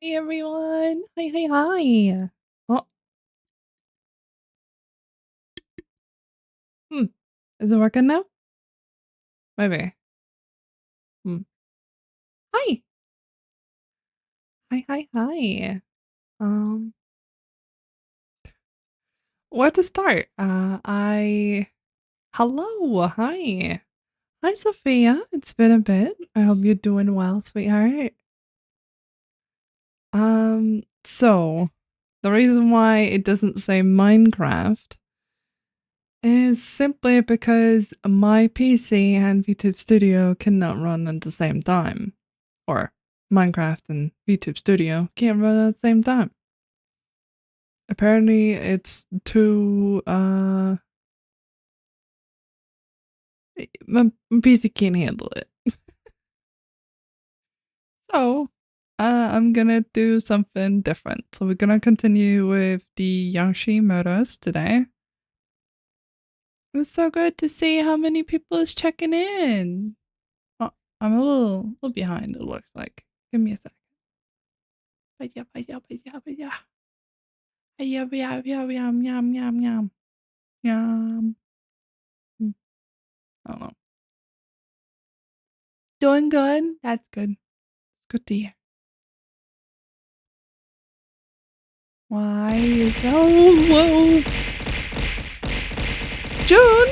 Hi everyone. Hi, hi, hi. Oh, hmm. Is it working now? Maybe. Hmm. Hi. Hi, hi, hi. Um, where to start? Hello. Hi. Hi, Sophia. It's been a bit. I hope you're doing well, sweetheart. So the reason why it doesn't say Minecraft is simply because my PC and VTube Studio cannot run at the same time. Or Minecraft and VTube Studio can't run at the same time. Apparently it's too my PC can't handle it. So I'm gonna do something different. So we're gonna continue with the Yangtze murders today. It's so good to see how many people is checking in. Oh, I'm a little behind, it looks like. Give me a sec. Yum, yum, yum, yum. Yum, yum, yum, yum, yum, yum, yum. Yum. I don't know. Doing good. That's good. Good to hear. Why? Oh, whoa. June!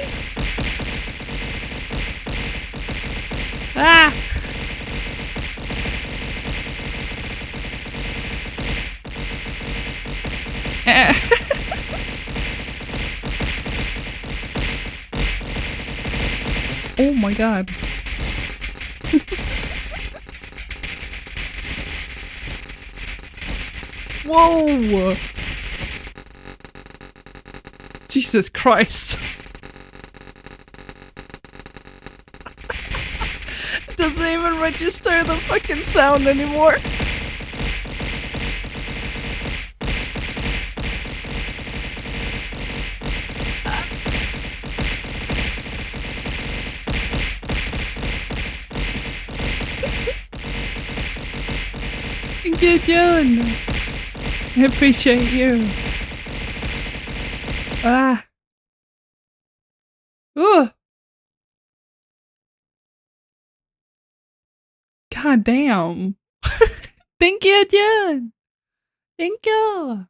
Ah! Oh my god. Whoa! Jesus Christ. It doesn't even register the fucking sound anymore. Thank you, June. I appreciate you. Ah. Ugh. God damn. Thank you, June. Thank you.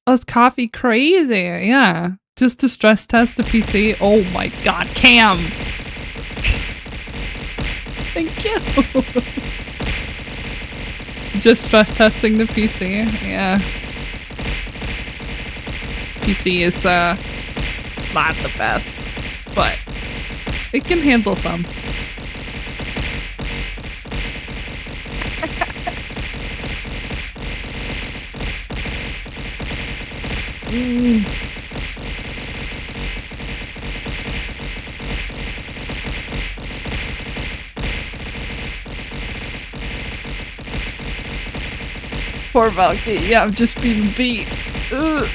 Oh, it's coffee crazy. Yeah. Just to stress test the PC. Oh my god, Cam. Thank you. Just stress testing the PC. Yeah. PC is not the best, but it can handle some. Poor Valky. Yeah, I'm just being beat. Ugh.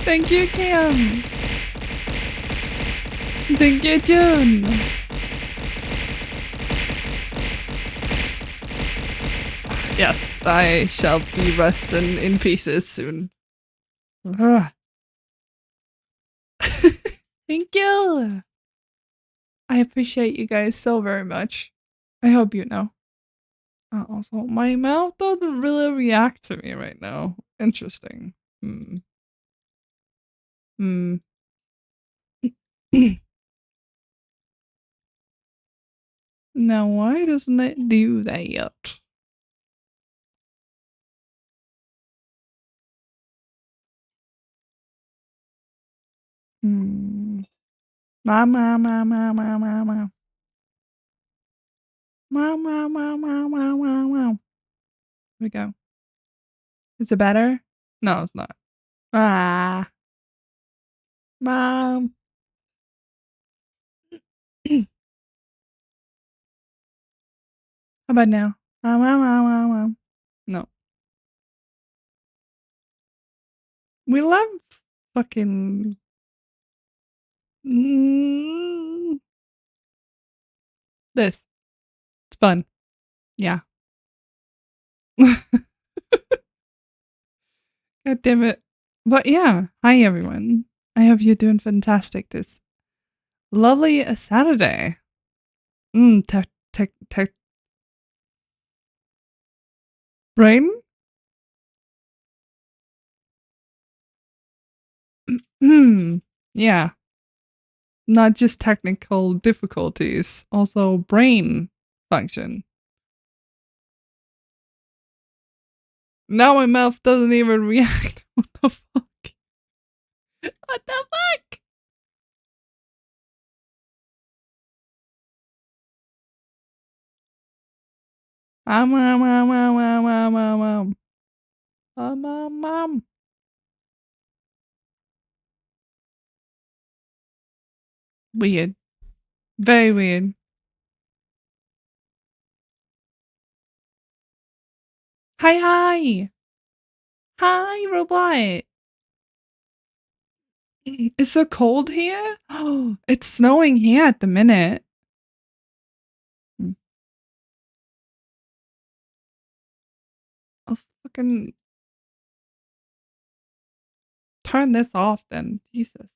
Thank you, Cam. Thank you, June. Yes, I shall be resting in pieces soon. Ugh. Thank you. I appreciate you guys so very much. I hope you know. Also, my mouth doesn't really react to me right now. Interesting. Hmm. Hmm. Now, why doesn't it do that yet? Hmm. Ma ma ma ma ma ma ma. Ma ma ma ma ma ma ma. Here we go. Is it better? No, it's not. Ah. Mom. How about now? Mom, mom, mom, mom, mom. No. We love fucking Mm, this. It's fun. Yeah. God damn it. But yeah, hi everyone. I hope you're doing fantastic this lovely Saturday. Tech brain? Yeah, not just technical difficulties, also brain function. Now my mouth doesn't even react. What the fuck? What the fuck? Um. Weird. Very weird. Hi, hi. Hi, robot. It's so cold here. Oh, it's snowing here at the minute. I'll fucking turn this off then. Jesus.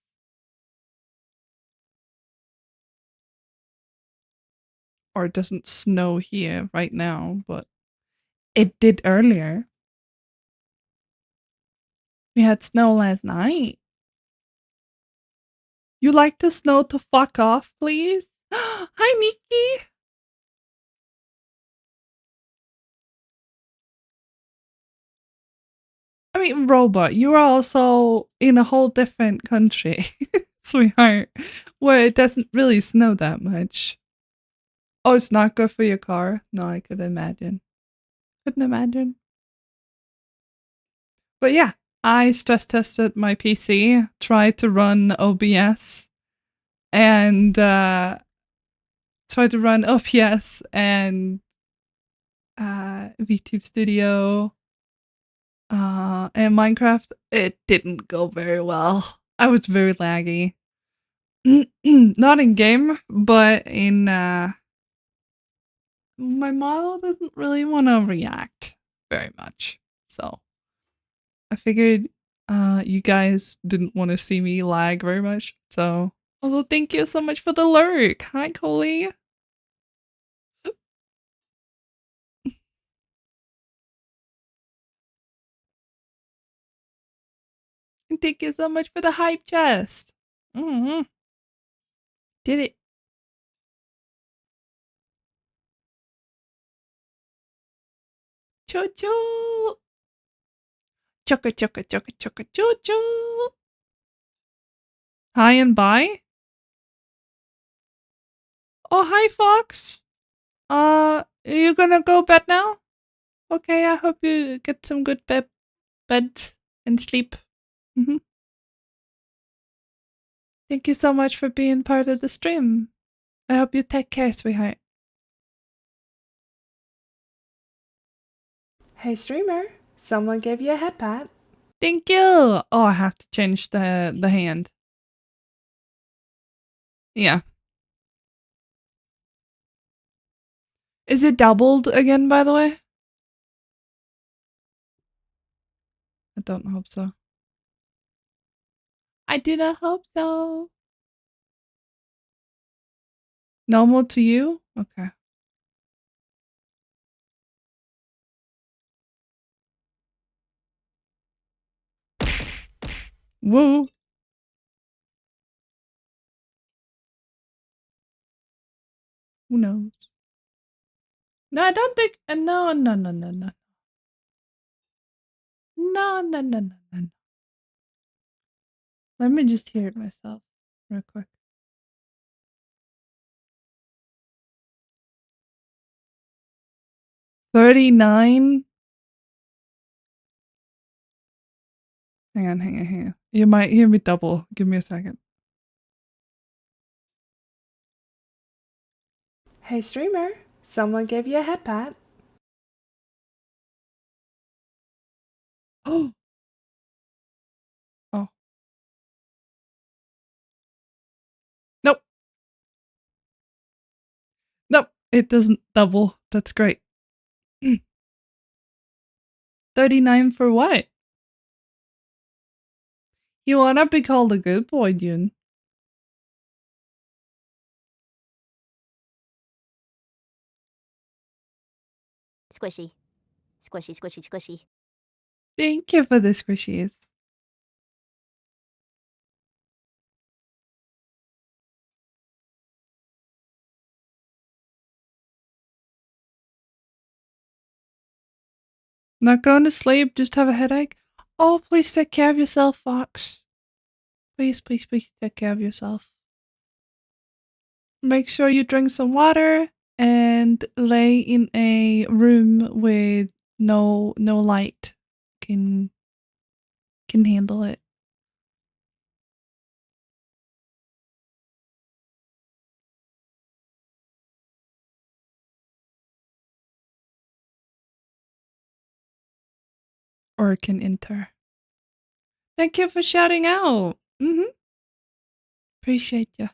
Or it doesn't snow here right now, but it did earlier. We had snow last night. You like the snow to fuck off, please? Hi, Nikki. I mean, robot, you are also in a whole different country, sweetheart, where it doesn't really snow that much. Oh, it's not good for your car? No, I could imagine. Couldn't imagine. But yeah, I stress tested my PC, tried to run OBS, and tried to run OPS and VTube Studio and Minecraft. It didn't go very well. I was very laggy. Not in game, but in my model doesn't really want to react very much. So I figured you guys didn't want to see me lag very much. So also thank you so much for the lurk. Hi, Coley. And thank you so much for the hype chest. Mm-hmm. Did it. Choo choo. Chugga chugga chugga chugga choo choo. Hi and bye. Oh, hi, Fox. You gonna go bed now? Okay, I hope you get some good bed and sleep. Mm-hmm. Thank you so much for being part of the stream. I hope you take care, sweetheart. Hey, streamer. Someone gave you a head pat. Thank you. Oh, I have to change the hand. Yeah. Is it doubled again, by the way? I don't hope so. I do not hope so. Normal to you? Okay. Woo. Who knows? No, I don't think. No, no, no, no, no. No, no, no, no, no. Let me just hear it myself real quick. 39? Hang on, hang on, hang on. You might hear me double. Give me a second. Hey, streamer. Someone gave you a head pat. Oh. Oh. It doesn't double. That's great. 39 for what? You wanna be called a good boy, Jun. Squishy. Squishy, squishy, squishy. Thank you for the squishies. Not going to sleep, just have a headache? Oh, please take care of yourself, Fox. Please, please, please take care of yourself. Make sure you drink some water and lay in a room with no light. Can handle it. Or can enter. Thank you for shouting out. Appreciate you.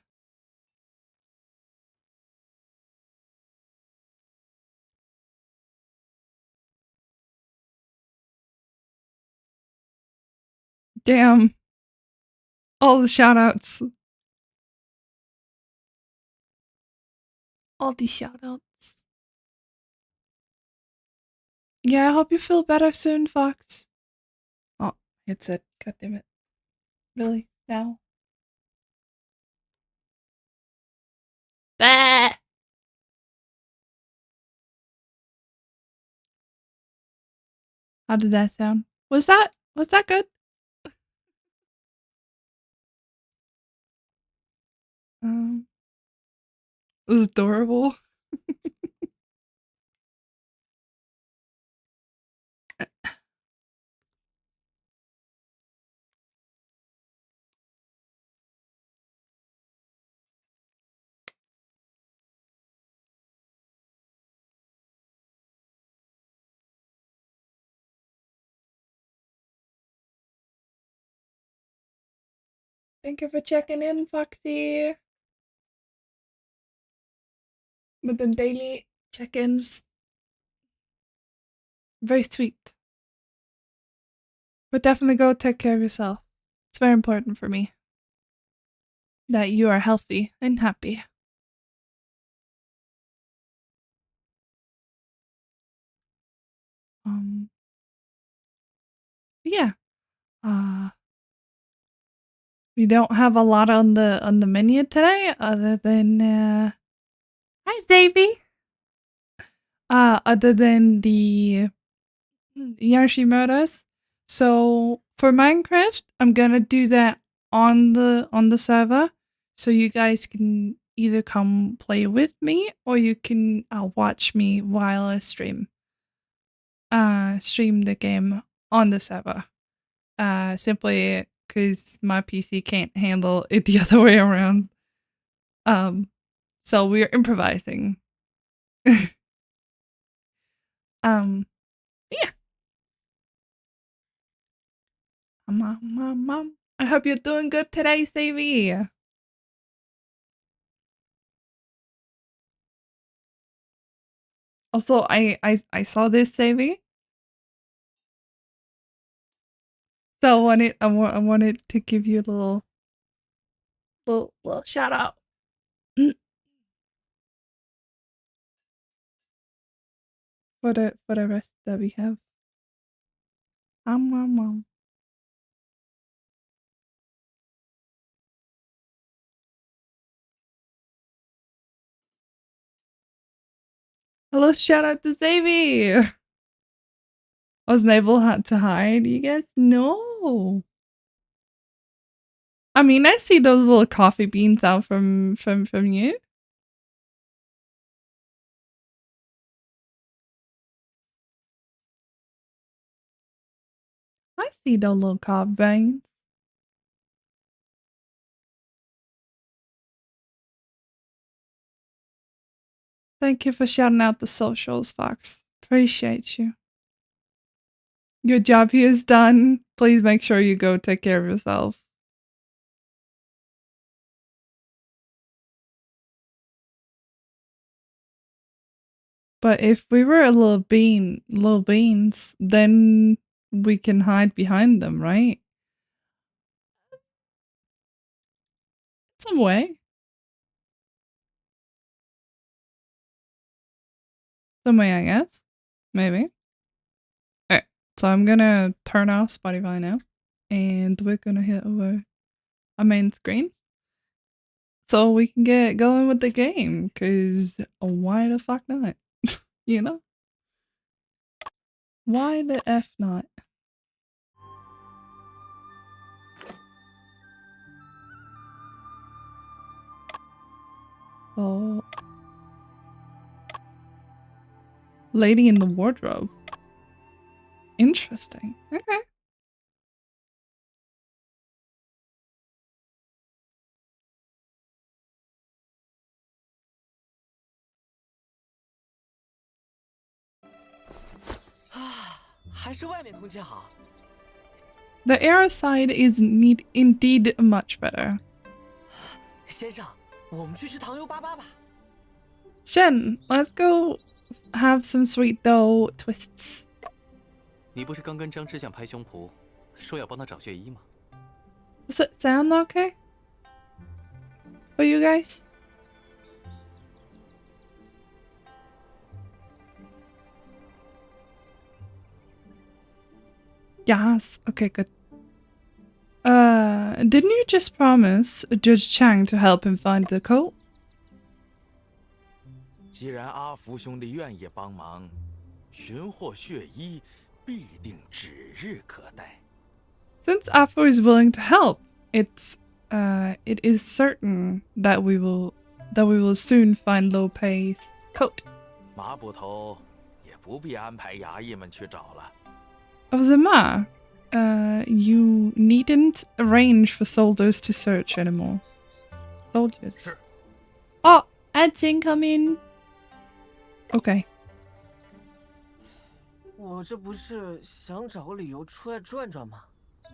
Damn. All the shout outs. All these shout outs. Yeah, I hope you feel better soon, Fox. Oh, it's it. God damn it. Really? Now? Bah! How did that sound? Was that good? It was adorable. Thank you for checking in, Foxy. With them daily check-ins. Very sweet. But definitely go take care of yourself. It's very important for me that you are healthy and happy. Yeah. We don't have a lot on the menu today other than hi Davey. Other than the Yashimoto's. So for Minecraft, I'm gonna do that on the server, so you guys can either come play with me or you can watch me while I stream the game on the server. Simply because my PC can't handle it the other way around. So we're improvising. Yeah. Mom. I hope you're doing good today, Savvy. Also, I saw this, Savvy. So I wanted to give you a little shout out. For the rest that we have. Mom. Hello, shout out to Savvy. I wasn't able to hide, you guys? No. I mean, I see those little coffee beans out from you. I see those little coffee beans. Thank you for shouting out the socials, Fox. Appreciate you. Your job here is done. Please make sure you go take care of yourself. But if we were a little beans, then we can hide behind them, right? Some way. Some way, I guess. Maybe. Alright, so I'm gonna turn off Spotify now. And we're gonna hit over our main screen. So we can get going with the game, because why the fuck not? You know? Why the F not? Oh. Lady in the wardrobe. Interesting. Okay. The air side is indeed much better. 先生，我们去吃糖油粑粑吧。Shen, let's go have some sweet dough twists. 你不是刚跟张之相拍胸脯，说要帮他找血衣吗？ Does it sound okay for you guys? Yes. Okay, good. Didn't you just promise Judge Chang to help him find the coat? 既然阿福兄弟愿意帮忙，寻获血衣必定指日可待。 Since Afu is willing to help, it is certain that we will soon find Lo Pei's coat. 马捕头也不必安排衙役们去找了。 Of Zema, you needn't arrange for soldiers to search anymore. Soldiers. Oh, ads incoming. Okay. 我这不是想找个理由出来转转吗？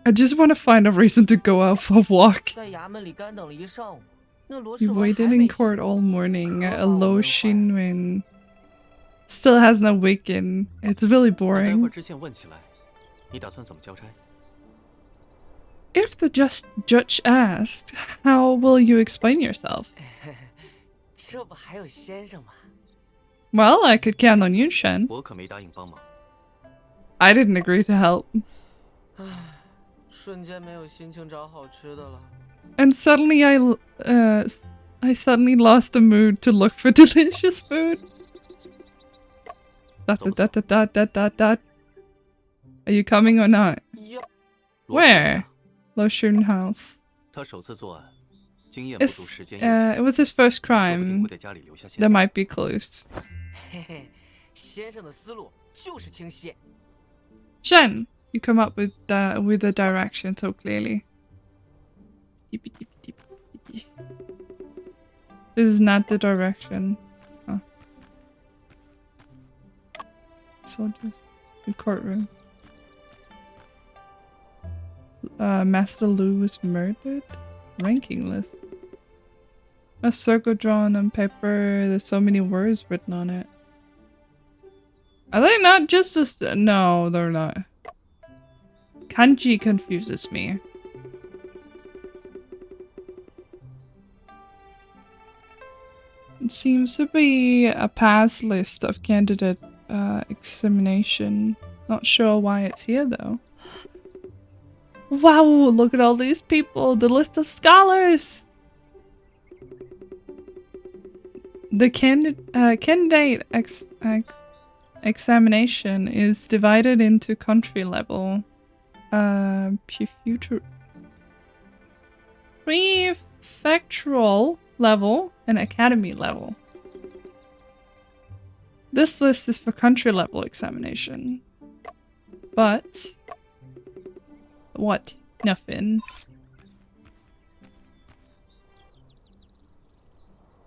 I just want to find a reason to go out for a walk. 在衙门里干等了一上午，那罗 We 世文 waited 还 in 没 court 醒。 all morning. Come Lo on, Xinwen still hasn't awakened. It's really 待会儿 boring. 知县问起来，你打算怎么交差？ If the judge asked, how will you explain yourself? 这不还有先生吗？ Well, I could count on you, Shen. 我可没答应帮忙。 I didn't agree to help. 唉，瞬间没有心情找好吃的了。 And suddenly I suddenly lost the mood to look for delicious food. Dot, dot, dot, dot, dot, dot, dot. Are you coming or not? 哟， Where? Lo Shun House. 他首次作案，经验不足， It's, 时间有限， it was his first 说不定 crime. 会在家里留下线 There 索。 might be clues. 嘿嘿，先生的思路就是清晰。 Shen, you come up with the direction so clearly. This is not the direction. Oh. Soldiers. The courtroom. Master Lu was murdered? Ranking list. A circle drawn on paper. There's so many words written on it. Are they not just a... No, they're not. Kanji confuses me. It seems to be a pass list of candidate examination. Not sure why it's here though. Wow, look at all these people. The list of scholars. The candidate examination is divided into country level, prefectural level, and academy level. This list is for country level examination. But what? Nothing.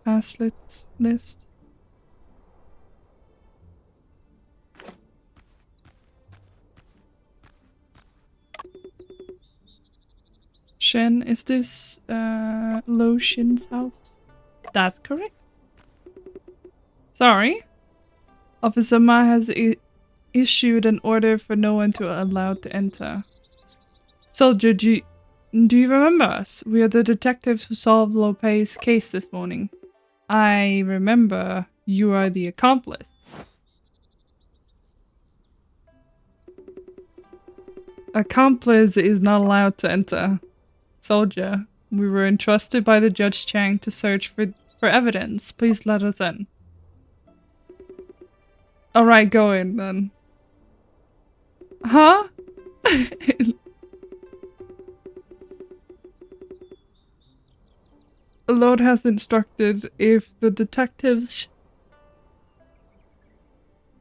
Pass list. Shen, is this Lo Shin's house? That's correct. Sorry. Officer Ma has issued an order for no one to allowed to enter. Soldier, do you remember us? We are the detectives who solved Lopez's case this morning. I remember you are the accomplice. Accomplice is not allowed to enter. Soldier, we were entrusted by the Judge Chang to search for evidence. Please let us in. Alright, go in then. Huh? Lord has instructed if the detectives...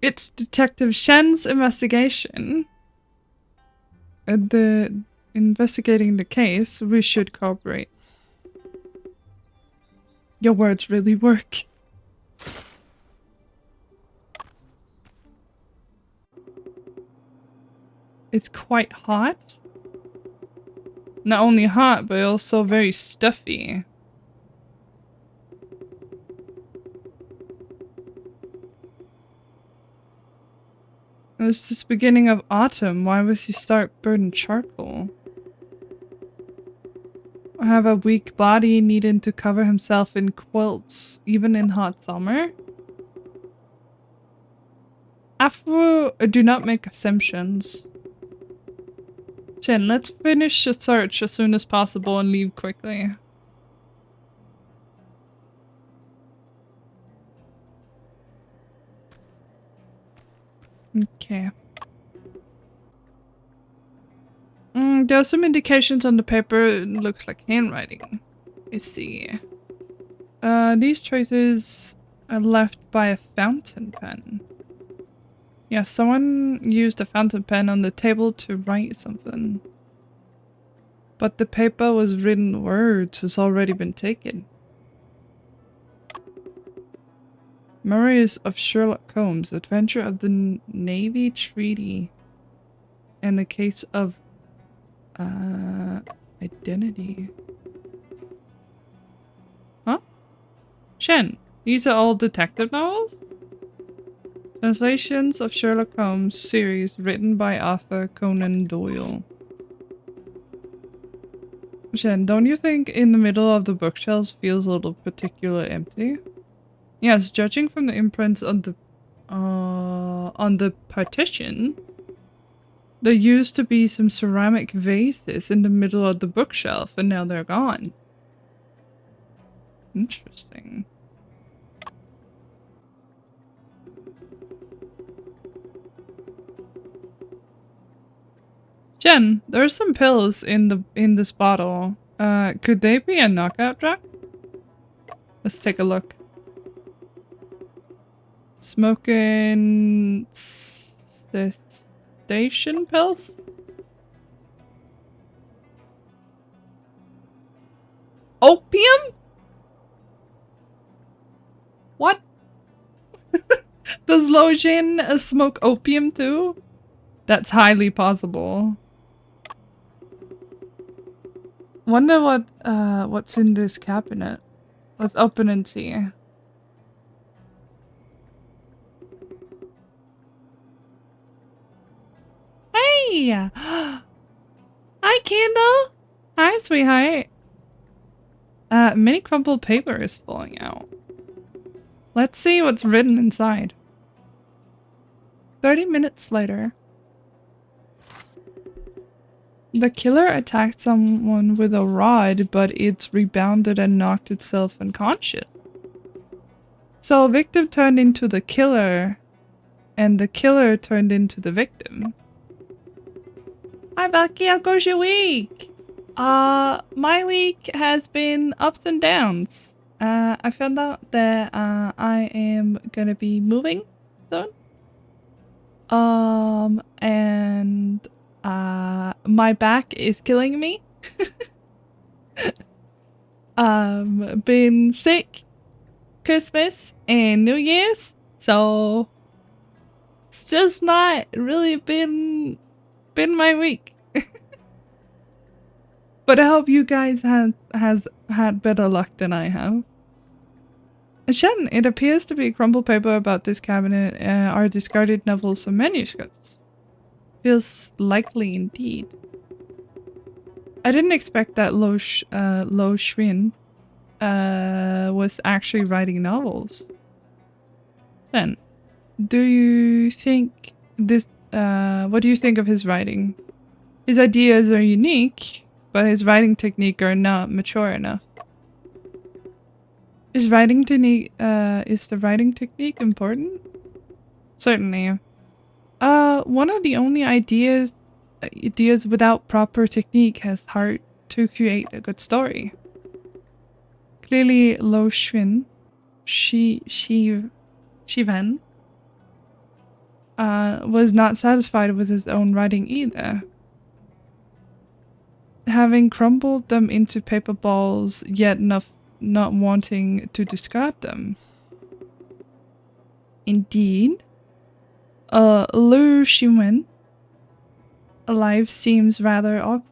It's Detective Shen's investigation. Investigating the case, we should cooperate. Your words really work. It's quite hot. Not only hot, but also very stuffy. It's just beginning of autumn. Why would you start burning charcoal? I have a weak body needing to cover himself in quilts, even in hot summer. After, do not make assumptions. Chen, let's finish the search as soon as possible and leave quickly. Okay. There are some indications on the paper. It looks like handwriting. Let's see. These traces are left by a fountain pen. Yeah, someone used a fountain pen on the table to write something. But the paper was written words has already been taken. Memories of Sherlock Holmes, Adventure of the Navy Treaty, and the Case of Identity. Huh? Shen, these are all detective novels? Translations of Sherlock Holmes series written by Arthur Conan Doyle. Shen, don't you think in the middle of the bookshelves feels a little particularly empty? Yes, judging from the imprints on the partition, there used to be some ceramic vases in the middle of the bookshelf, and now they're gone. Interesting. Jen, there's some pills in this bottle. Could they be a knockout drug? Let's take a look. Smoking cessation pills? Opium? What? Does Lo Jin smoke opium too? That's highly possible. Wonder what's in this cabinet. Let's open and see. Hey! Hi, Candle! Hi, sweetheart. Mini crumpled paper is falling out. Let's see what's written inside. 30 minutes later. The killer attacked someone with a rod, but it's rebounded and knocked itself unconscious. So a victim turned into the killer, and the killer turned into the victim. Hi Valky, how goes your week? My week has been ups and downs. I found out that I am gonna be moving soon. And my back is killing me. Been sick Christmas and New Year's, so it's just not really been my week. But I hope you guys has had better luck than I have. Shen, it appears to be crumpled paper about this cabinet are discarded novels and manuscripts. Feels likely indeed. I didn't expect that Lo Xuan was actually writing novels. Then, do you think this, what do you think of his writing? His ideas are unique, but his writing technique are not mature enough. Is the writing technique important? Certainly. One of the only ideas without proper technique has hard to create a good story. Clearly, Lo Xuan, Shivan, was not satisfied with his own writing either. Having crumbled them into paper balls, yet not wanting to discard them. Indeed, Lu Xiwen, life seems rather awkward.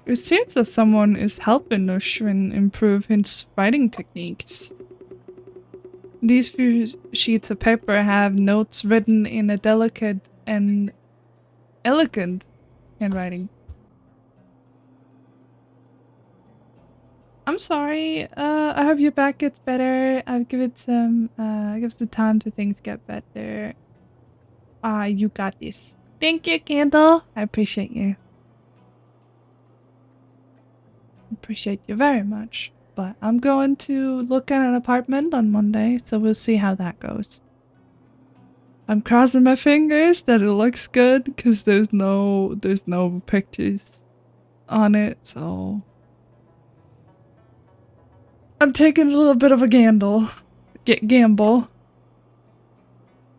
It seems that someone is helping Lu Xiwen improve his writing techniques. These few sheets of paper have notes written in a delicate and elegant handwriting. I'm sorry, I hope your back gets better. I'll give it some time till things get better. You got this. Thank you, Candle. I appreciate you. Appreciate you very much. But I'm going to look at an apartment on Monday, so we'll see how that goes. I'm crossing my fingers that it looks good, because there's no pictures on it, so I'm taking a little bit of a gamble.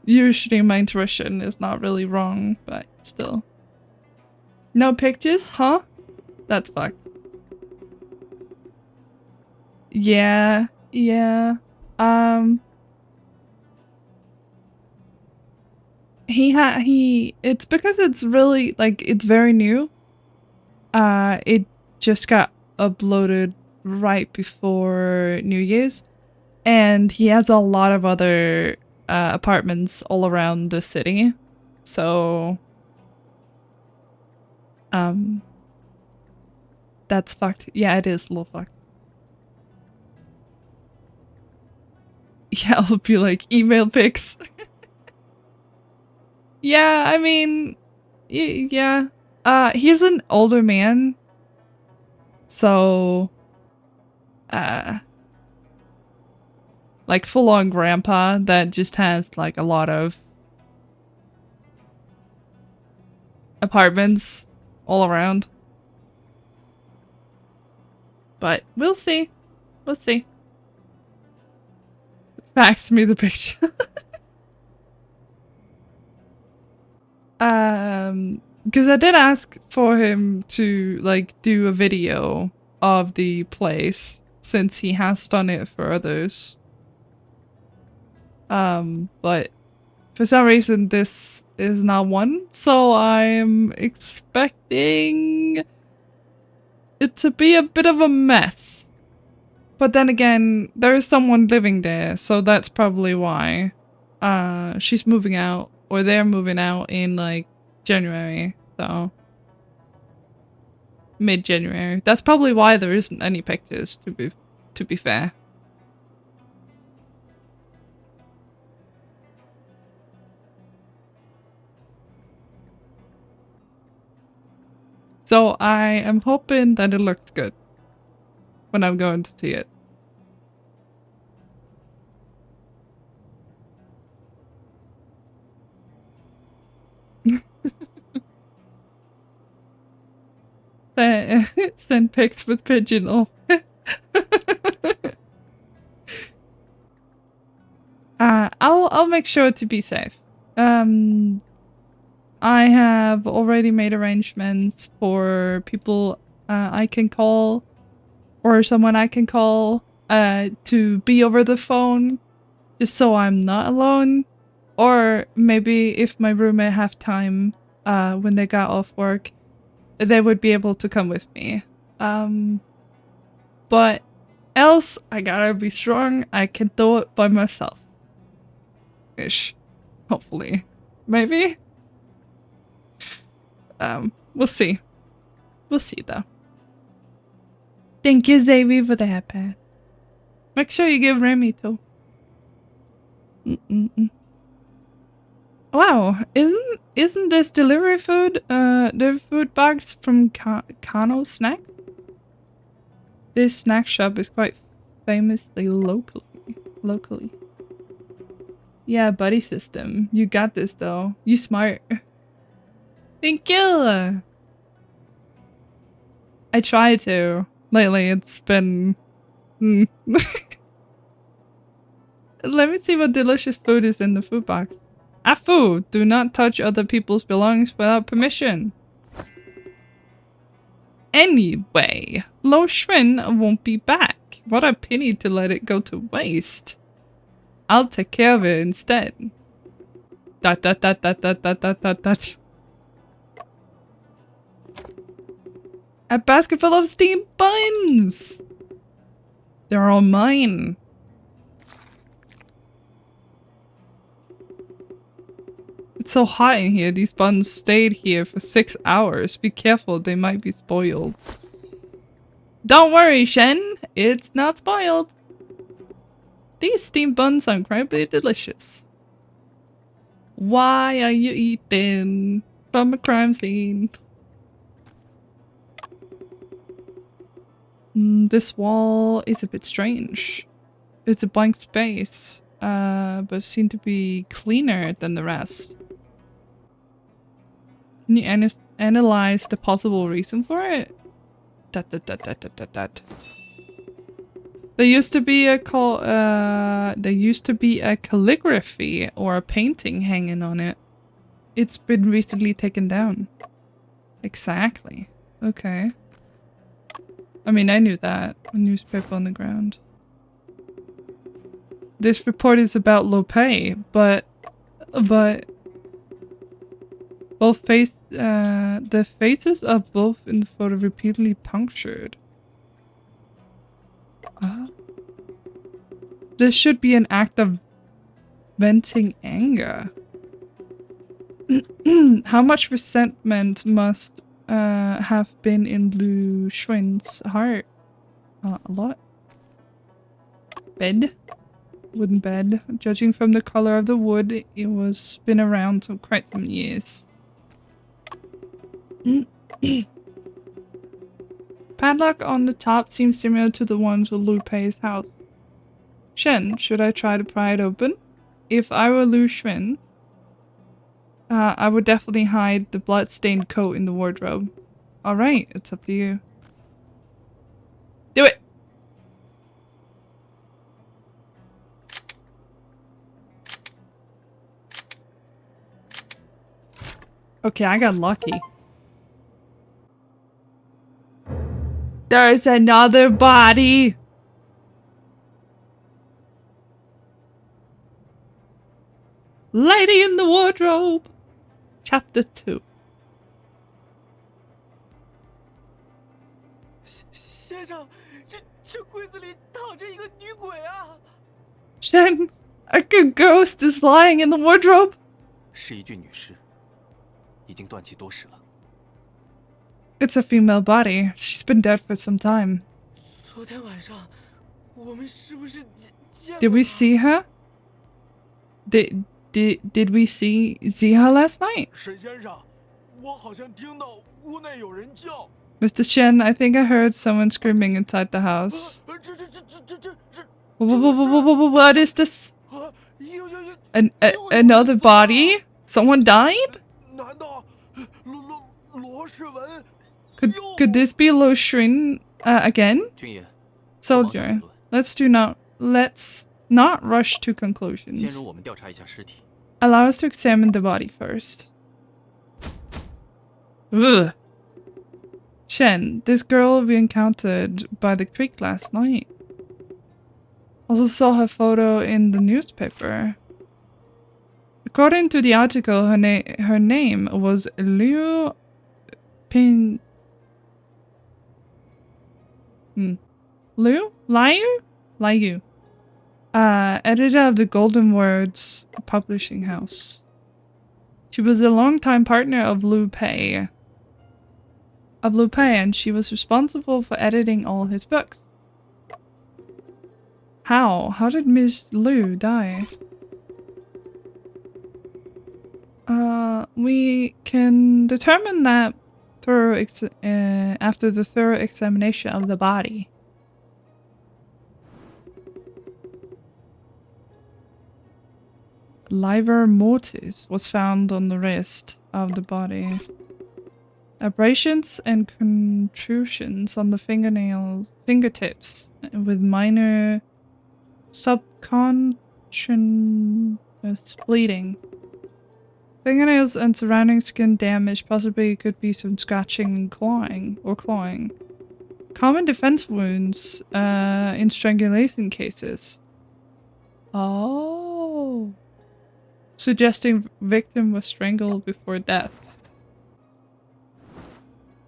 Usually my intuition is not really wrong, but still. No pictures, huh? That's fucked. Yeah. It's because it's really, like, it's very new. It just got uploaded right before New Year's, and he has a lot of other apartments all around the city, so that's fucked. Yeah, it is a little fucked. Yeah, I'll be like, email pics. Yeah, I mean, yeah. He's an older man, so like full-on grandpa that just has like a lot of apartments all around. But we'll see. We'll see. Fax me the picture. Because I did ask for him to like do a video of the place since he has done it for others. But for some reason this is not one, so I'm expecting it to be a bit of a mess. But then again, there is someone living there, so that's probably why. She's moving out, or they're moving out in like January, so mid-January. That's probably why there isn't any pictures, to be fair. So I am hoping that it looks good when I'm going to see it. Send pics with Pigeonhole. I'll make sure to be safe. I have already made arrangements for people I can call, or someone I can call to be over the phone, just so I'm not alone. Or maybe if my roommate have time, when they got off work, they would be able to come with me. But else, I gotta be strong. I can do it by myself. Ish. Hopefully. Maybe? We'll see. We'll see, though. Thank you, Xavier, for the iPad. Make sure you give Remy, too. Wow, isn't this delivery food, the food box from Kano Snacks? This snack shop is quite famously locally. Yeah, buddy system. You got this though. You smart. Thank you! I try to. Lately it's been... Let me see what delicious food is in the food box. Afu! Do not touch other people's belongings without permission. Anyway, Lo Shren won't be back. What a pity to let it go to waste. I'll take care of it instead. Dot dot dot dot dot dot dot dot dot. A basket full of steamed buns! They're all mine. It's so hot in here. These buns stayed here for 6 hours. Be careful, they might be spoiled. Don't worry, Shen. It's not spoiled. These steamed buns are incredibly delicious. Why are you eating from a crime scene? This wall is a bit strange. It's a blank space, but seemed to be cleaner than the rest. Can you analyze the possible reason for it? There used to be a calligraphy or a painting hanging on it. It's been recently taken down. Exactly. Okay. I mean, I knew that. A newspaper on the ground. This report is about Lope, but both the faces are both in the photo repeatedly punctured. This should be an act of venting anger. How much resentment must have been in Lu Xuan's heart? A lot. Bed. Wooden bed. Judging from the color of the wood, it was been around for quite some years. Padlock on the top seems similar to the ones with Lu Pei's house. Shen, should I try to pry it open? If I were Lu Xuan, I would definitely hide the blood-stained coat in the wardrobe. Alright, it's up to you. Do it! Okay, I got lucky. There's another body! Lady in the Wardrobe! Chapter 2. 先生，这柜子里躺着一个女鬼啊！ Shen, a good ghost is lying in the wardrobe. 是一具女尸，已经断气多时了。 It's a female body. She's been dead for some time. 昨天晚上，我们是不是见过 Did we see her? Did we see her last night? 沈先生，我好像听到屋内有人叫。 Mr. Shen, I think I heard someone screaming inside the house. 这 What is this? Another body? Someone died? 难道罗世文 Could this be Lo Shren again? 君爷， Soldier, let's not rush to 先 conclusions. 容我们调查一下尸体。 Allow us to examine the body first. Ugh. Shen, this girl we encountered by the creek last night. Also saw her photo in the newspaper. According to the article, her name was Liu Pin. Liu. Editor of the Golden Words publishing house. She was a longtime partner of Liu Pei. And she was responsible for editing all his books. How? How did Miss Liu die? We can determine that after the thorough examination of the body. Livor mortis was found on the wrist of the body. Abrasions and contusions on the fingertips with minor subconscious bleeding. Fingernails and surrounding skin damage possibly could be from scratching and clawing. Common defense wounds in strangulation cases. Oh. Suggesting victim was strangled before death.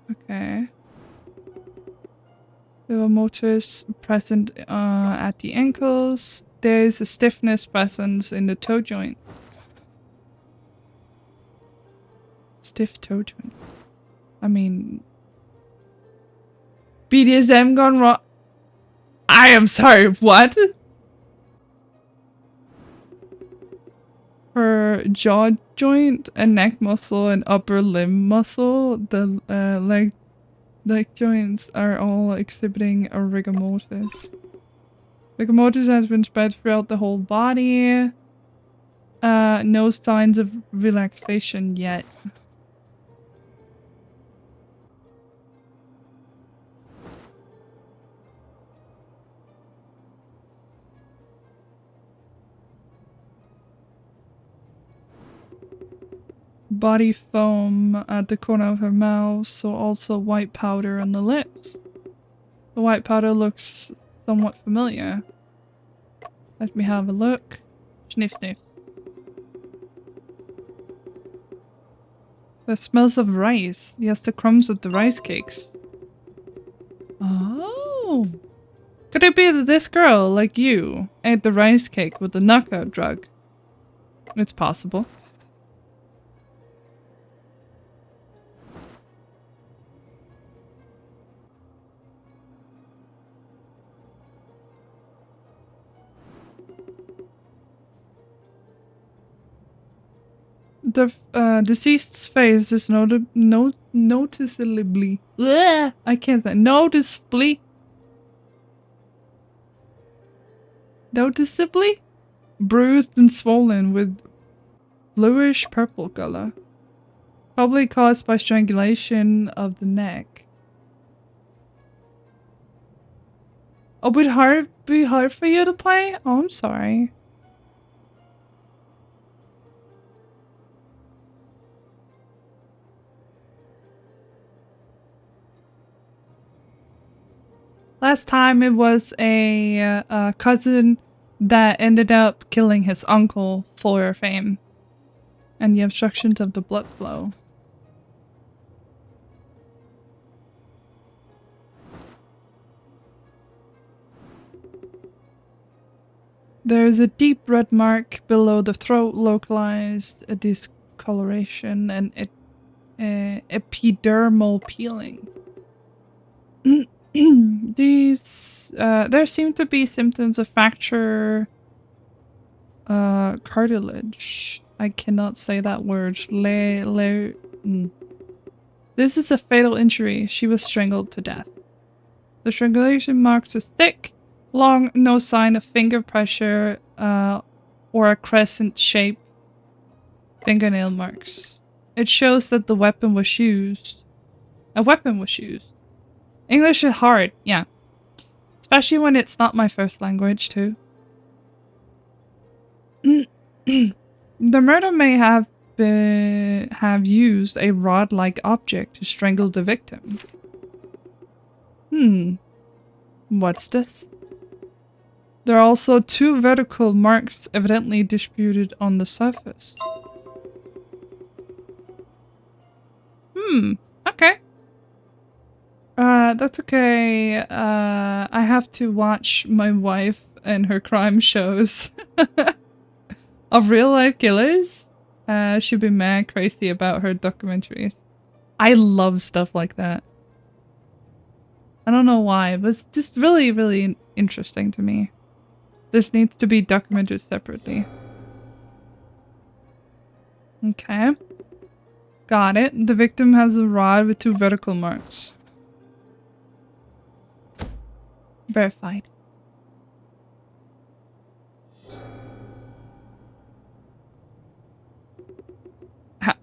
Okay. There were motors present at the ankles. There is a stiffness present in the toe joint. Stiff toe joint. I mean... BDSM gone wrong. I am sorry, what? Her jaw joint and neck muscle and upper limb muscle, the leg joints are all exhibiting a rigor mortis. Rigor mortis has been spread throughout the whole body. No signs of relaxation yet. Body foam at the corner of her mouth, so also white powder on the lips. The white powder looks somewhat familiar. Let me have a look. Sniff sniff. The smells of rice. Yes, the crumbs of the rice cakes. Oh. Could it be that this girl, like you, ate the rice cake with the knockout drug? It's possible. The deceased's face is noticeably. Bleh, I can't say noticeably bruised and swollen with bluish purple color, probably caused by strangulation of the neck. Oh, would be hard for you to play? Oh, I'm sorry. Last time it was a cousin that ended up killing his uncle for fame and the obstruction of the blood flow. There's a deep red mark below the throat, localized a discoloration and epidermal peeling. There seem to be symptoms of fracture cartilage. I cannot say that word. This is a fatal injury. She was strangled to death. The strangulation marks is thick, long, no sign of finger pressure or a crescent shape fingernail marks. It shows that the weapon was used. A weapon was used. English is hard, yeah. Especially when it's not my first language, too. The murder may have used a rod-like object to strangle the victim. What's this? There are also 2 vertical marks evidently distributed on the surface. Okay. That's okay. I have to watch my wife and her crime shows of real life killers. She'd be mad crazy about her documentaries. I love stuff like that. I don't know why, but it's just really, really interesting to me. This needs to be documented separately. Okay. Got it. The victim has a rod with 2 vertical marks. Verified.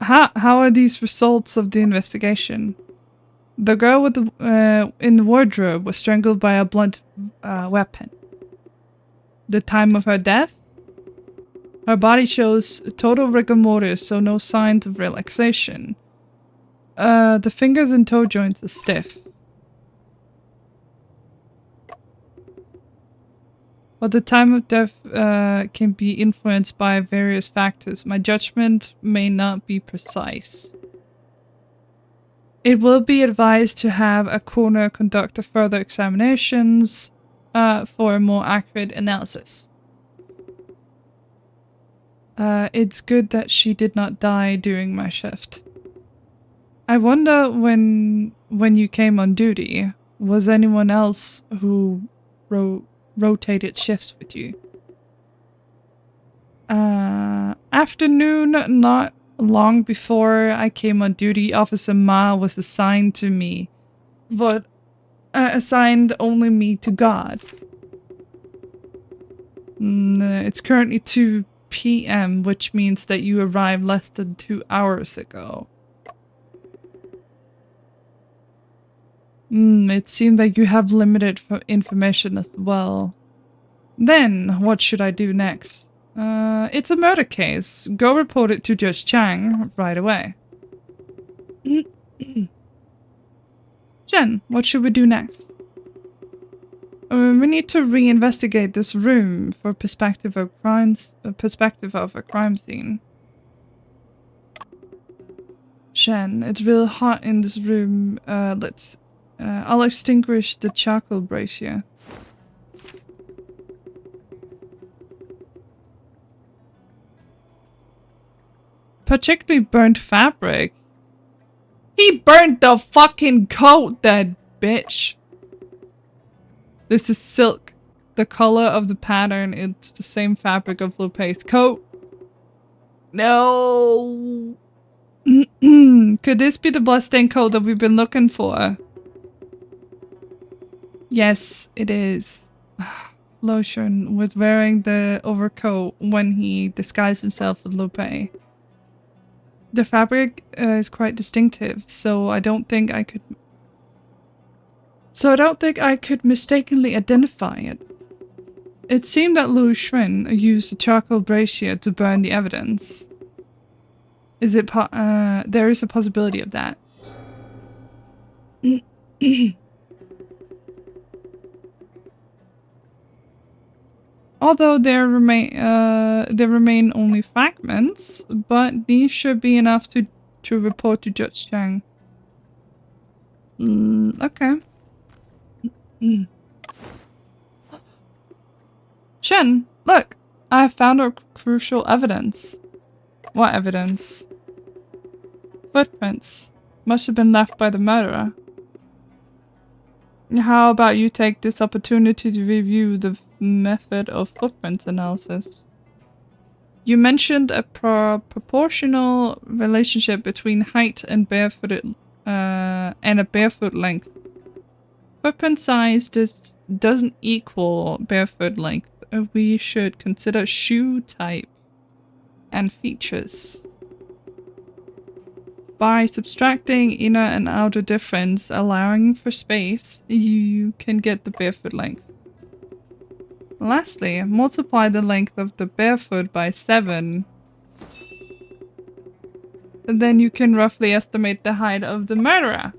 How are these results of the investigation? The girl with the in the wardrobe was strangled by a blunt weapon. The time of her death? Her body shows total rigor mortis, so no signs of relaxation. The fingers and toe joints are stiff. But the time of death can be influenced by various factors. My judgment may not be precise. It will be advised to have a coroner conduct a further examinations for a more accurate analysis. It's good that she did not die during my shift. I wonder when you came on duty, was anyone else who rotated shifts with you? Afternoon, not long before I came on duty, Officer Ma was assigned to me, but assigned only me to God. It's currently 2 p.m., which means that you arrived less than 2 hours ago. It seems that you have limited information as well. Then, what should I do next? It's a murder case. Go report it to Judge Chang right away. Jen, what should we do next? We need to reinvestigate this room for perspective of a crime scene. Shen, it's real hot in this room. I'll extinguish the charcoal brazier. Particularly burnt fabric. He burnt the fucking coat, that bitch. This is silk. The color of the pattern, it's the same fabric of Lupe's coat. No. Could this be the bloodstained coat that we've been looking for? Yes, it is. Lotion was wearing the overcoat when he disguised himself with Lupe. The fabric is quite distinctive, so I don't think I could mistakenly identify it. It seemed that Lu Xuan used a charcoal brazier to burn the evidence. There is a possibility of that. Although there remain only fragments, but these should be enough to report to Judge Chang. Okay. Shen, look! I have found our crucial evidence. What evidence? Footprints. Must have been left by the murderer. How about you take this opportunity to review the method of footprint analysis? You mentioned a proportional relationship between height and a barefoot length. Footprint size doesn't equal barefoot length. We should consider shoe type and features. By subtracting inner and outer difference, allowing for space, you can get the barefoot length. Lastly, multiply the length of the barefoot by 7. And then you can roughly estimate the height of the murderer.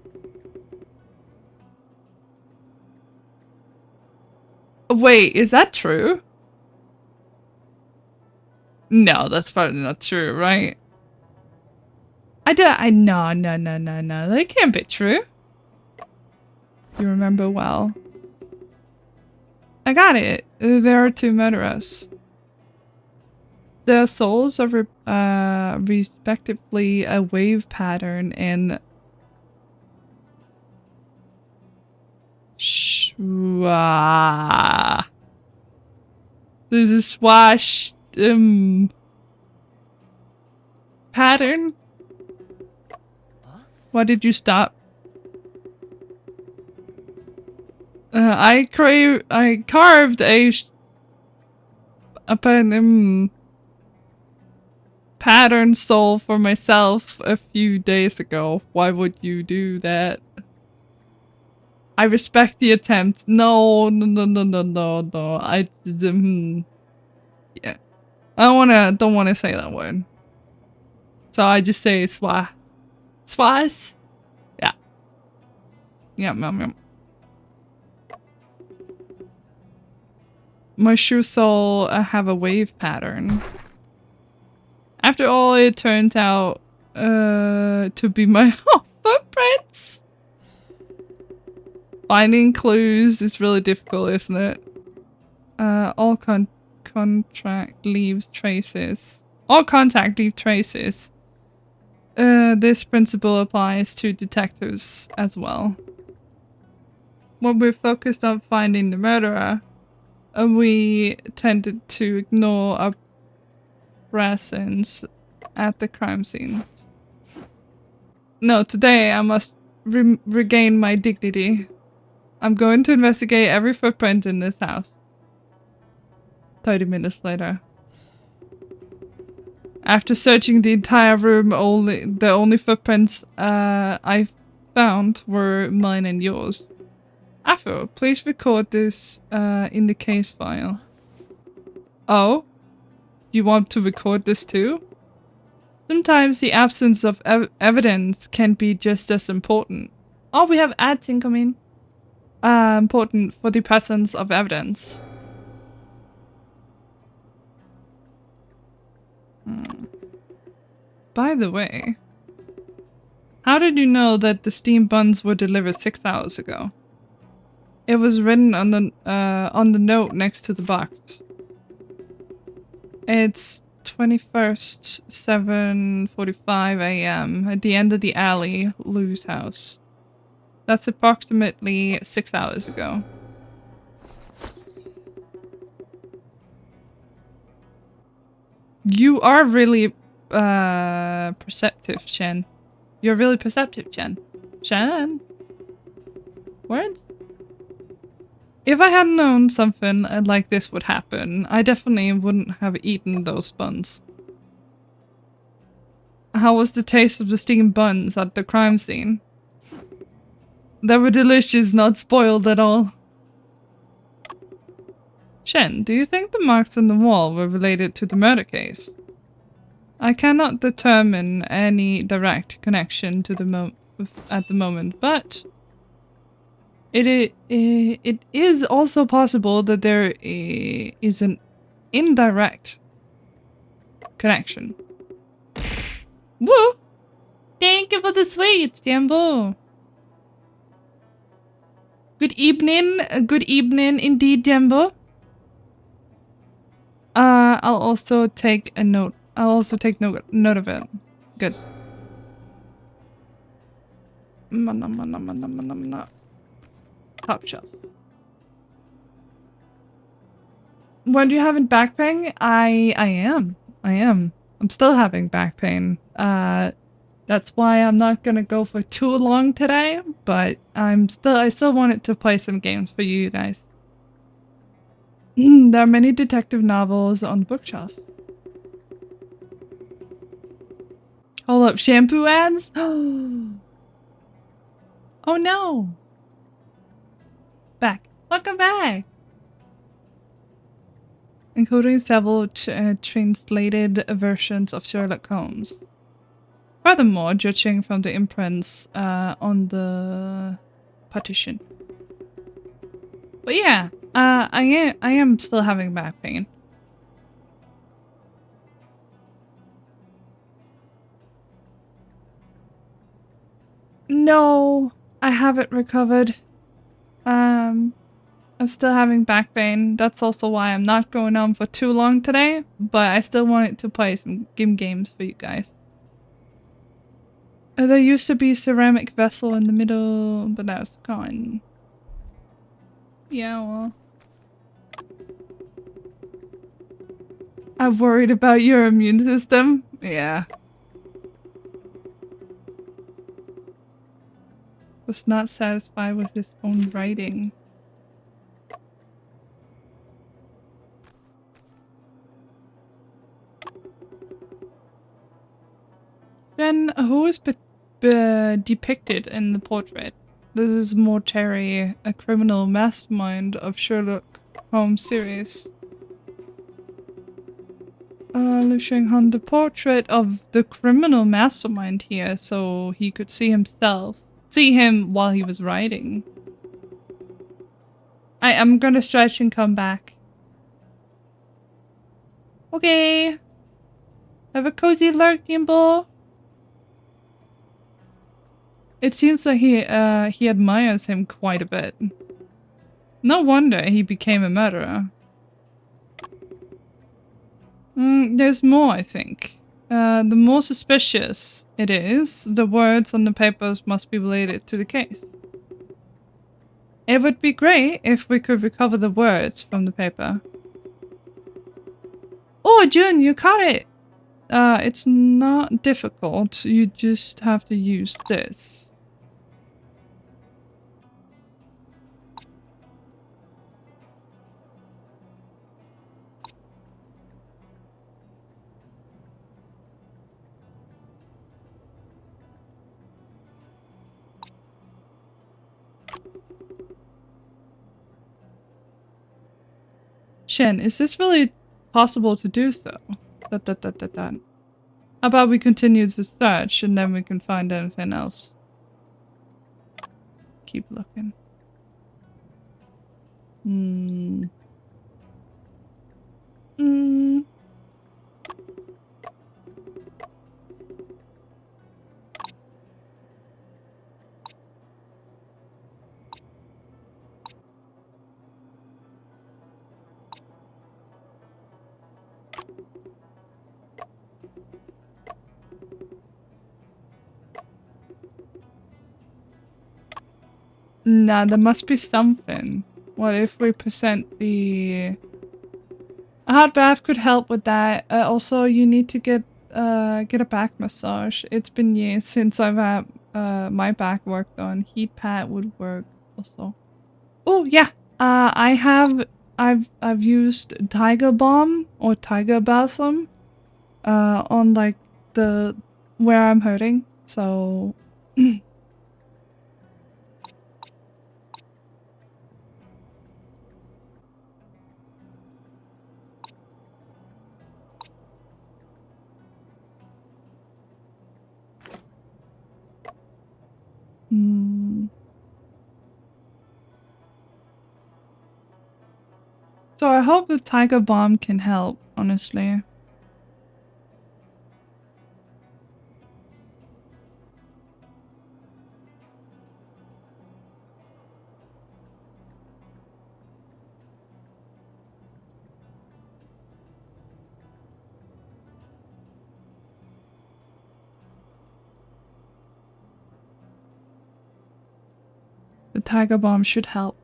Wait, is that true? No, that's probably not true, right? No, that can't be true. You remember well. I got it. There are two murderers. Their souls are respectively a wave pattern and schwa. This is swash pattern. Why did you stop? I carved a pattern soul for myself a few days ago. Why would you do that? I respect the attempt. No. I yeah. I don't wanna say that word. So I just say swas. Swas? Yeah. Yum. My shoe sole have a wave pattern. After all, it turned out to be my footprints. Finding clues is really difficult, isn't it? All contract leaves traces. All contact leave traces. This principle applies to detectives as well. When we're focused on finding the murderer, we tended to ignore our presence at the crime scenes. No, today I must regain my dignity. I'm going to investigate every footprint in this house. 30 minutes later. After searching the entire room, the only footprints I found were mine and yours. Afro, please record this in the case file. Oh? You want to record this too? Sometimes the absence of evidence can be just as important. Oh, we have ads incoming. Important for the presence of evidence. By the way, how did you know that the steamed buns were delivered 6 hours ago? It was written on the note next to the box. It's 21st, 7:45 a.m. at the end of the alley, Lou's house. That's approximately 6 hours ago. You are really perceptive, Shen. You're really perceptive, Shen. Shen? Words? If I had known something like this would happen, I definitely wouldn't have eaten those buns. How was the taste of the steamed buns at the crime scene? They were delicious, not spoiled at all. Shen, do you think the marks on the wall were related to the murder case? I cannot determine any direct connection to the at the moment, but it is also possible that there is an indirect connection. Woo! Thank you for the sweets, Jambo. Good evening indeed, Jambo. I'll also take a note. I'll also take note of it. Good. Top shelf. When you having back pain? I am. I'm still having back pain. That's why I'm not gonna go for too long today, but I still wanted to play some games for you guys. There are many detective novels on the bookshelf. Hold up, shampoo ads? Oh no! Back. Welcome back! Including several translated versions of Sherlock Holmes. Furthermore, judging from the imprints on the partition. But yeah, I am still having back pain. No, I haven't recovered. I'm still having back pain. That's also why I'm not going on for too long today, but I still wanted to play some games for you guys. There used to be a ceramic vessel in the middle, but that's gone. Yeah, well. I'm worried about your immune system. Yeah. Was not satisfied with his own writing. Then who is depicted in the portrait? This is Mortari, a criminal mastermind of Sherlock Holmes series. Showing Han the portrait of the criminal mastermind here, so he could see him while he was writing. I'm gonna stretch and come back. Okay. Have a cozy lurk, Gimbal. It seems like he admires him quite a bit. No wonder he became a murderer. There's more, I think. The more suspicious it is, the words on the papers must be related to the case. It would be great if we could recover the words from the paper. Oh, Jun, you caught it! It's not difficult. You just have to use this. Shen, is this really possible to do so? How about we continue the search and then we can find anything else? Keep looking. Nah, there must be something. What if we present the... A hot bath could help with that. Also, you need to get a back massage. It's been years since I've had my back worked on. Heat pad would work also. Oh yeah, I've used Tiger Balm or Tiger Balsam on like the where I'm hurting. So So I hope the Tiger Balm can help, honestly. The Tiger Balm should help.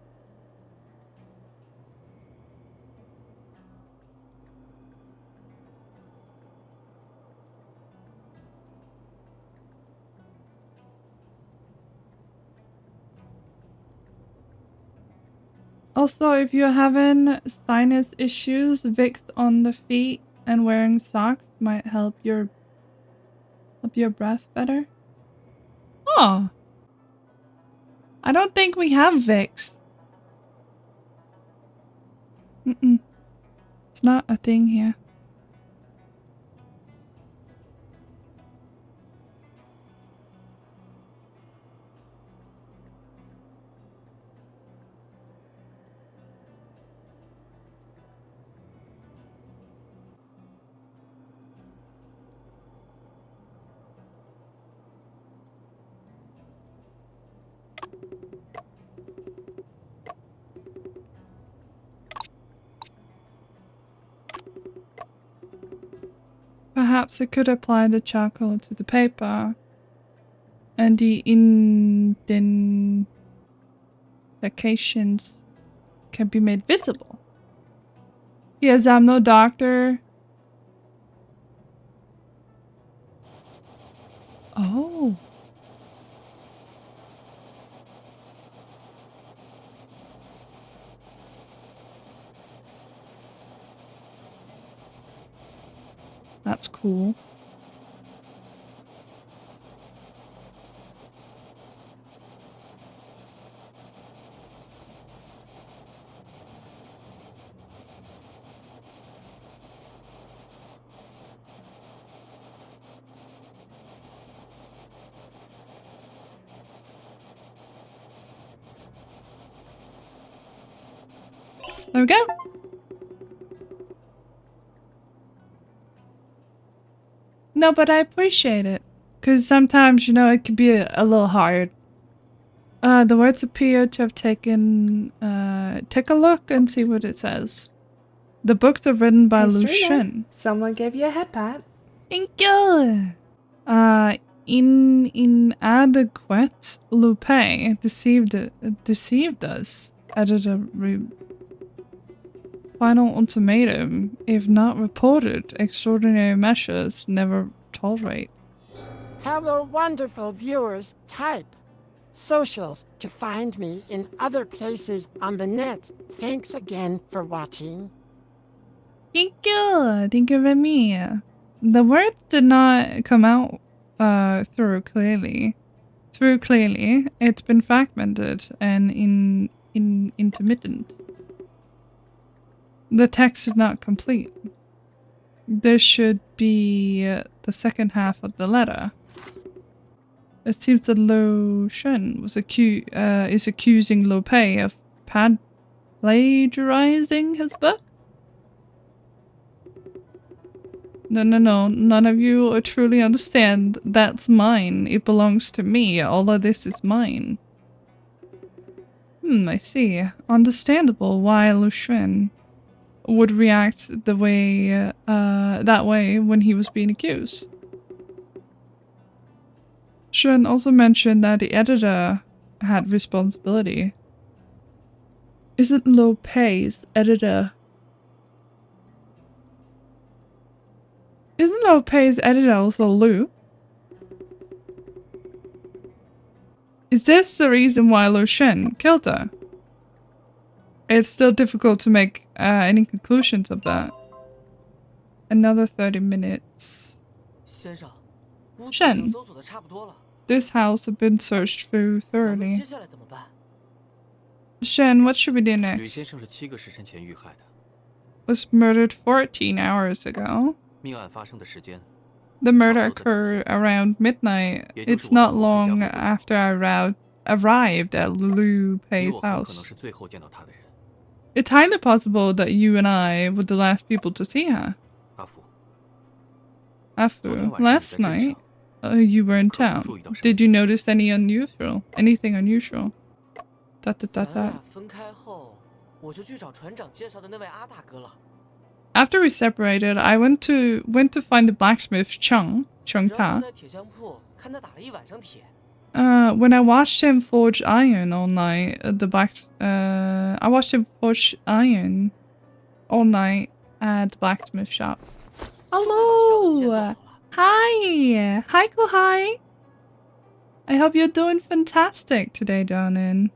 Also, if you're having sinus issues, Vicks on the feet and wearing socks might help your breath better. Oh, I don't think we have Vicks. It's not a thing here. Perhaps I could apply the charcoal to the paper and the indentations can be made visible. Yes, I'm no doctor. Oh. That's cool. There we go. No, but I appreciate it. Because sometimes, you know, it can be a little hard. The words appear to have taken... take a look and see what it says. The books are written by Lu Xun. Someone gave you a head pat. Thank you! Inadequate Lupe deceived us. Added a final ultimatum. If not reported, extraordinary measures never tolerate. Hello, wonderful viewers. Type socials to find me in other places on the net. Thanks again for watching. Thank you! Thank you very much. The words did not come out through clearly. It's been fragmented and intermittent. The text is not complete. This should be the second half of the letter. It seems that Lu Xun was is accusing Lu Pei of plagiarizing his book. No. None of you truly understand. That's mine. It belongs to me. All of this is mine. I see. Understandable why Lu Xun would react the way that way when he was being accused. Xun also mentioned that the editor had responsibility. Isn't Lu Pei's editor? Isn't Lu Pei's editor also Lu? Is this the reason why Lu Xun killed her? It's still difficult to make any conclusions of that. Another 30 minutes. 先生，屋子已 Shen 经搜索的差不多了， This house has been searched through 咱们 thoroughly. 接下来怎么办？ Shen, what should we do 吕先 next? 生是7个时辰前遇害的， Was murdered 14 hours ago. 命案发生的时间 The murder occurred around midnight. It's not long after I arrived at Lu 与 Pei's 我很可能 house. 是最后见到他的人。 It's highly possible that you and I were the last people to see her. 阿福， After last night, you were in town. Did you notice anything unusual? 咱俩分开后，我就去找船长介绍的那位阿大哥了。 After we separated, I went to find the blacksmith Chung 然后 Ta. 在铁匠铺看他打了一晚上铁。 When I watched him forge iron all night, I watched him forge iron all night at the blacksmith shop. 就会把需要的物件做 Hello! 好了。 Hi! Hi, Kohai! I hope you're doing fantastic today, darling.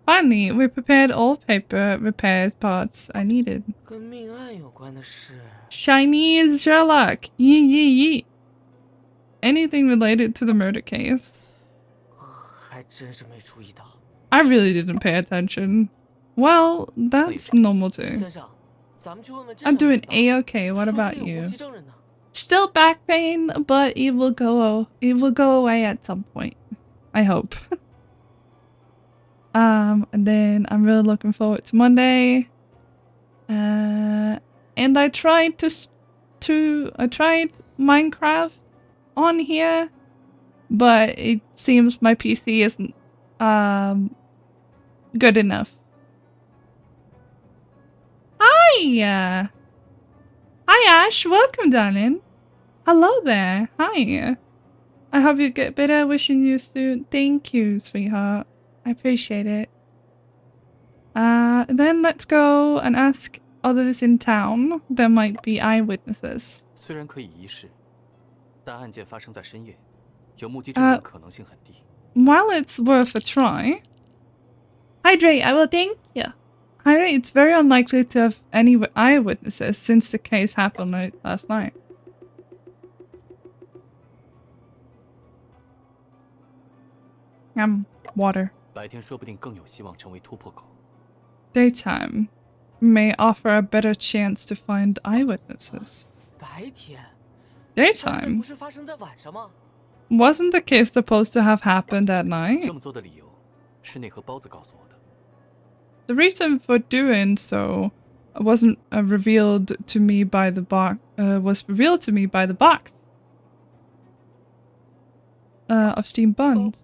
Finally, we prepared all paper repairs parts I needed. 跟命案有关的事， Chinese Sherlock! Yee. Anything related to the murder case. 还真是没注意到。 I really didn't pay attention. Well, that's normal too. 先生，咱们去问问这 I'm 个 doing 人吧 A-okay. What 说不 about 定有 you? 目击证人呢。 Still back pain, but it will go away at some point. I hope. And then I'm really looking forward to Monday. And I tried I tried Minecraft on here, but it seems my PC isn't good enough. Hi! Hi Ash, welcome darling. Hello there. Hi. I hope you get better. Wishing you soon. Thank you, sweetheart. I appreciate it. Then let's go and ask others in town. There might be eyewitnesses. 虽然可以一试，但案件发生在深夜，有目击证人可能性很低。While it's worth a try, hydrate. I will thank you. Hydrate. It's very unlikely to have any eyewitnesses since the case happened last night. Water. 白天说不定更有希望成为突破口。 Daytime may offer a better chance to find eyewitnesses. 白天， Daytime? 不是发生在晚上吗？ Wasn't the case supposed to have happened at night? 这么做的理由是那盒包子告诉我的。 The reason for doing so wasn't revealed to me by the box. Was revealed to me by the box of steamed buns.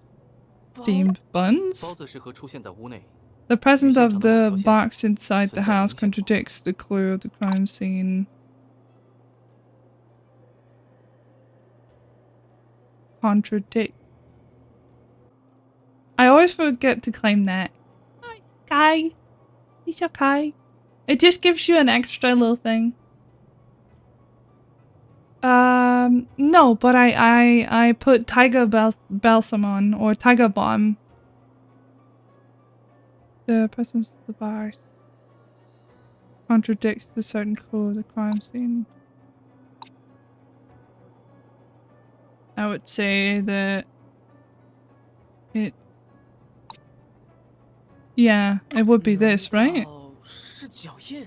Steamed 包 buns? 子是和出现在屋内。 The presence of the box inside the house contradicts the clue of the crime scene. Contradict. I always forget to claim that. Oh, it's okay. It's okay. It just gives you an extra little thing. No, but I put tiger balsam on, or tiger balm. The presence of the box contradicts the certain clue of the crime scene. I would say that it... Yeah, it would be this, right? 是脚印。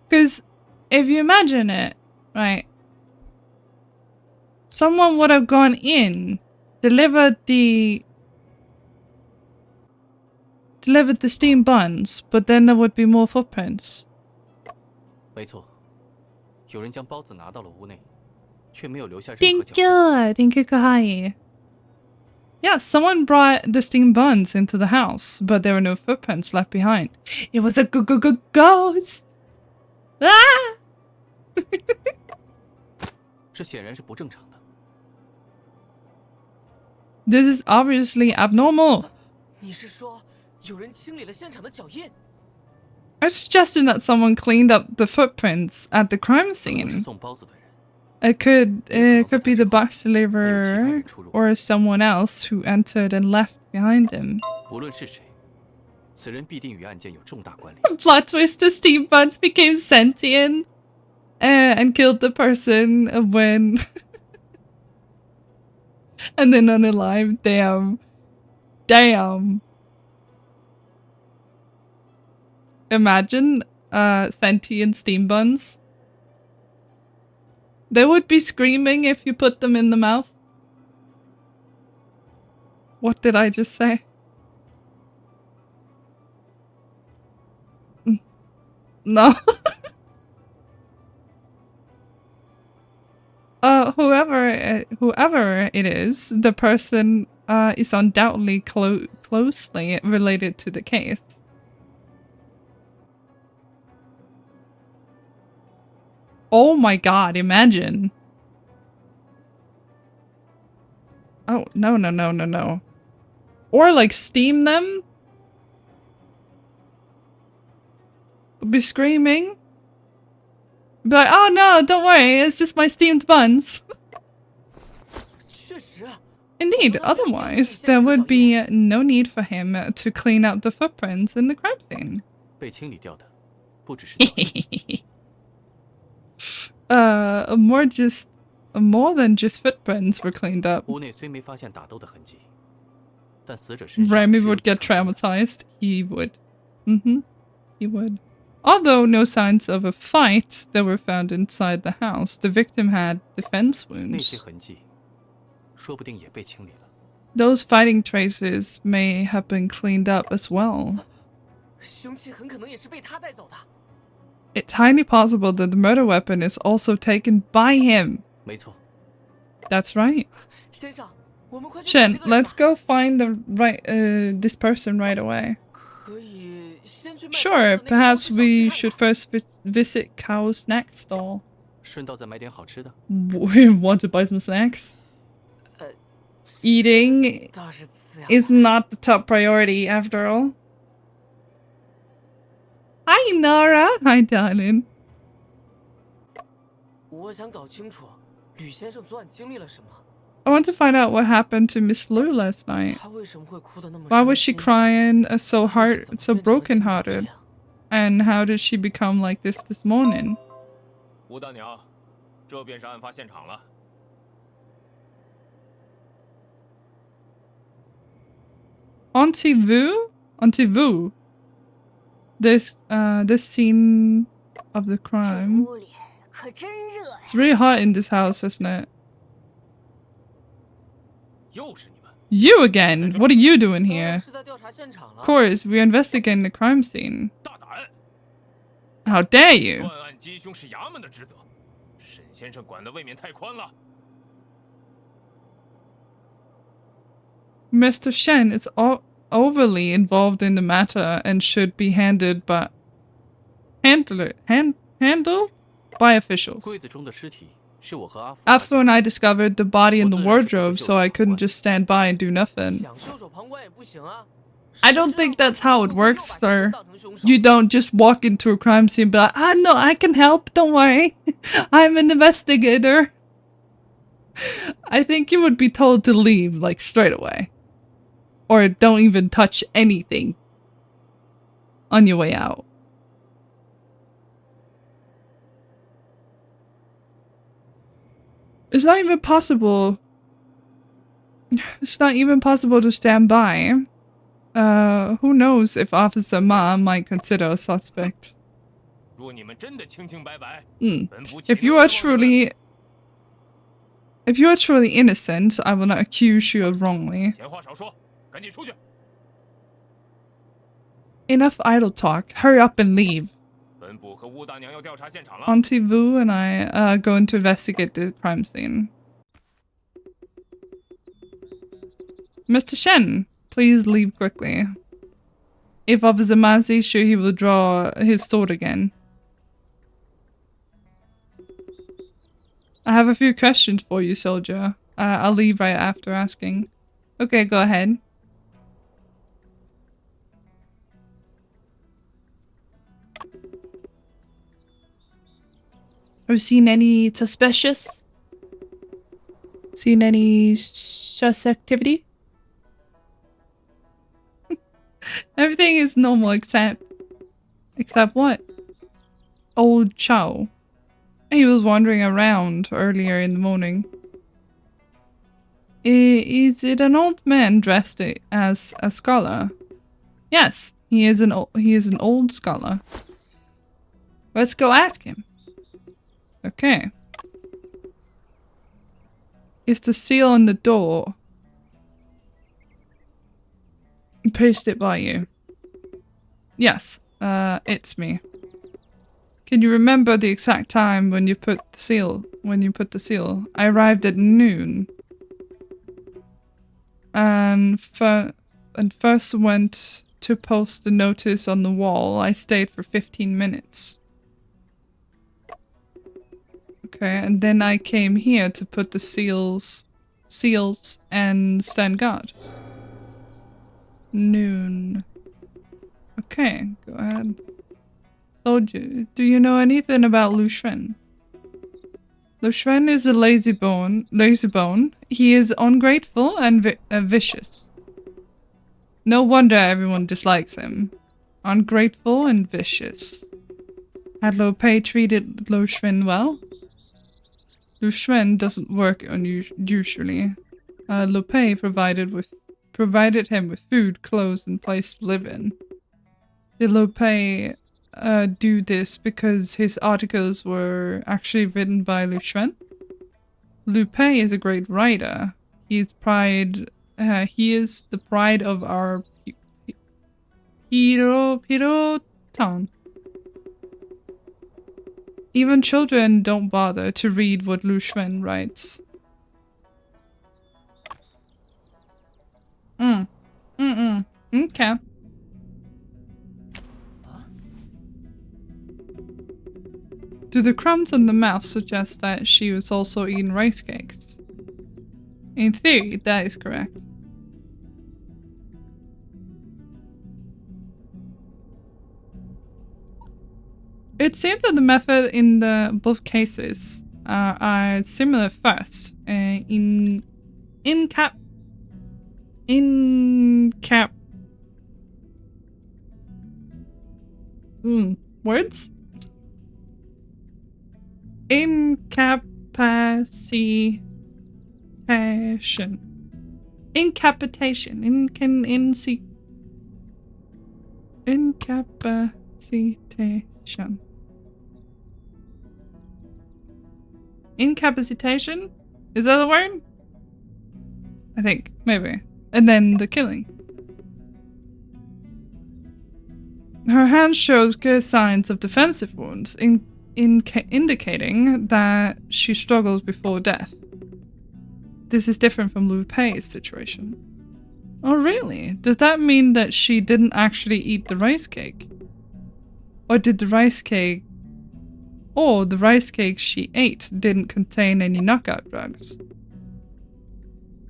Because if you imagine it, right, someone would have gone in, delivered the steamed buns, but then there would be more footprints. 没错，有人将包子拿到了屋内，却没有留下任何 Thank 脚印。 you, thank you, Kahai. Yeah, someone brought the steamed buns into the house, but there were no footprints left behind. It was a ghost. Ah! 这显然是不正常的。 This is obviously abnormal. 你是说有人清理了现场的脚印？ I suggested that someone cleaned up the footprints at the crime 可能是 scene. 送包子的人。 It could be the box deliverer or someone else who entered and left behind him. 无论是谁，此人必定与案件有重大关联。 Plot twist: the steam buns became sentient and killed the person when and then unalive. Damn. Imagine sentient steam buns. They would be screaming if you put them in the mouth. What did I just say? No. Whoever it is, the person is undoubtedly closely related to the case. Oh my god, imagine. Oh, no. Or like steam them? Be screaming? Be like, oh no, don't worry, it's just my steamed buns. 确实， Indeed, otherwise, there would be no need for him to clean up the footprints in the crime scene. 被清理掉的，不只是脚印。 more than just footprints were cleaned up. 屋内虽没发现打斗的痕迹，但死者身上 Remy 只有 would get 一条伤 traumatized. He would. He would. Although no signs of a fight that were found inside the house, the victim had defense 那些 wounds. 痕迹，说不定也被清理了。 Those fighting traces may have been cleaned up as well. 凶器很可能也是被他带走的。 It's highly possible that the murder weapon is also taken by him. 没错， That's right. 先生，我们快去找 Shen, 这个人 let's 吧。 go find this person right away. 可以先去卖包子的 Sure, 那个包子 perhaps 小吃 we 看 should 看 first visit Kao's snack stall. 顺道再买点好吃的。Want to buy some snacks? Eating 倒是次要。 is not the top priority after all. Hi, Nora. Hi, darling. 我想搞清楚，吕先生昨晚经历了什么， I want to find out what happened to Miss Lu last night. 他为什么会哭得那么 Why 伤 was she 心？ crying so 又是 hard, 怎么 so 变成了现在这 brokenhearted? 样？ And how did she become like this morning? 吴大娘，这便是案发现场了。 Auntie Vu? This scene of the 这 crime. 屋里可真热呀！ It's really hot in this house, isn't it? 又是你们！ You again? What are you doing 当然 here? 是在调查现场了。 Of course, we're investigating the crime scene. 大胆！ How dare you? 断案缉凶是衙门的职责，沈先生管的未免太宽了。 Mr. Shen is overly involved in the matter and should be handled by officials. 柜子中的尸体是我和阿福。 After and I discovered the body in the wardrobe, so I couldn't just stand by and do nothing. 想袖手旁观也不行啊。 I don't think that's how it 谁知道 works, 会不会 sir. 又把先生当成凶手？ You don't just walk into a crime scene and be like, ah, no, I can help, don't worry. I'm an investigator. I think you would be told to leave, like, straight away. Or don't even touch anything on your way out. It's not even possible. It's not even possible to stand by. Who knows if Officer Ma might consider a suspect. 若你们真的清清白白， Hmm. 本不起 If you 这 are 冤枉人 if you are truly innocent, I will not accuse you of wrongly. 闲话少说，赶紧出去！ Enough idle talk. Hurry up and leave. 本部和吴大娘要调查现场了。 Auntie Vu and I are going to investigate the crime scene. Mr. Shen, please leave quickly. If Officer Ma sees you, he will draw his sword again. I have a few questions for you, soldier. I'll leave right after asking. Okay, go ahead. Have you seen any suspicious? Seen any sus activity? Everything is normal except what? Old Chow. He was wandering around earlier in the morning. Is it an old man dressed as a scholar? Yes, he is an old scholar. Let's go ask him. Okay. Is the seal on the door? Paste it by you. Yes, it's me. Can you remember the exact time when you put the seal? I arrived at noon. And first went to post the notice on the wall. I stayed for 15 minutes. Okay, and then I came here to put the seals and stand guard. Noon. Okay, go ahead. Soldier, do you know anything about Lu Xuan? Lu Xuan is a lazybone. He is ungrateful and vicious. No wonder everyone dislikes him. Ungrateful and vicious. Had Lu Pei treated Lu Xuan well? Lu Xuan doesn't work unusually. Lu Pei provided him with food, clothes, and place to live in. Did Lu Pei do this because his articles were actually written by Lu Xuan? Lu Pei is a great writer. He is the pride of our Piro town. Even children don't bother to read what Lu Xuan writes. Okay. Do the crumbs on the mouth suggest that she was also eating rice cakes? In theory, that is correct. It seems that the method in both cases are similar first. Words? Incapacitation. Incapitation. Incapacitation. Incapacitation? Is that the word? I think, maybe. And then the killing. Her hand shows clear signs of defensive wounds, indicating that she struggles before death. This is different from Lu Pei's situation. Oh really? Does that mean that she didn't actually eat the rice cake? Or the rice cake she ate didn't contain any knockout drugs?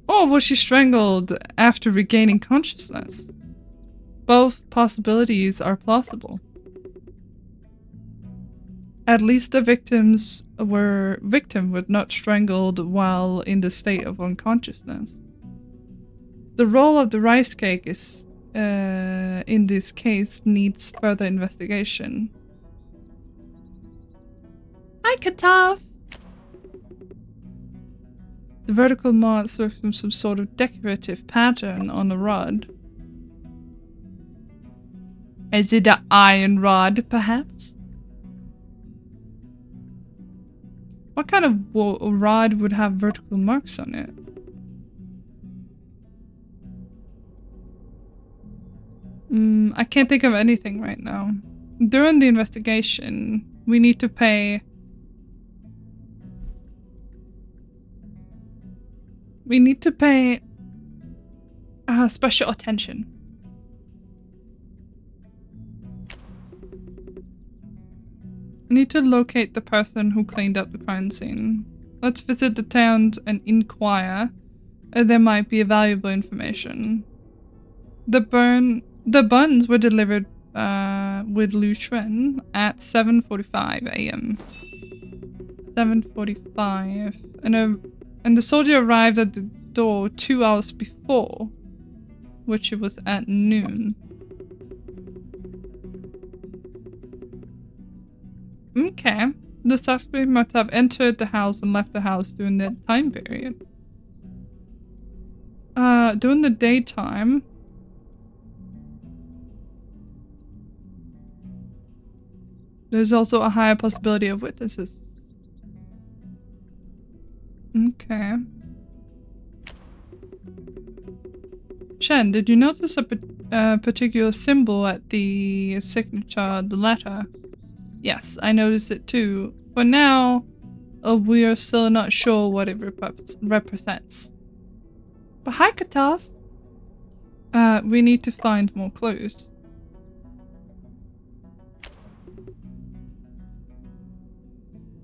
Or was she strangled after regaining consciousness? Both possibilities are plausible. At least the victim were not strangled while in the state of unconsciousness. The role of the rice cake is, in this case, needs further investigation. Hi, Katov! The vertical marks look from some sort of decorative pattern on the rod. Is it an iron rod, perhaps? What kind of rod would have vertical marks on it? I can't think of anything right now. During the investigation, we need to pay... special attention. I need to locate the person who cleaned up the crime scene. Let's visit the towns and inquire. There might be valuable information. The buns were delivered with Lu Xuan at 7:45 a.m. 7:45, and the soldier arrived at the door 2 hours before, which it was at noon. Okay, the suspect must have entered the house and left the house during that time period. During the daytime, there's also a higher possibility of witnesses. Okay. Shen, did you notice a particular symbol at the signature, the letter? Yes, I noticed it too. For now, we are still not sure what it represents. But hi, Katov! We need to find more clues.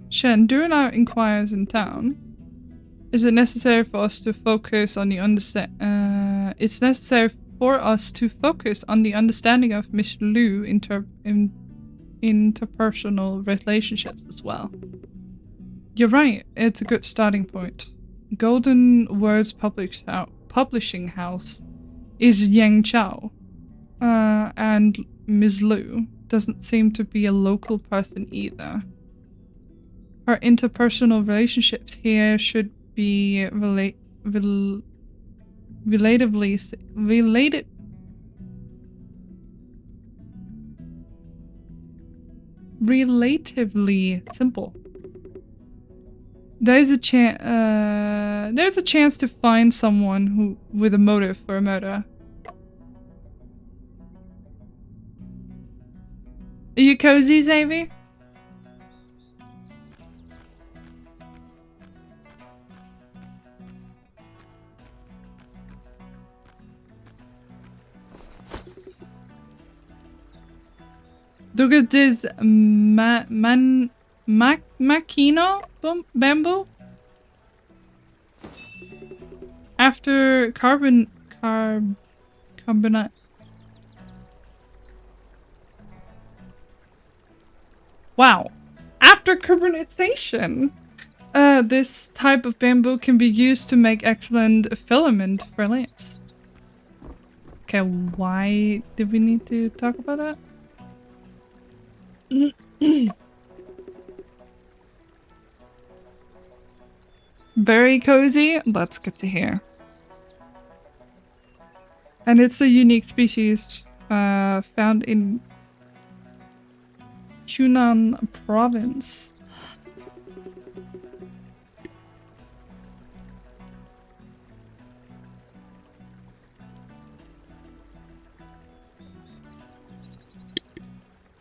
Shen, during our inquiries in town, is it necessary for us to focus on the it's necessary for us to focus on the understanding of Miss Lu interpersonal relationships as well. You're right, it's a good starting point. Golden Words Publishing House is Yang Chao, and Ms. Lu doesn't seem to be a local person either. Our interpersonal relationships here should be relatively simple. There's a chance to find someone with a motive for a murder. Are you cozy, Xavier? Look at this man Makino bamboo? After carbonate. Wow. After carbonization, this type of bamboo can be used to make excellent filament for lamps. Okay, why did we need to talk about that? Very cozy. That's good to hear. And it's a unique species found in Yunnan province.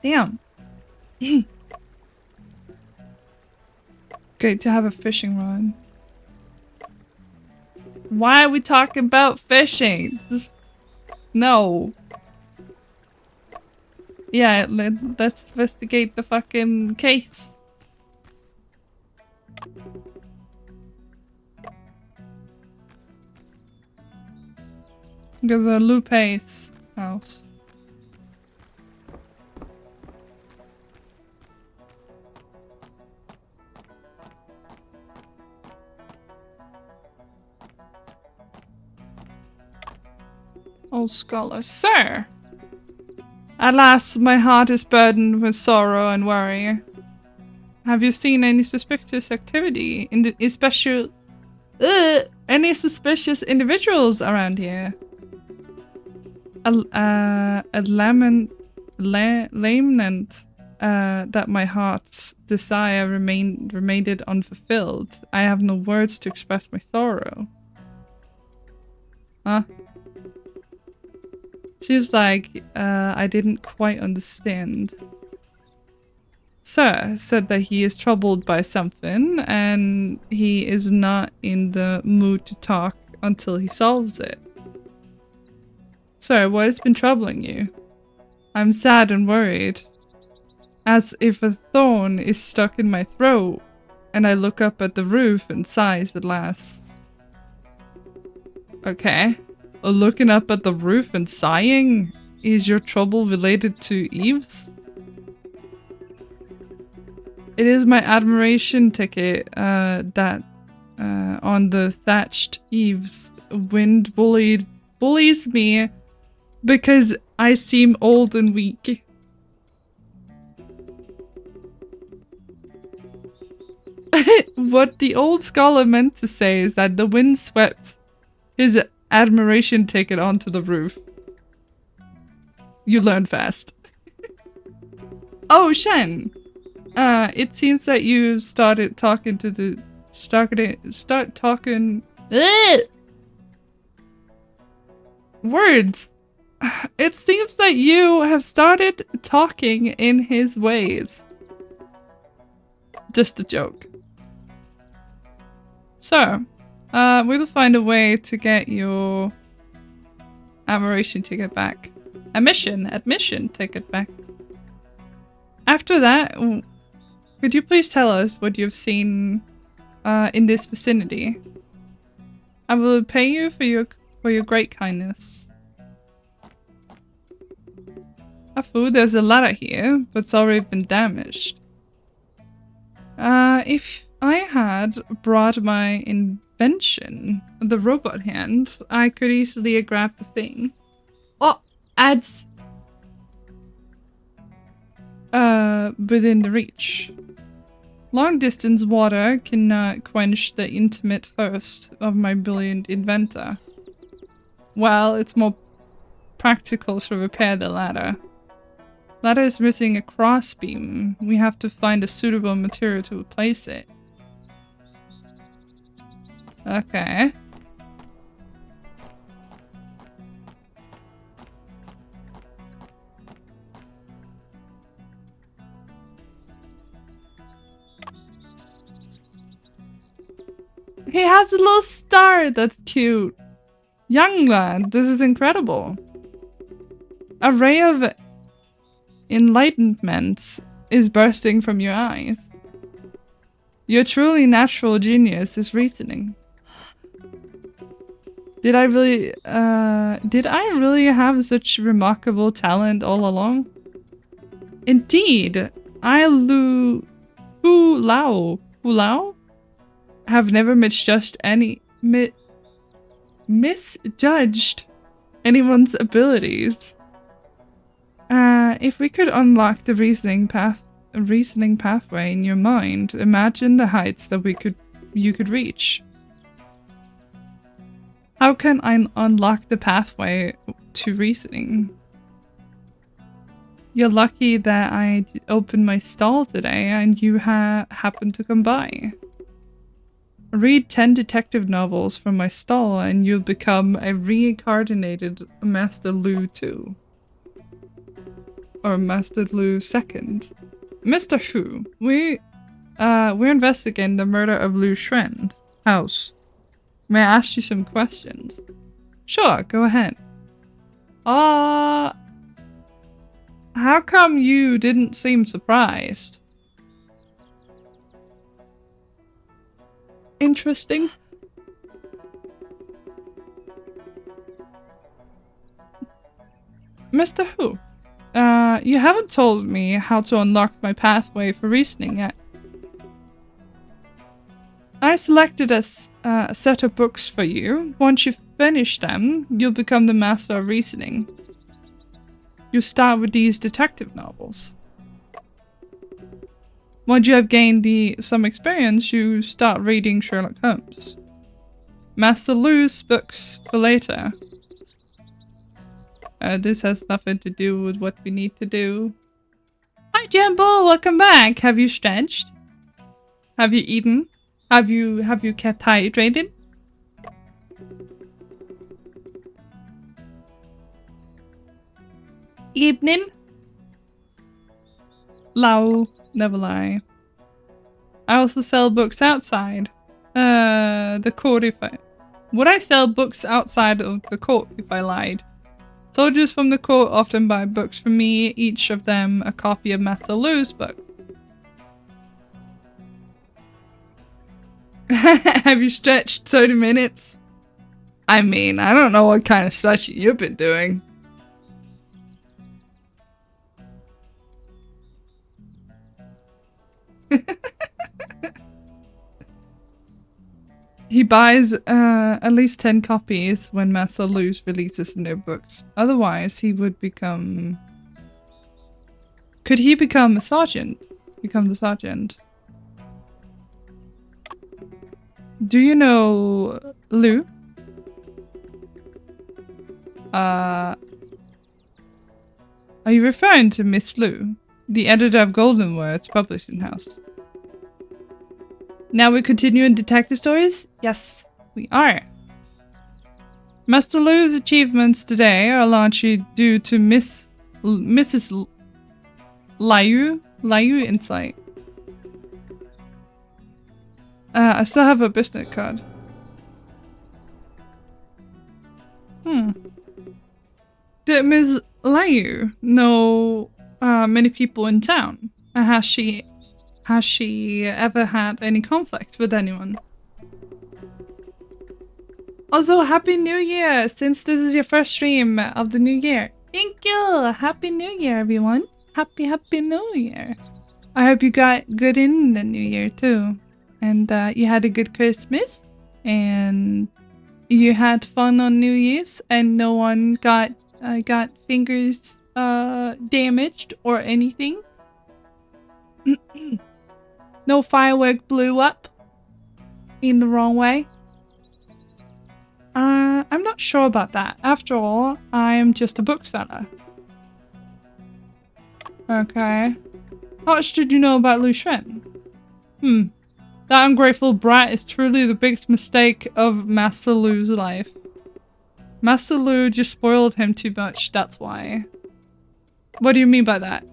Damn. Great to have a fishing rod. Why are we talking about fishing? No. Yeah, let's investigate the fucking case. There's a Lupe's house. Old scholar, sir. Alas, my heart is burdened with sorrow and worry. Have you seen any suspicious activity in the any suspicious individuals around here? A lament that my heart's desire remained unfulfilled. I have no words to express my sorrow. Huh? Seems like I didn't quite understand. Sir said that he is troubled by something and he is not in the mood to talk until he solves it. Sir, what has been troubling you? I'm sad and worried. As if a thorn is stuck in my throat, and I look up at the roof and sighs at last. Okay. Looking up at the roof and sighing? Is your trouble related to eaves? It is my admiration ticket that on the thatched eaves, wind bullies me because I seem old and weak. What the old scholar meant to say is that the wind swept his admiration ticket onto the roof. You learn fast. Oh, Shen! It seems that you started talking to the... Start talking... Words! It seems that you have started talking in his ways. Just a joke. So, we'll find a way to get your admiration ticket back. Admission ticket back. After that, could you please tell us what you've seen in this vicinity? I will pay you for your great kindness. Afu, there's a ladder here, but it's already been damaged. If I had brought my invention, the robot hand, I could easily grab the thing. Oh, adds within the reach. Long distance water cannot quench the intimate thirst of my brilliant inventor. Well, it's more practical to repair the ladder. Ladder is missing a crossbeam. We have to find a suitable material to replace it. Okay. He has a little star. That's cute. Young lad, this is incredible. A ray of enlightenment is bursting from your eyes. Your truly natural genius is reasoning. Did I really have such remarkable talent all along? Indeed, Hu Lao have never misjudged anyone's abilities. If we could unlock the reasoning pathway in your mind, imagine the heights that you could reach. How can I unlock the pathway to reasoning? You're lucky that I opened my stall today and you happened to come by. Read 10 detective novels from my stall and you'll become a reincarnated Master Lu 2. Or Master Lu 2nd. Mr. Hu, we're investigating the murder of Lu Shren house. May I ask you some questions? Sure, go ahead. How come you didn't seem surprised? Interesting. Mr. Hu, you haven't told me how to unlock my pathway for reasoning yet. I selected a set of books for you. Once you finish them, you'll become the master of reasoning. You start with these detective novels. Once you have gained some experience, you start reading Sherlock Holmes. Master Lu's books for later. This has nothing to do with what we need to do. Hi Jumbo, welcome back. Have you stretched? Have you eaten? Have you kept hydrated? Evening? Lao, never lie. I also sell books outside. The court if I... Would I sell books outside of the court if I lied? Soldiers from the court often buy books from me, each of them a copy of Master Lu's book. Have you stretched 30 minutes? I mean, I don't know what kind of stretching you've been doing. He buys at least 10 copies when Master Lu's releases new books. Otherwise, he would become... Could he become a sergeant? Become the sergeant? Do you know Lu? Are you referring to Miss Lu, the editor of Golden Words Publishing House? Now we continue in detective stories? Yes, we are. Master Lu's achievements today are largely due to Mrs. Liu insight. I still have a business card. Did Ms. Liu know many people in town? Has she ever had any conflict with anyone? Also, Happy New Year, since this is your first stream of the new year. Thank you! Happy New Year, everyone. Happy New Year. I hope you got good in the new year, too. And you had a good Christmas. And you had fun on New Year's. And no one got fingers damaged or anything. No firework blew up in the wrong way. I'm not sure about that. After all, I am just a bookseller. Okay. How much did you know about Lu Shren? That ungrateful brat is truly the biggest mistake of Master Lu's life. Master Lu just spoiled him too much, that's why. What do you mean by that?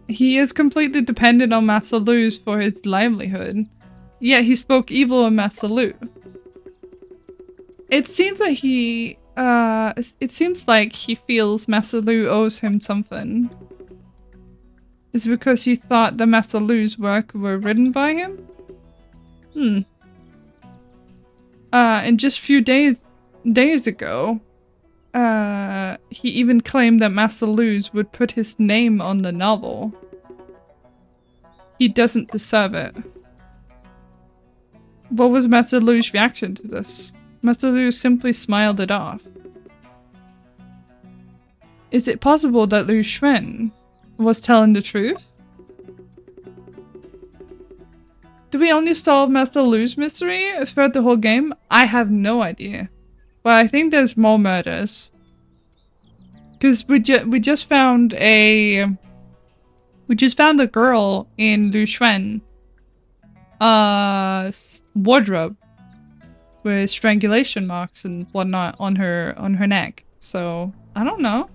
He is completely dependent on Master Lu's for his livelihood. Yet he spoke evil of Master Lu. It seems like he feels Master Lu owes him something. Is it because he thought that Master Lu's work were written by him? And just a few days ago, he even claimed that Master Luz would put his name on the novel. He doesn't deserve it. What was Master Luz's reaction to this? Master Luz simply smiled it off. Is it possible that Lu Xuan was telling the truth? Do we only solve Master Lu's mystery throughout the whole game? I have no idea. But I think there's more murders. Because we just found a girl in Lu Xuan wardrobe with strangulation marks and whatnot on her neck. So I don't know.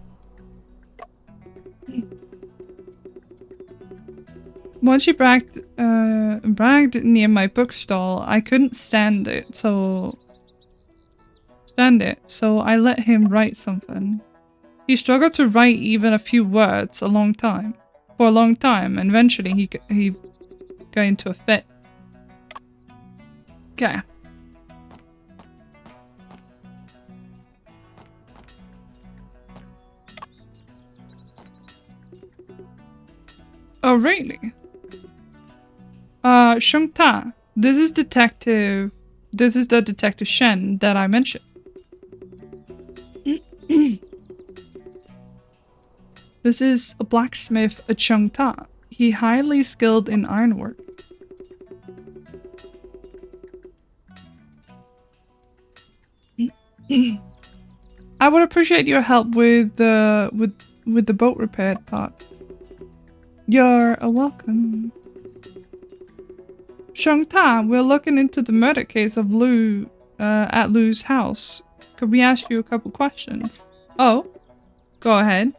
When she bragged near my bookstall, I couldn't stand it, so I let him write something. He struggled to write even a few words for a long time, and eventually he got into a fit. Okay. Oh, really? Sheng Ta, this is the detective Shen that I mentioned. This is a blacksmith at Sheng Ta. He highly skilled in ironwork. I would appreciate your help with the boat repair part. You're welcome. Sheng Ta, we're looking into the murder case of Lu at Lu's house. Could we ask you a couple questions? Oh, go ahead.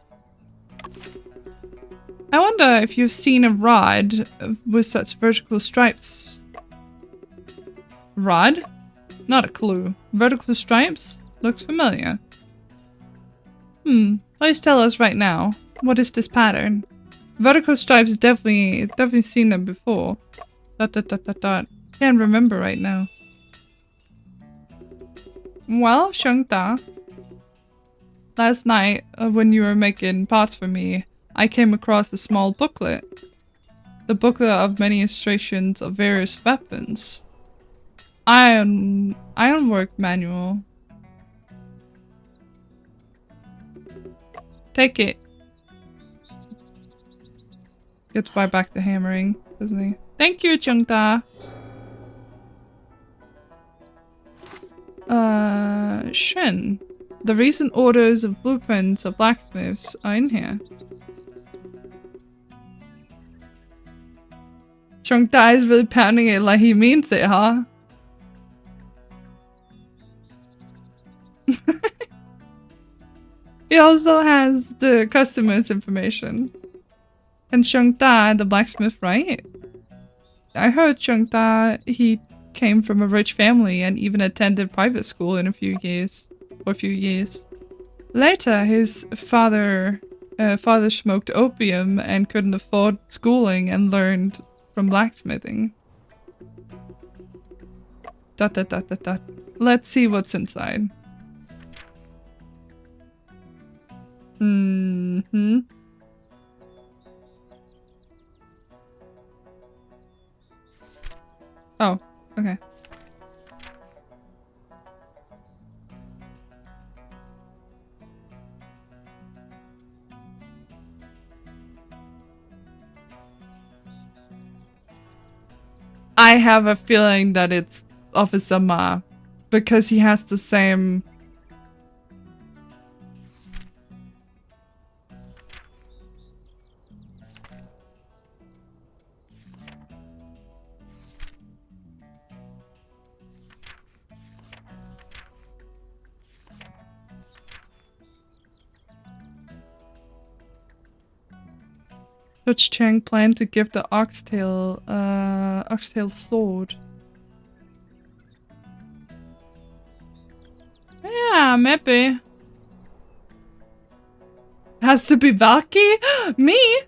I wonder if you've seen a rod with such vertical stripes. Rod? Not a clue. Vertical stripes? Looks familiar. Please tell us right now. What is this pattern? Vertical stripes, definitely seen them before. ... Can't remember right now. Well, Sheng Ta. Last night, when you were making parts for me, I came across a small booklet. The booklet of many illustrations of various weapons. Ironwork manual. Take it. Gets right back to hammering, doesn't he? Thank you, Sheng Ta. Shen. The recent orders of blueprints of blacksmiths are in here. Sheng Ta is really pounding it like he means it, huh? He also has the customer's information. And Sheng Ta, the blacksmith, right? I heard Sheng Ta, he came from a rich family and even attended private school in a few years. Later, his father smoked opium and couldn't afford schooling and learned from blacksmithing. ... Let's see what's inside. Oh, okay. I have a feeling that it's Officer Ma, because he has the same... Dutch Chang planned to give the oxtail sword. Yeah, maybe. Has to be Valky? Me?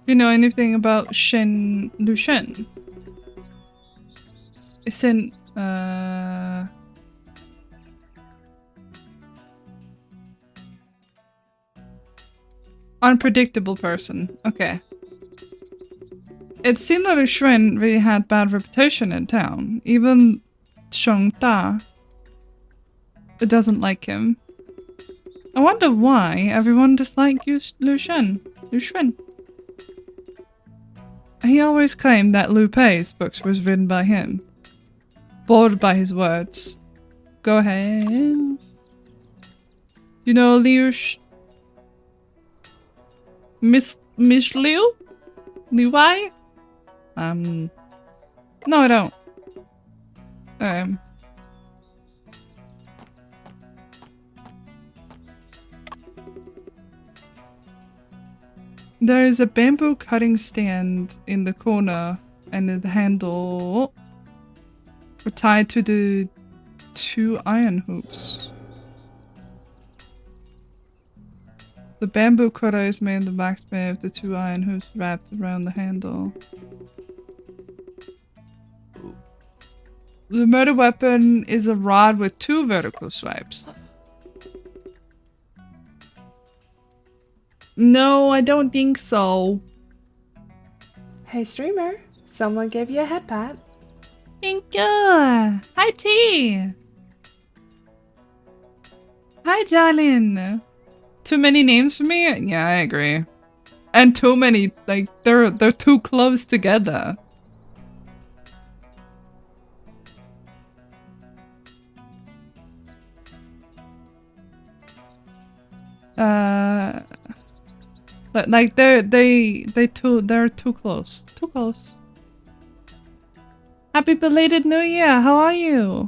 You know anything about Shen Lushen? It's an unpredictable person. Okay. It seemed that Shen really had bad reputation in town. Even Sheng Da doesn't like him. I wonder why everyone disliked Lu Shen. He always claimed that Liu Pei's books was written by him. Bored by his words. Go ahead. You know Miss Liu? Liu Wai? No I don't. There is a bamboo cutting stand in the corner and the handle tied to the 2 iron hoops. The bamboo cutter is made of the blacksmith with the 2 iron hoops wrapped around the handle. The murder weapon is a rod with 2 vertical stripes. No, I don't think so. Hey streamer, someone gave you a head pat. Thank you. Hi T. Hi darling. Too many names for me? Yeah, I agree. And too many, like they're too close together. Like they're too close. Too close. Happy belated New Year. How are you?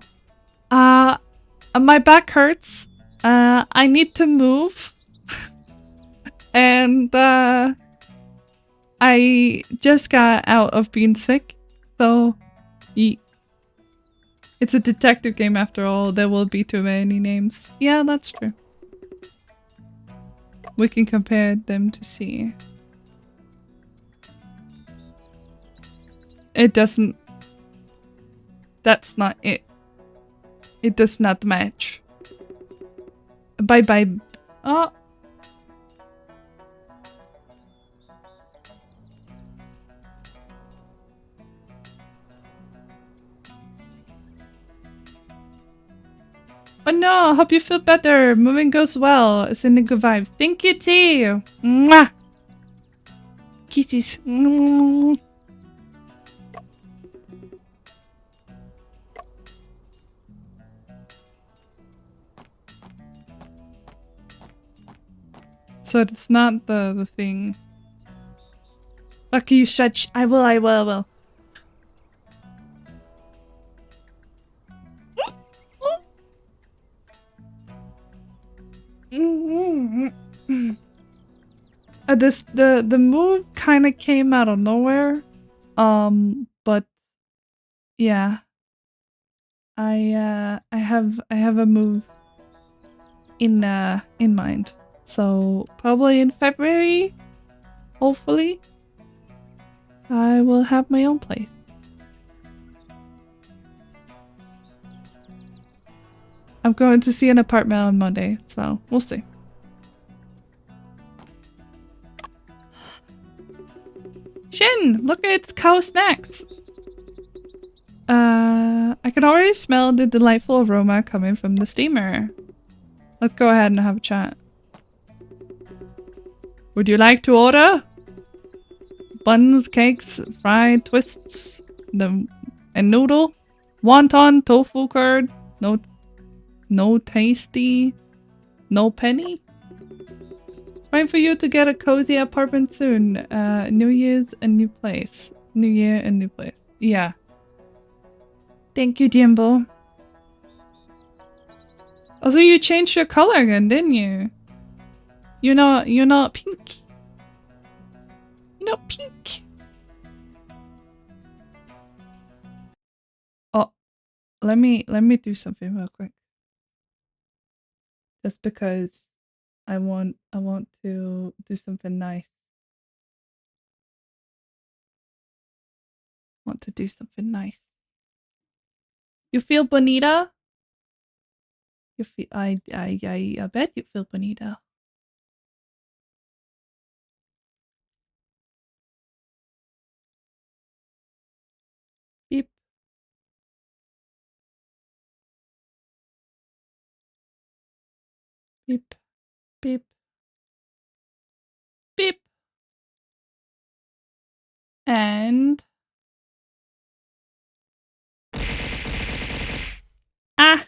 My back hurts. I need to move. And I just got out of being sick. So it's a detective game after all. There will be too many names. Yeah, that's true. We can compare them to see. It doesn't. That's not it. It does not match. Bye bye. Oh. Oh no, I hope you feel better. Moving goes well. Sending good vibes. Thank you, T. Mwah. Kisses. So it's not the thing. Lucky you stretch. I will. The move kind of came out of nowhere. But yeah. I have a move in mind. So probably in February, hopefully, I will have my own place. I'm going to see an apartment on Monday, so we'll see. Shin, look at cow snacks. I can already smell the delightful aroma coming from the steamer. Let's go ahead and have a chat. Would you like to order? Buns, cakes, fried twists, and noodle? Wonton, tofu curd? No tasty? No penny? Trying for you to get a cozy apartment soon. New Year's, a new place. New Year, a new place. Yeah. Thank you, Diembo. Also, you changed your color again, didn't you? You're not pink. You're not pink. Oh, let me do something real quick. Just because I want to do something nice. Want to do something nice. You feel bonita? You feel I bet you feel bonita. Beep. Beep. Beep. Beep. And ah.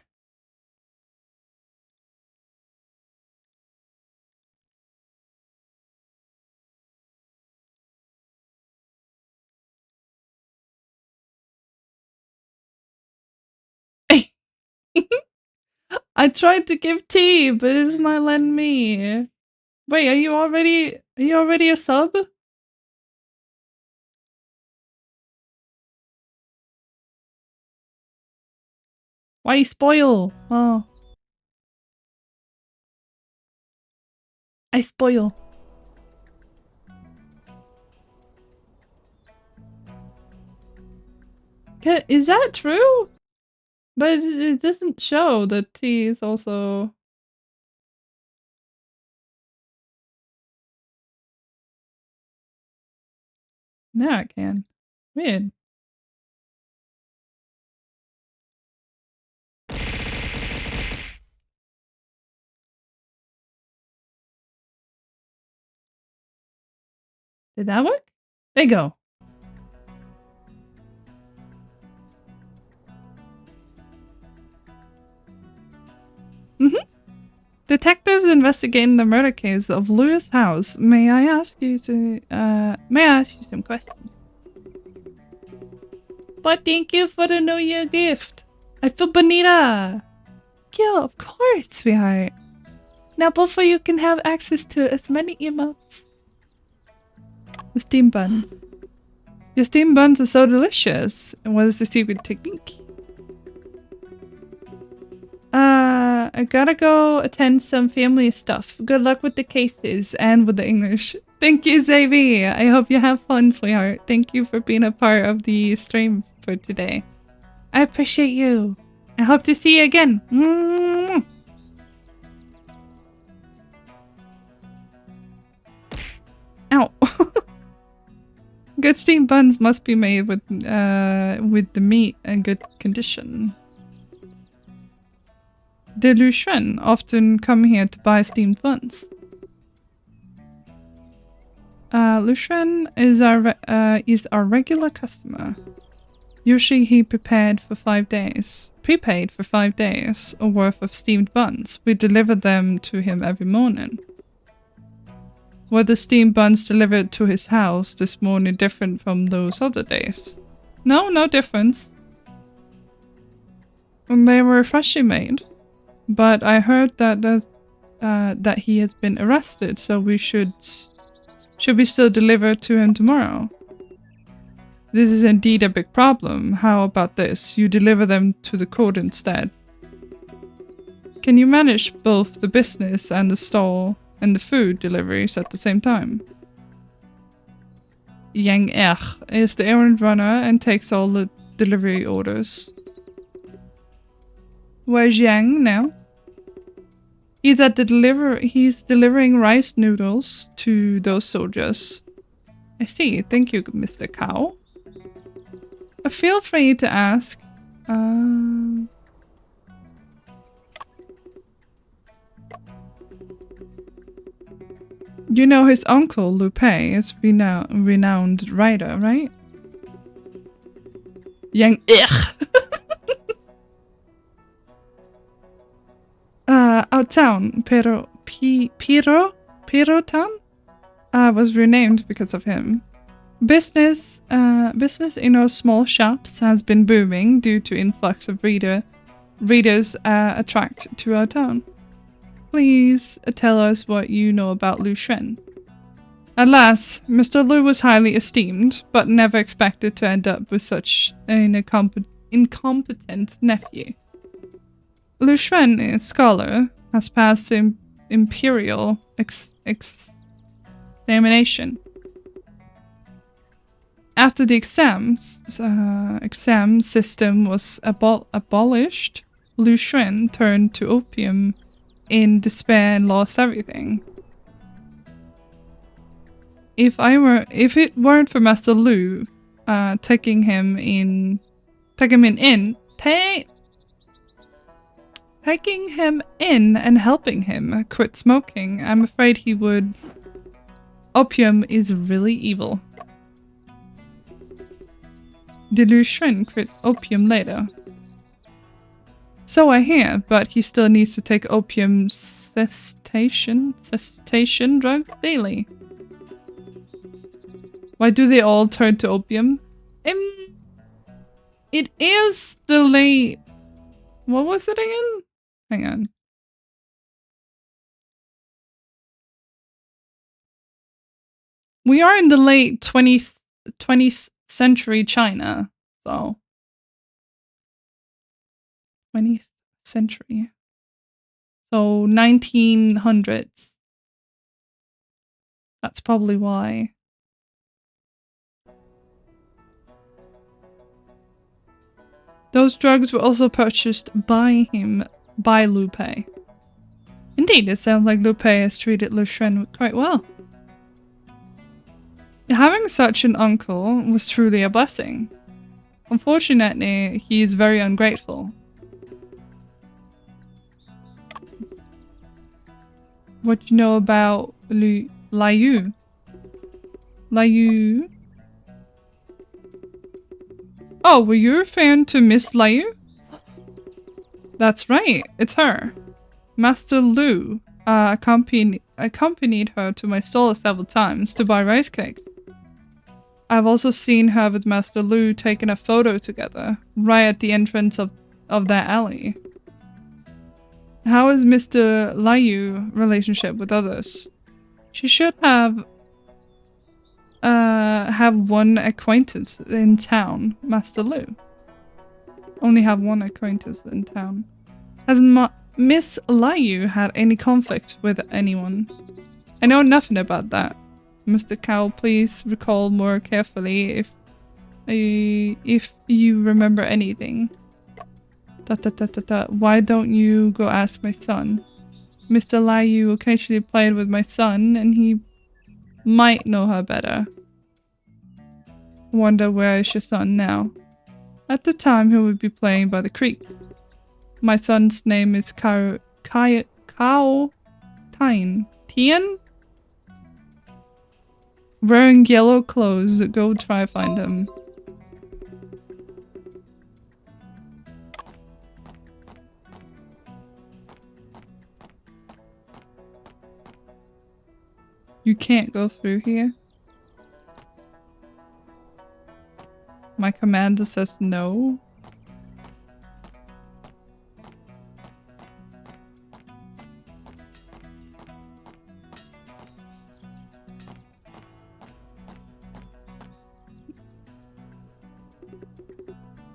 I tried to give tea, but it's not letting me. Wait, are you already a sub? Why you spoil? Oh. I spoil. Is that true? But it doesn't show that tea is also... Now I can. Weird. Did that work? There you go. Detectives investigating the murder case of Lewis House. May I ask you some questions? But thank you for the New Year gift. I feel bonita. Yeah, of course, sweetheart. Now both of you can have access to as many emotes. The steam buns. Your steam buns are so delicious. And what is the secret technique? I gotta go attend some family stuff. Good luck with the cases and with the English. Thank you, Xavier. I hope you have fun, sweetheart. Thank you for being a part of the stream for today. I appreciate you. I hope to see you again. Ow. Good steamed buns must be made with the meat in good condition. The Lushen often come here to buy steamed buns. Lushen is our regular customer. Usually he prepaid for 5 days worth of steamed buns. We deliver them to him every morning. Were the steamed buns delivered to his house this morning different from those other days? No, no difference. And they were freshly made. But I heard that he has been arrested, so we should we still deliver to him tomorrow? This is indeed a big problem. How about this? You deliver them to the court instead. Can you manage both the business and the stall and the food deliveries at the same time? Yang is the errand runner and takes all the delivery orders. Where's Yang now? He's at the he's delivering rice noodles to those soldiers. I see. Thank you, Mr. Cow. Feel free to ask. You know his uncle, Lupe, is renowned writer, right? Yang Out town, Pero town was renamed because of him. Business in our small shops has been booming due to influx of readers attract to our town. Please tell us what you know about Lu Shen. Alas, Mr. Lu was highly esteemed, but never expected to end up with such an incompetent nephew. Lu Shen, a scholar, has passed imperial examination. After the exam system was abolished, Lu Xun turned to opium in despair and lost everything. If it weren't for Master Lu taking him in and helping him quit smoking, I'm afraid he would. Opium is really evil. Did Lu Xun quit opium later? So I hear, but he still needs to take opium cessation drugs daily. Why do they all turn to opium? It is the late... What was it again? Hang on. We are in the late 20th century China, so... 20th century. So 1900s. That's probably why. Those drugs were also purchased by Lu Pei. Indeed, it sounds like Lu Pei has treated Lu Xun quite well. Having such an uncle was truly a blessing. Unfortunately, he is very ungrateful. What do you know about Lai Yu? Lai Yu? Oh, were you referring to Miss Lai Yu? That's right, it's her. Master Lu accompanied her to my stall several times to buy rice cakes. I've also seen her with Master Lu taking a photo together, right at the entrance of that alley. How is Mr. Lai Yu relationship with others? She should have one acquaintance in town, Master Lu. Only have one acquaintance in town. Has Miss Lai Yu had any conflict with anyone? I know nothing about that. Mr. Cow, please recall more carefully if you remember anything. ... Why don't you go ask my son? Mr. Lai Yu occasionally played with my son, and he might know her better. Wonder where is your son now? At the time, he would be playing by the creek. My son's name is Kao Tian? Wearing yellow clothes, go try find him. You can't go through here. My commander says no.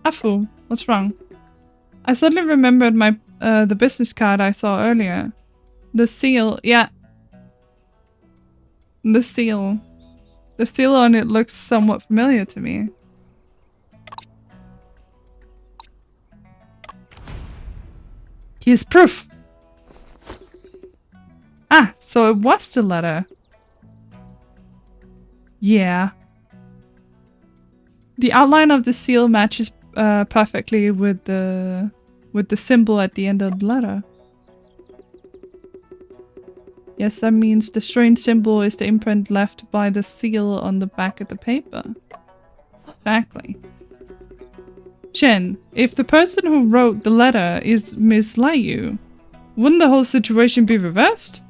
Afu, what's wrong? I suddenly remembered the business card I saw earlier. The seal, yeah. The seal. The seal on it looks somewhat familiar to me. Here's proof! Ah, so it was the letter. Yeah. The outline of the seal matches perfectly with the symbol at the end of the letter. Yes, that means the strange symbol is the imprint left by the seal on the back of the paper. Exactly. Chen, if the person who wrote the letter is Miss Lai Yu, wouldn't the whole situation be reversed?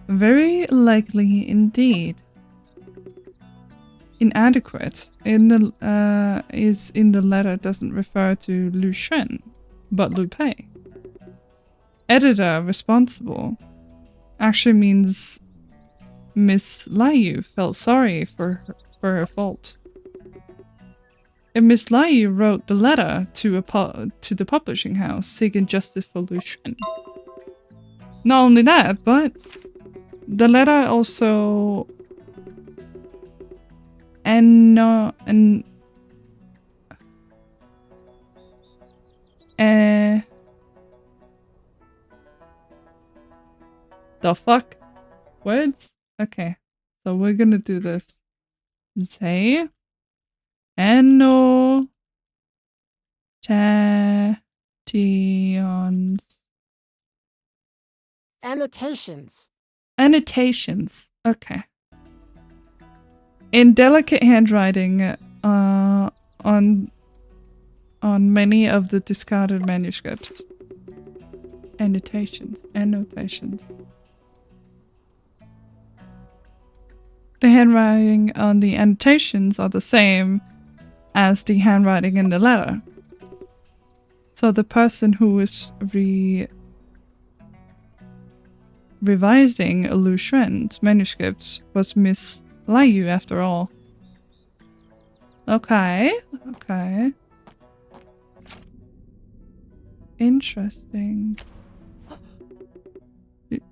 Very likely indeed. Inadequate in the letter doesn't refer to Lu Xun, but Lu Pei. Editor responsible actually means Miss Lai Yu felt sorry for her fault. If Miss Lai Yu wrote the letter to the publishing house seeking justice for Lu Xun, Not only that, but the letter also the fuck? Words? Okay. So we're gonna do this. Say annotations. Annotations. Annotations. Okay. In delicate handwriting, on many of the discarded manuscripts. Annotations. The handwriting on the annotations are the same as the handwriting in the letter. So the person who is revising Lu Xuan's manuscripts was Miss Liu after all. Okay. Interesting.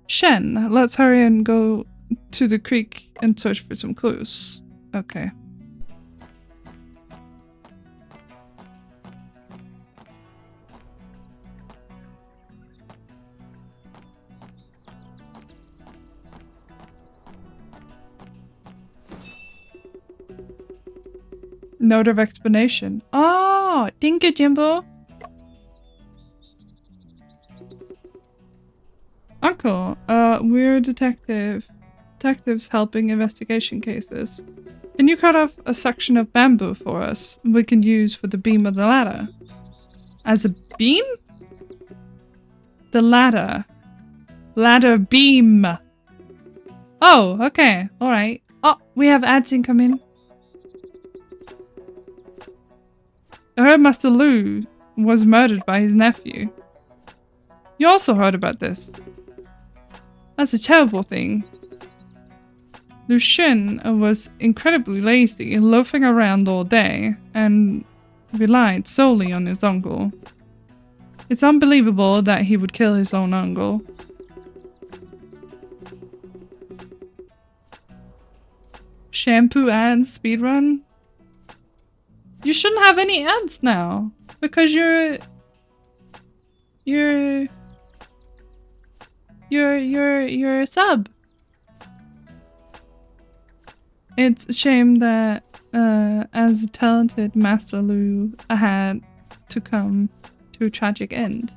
Shen, let's hurry and go to the creek and search for some clues. Okay. Note of explanation. Oh, thank you, Jimbo. Uncle, we're detectives helping investigation cases. Can you cut off a section of bamboo for us we can use for the beam of the ladder? As a beam? The ladder. Ladder beam. Oh, okay. Alright. Oh, we have ads incoming. I heard Master Lu was murdered by his nephew. You also heard about this. That's a terrible thing. Lu Xun was incredibly lazy, loafing around all day, and relied solely on his uncle. It's unbelievable that he would kill his own uncle. Shampoo ads speedrun? You shouldn't have any ads now, because you're a sub. It's a shame that as a talented Master Lu had to come to a tragic end.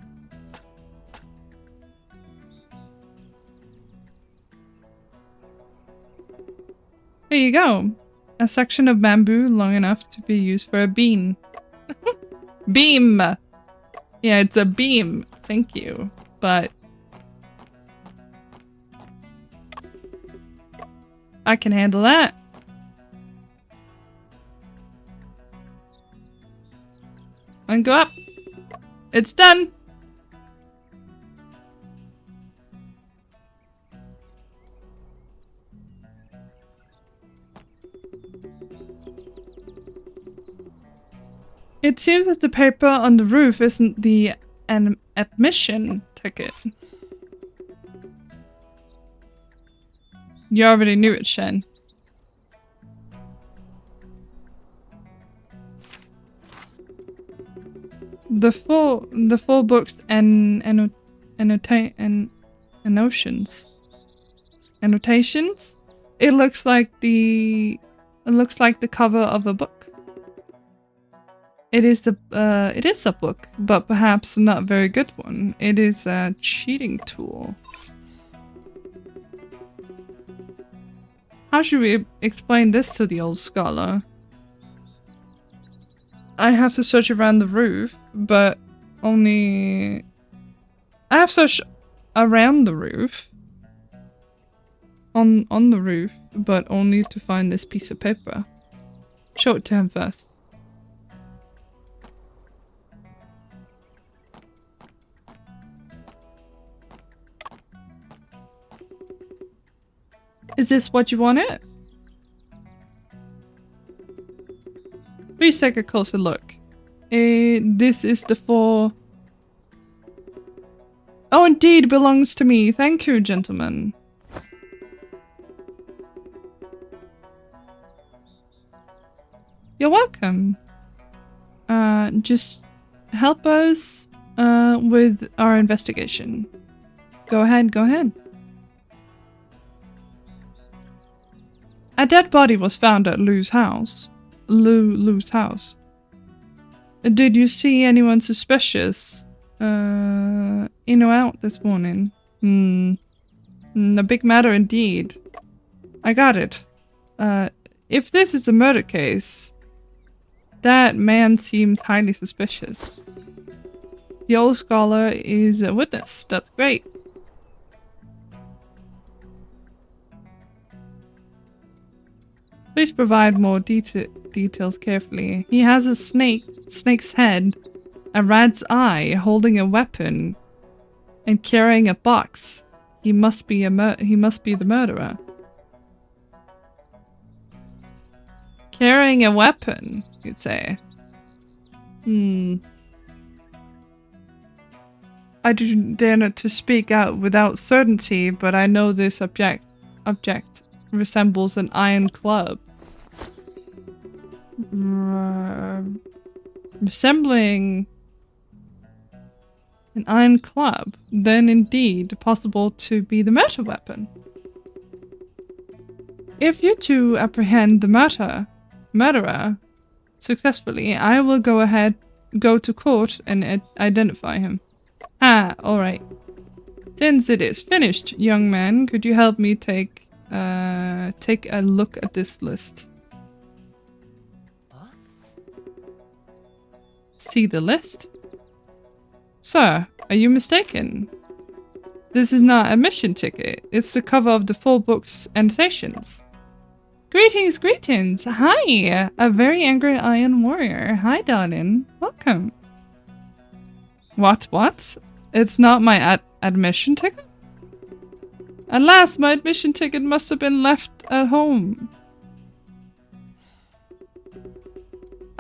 Here you go. A section of bamboo long enough to be used for a beam. Beam! Yeah, it's a beam. Thank you. But I can handle that. And go up. It's done. It seems that the paper on the roof isn't an admission ticket. You already knew it, Shen. The full books and annotations. Annotations? It looks like the cover of a book. It is a book, but perhaps not a very good one. It is a cheating tool. How should we explain this to the old scholar? I have to search around the roof, but only... I have searched around the roof. On the roof, but only to find this piece of paper. Show it to him first. Is this what you wanted? Please take a closer look. This is the Oh, indeed, belongs to me. Thank you, gentlemen. You're welcome. Just help us with our investigation. Go ahead, go ahead. A dead body was found at Lou's house. Lou's house. Did you see anyone suspicious in or out this morning? A big matter indeed. I got it. If this is a murder case, that man seems highly suspicious. The old scholar is a witness. That's great. Please provide more details carefully. He has a snake's head, a rat's eye, holding a weapon, and carrying a box. He must be the murderer. Carrying a weapon, you'd say. I do dare not to speak out without certainty, but I know this object resembles an iron club. Resembling an iron club, then indeed possible to be the murder weapon. If you two apprehend the murderer successfully, I will go to court and identify him. Ah, alright. Since it is finished, young man, could you help me take a look at this list? See the list? Sir, are you mistaken? This is not a admission ticket. It's the cover of the 4 books annotations. Greetings, greetings! Hi! A very angry iron warrior. Hi, darling. Welcome. What? It's not my admission ticket? Alas, my admission ticket must have been left at home.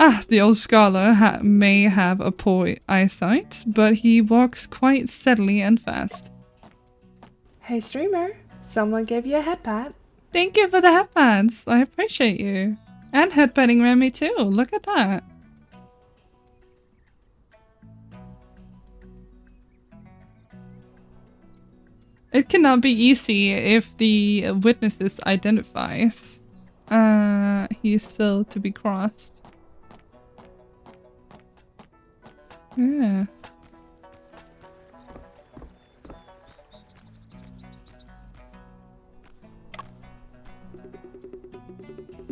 Ah, the old scholar may have a poor eyesight, but he walks quite steadily and fast. Hey streamer, someone gave you a head pat. Thank you for the headbands. I appreciate you. And headbutting Remy too. Look at that. It cannot be easy if the witnesses identifies. He is still to be crossed. Yeah.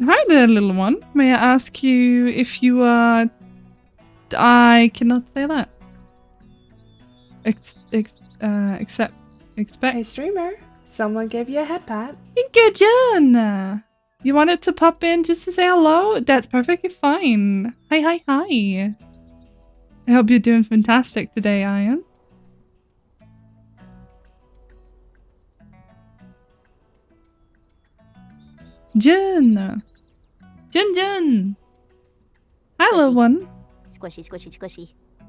Hi there, little one. May I ask you if you are... I cannot say that. Expect. Hey streamer, someone gave you a head pat. Good John. You wanted to pop in just to say hello? That's perfectly fine. Hi. I hope you're doing fantastic today, Ian. Jun. Hi, little one. Squishy.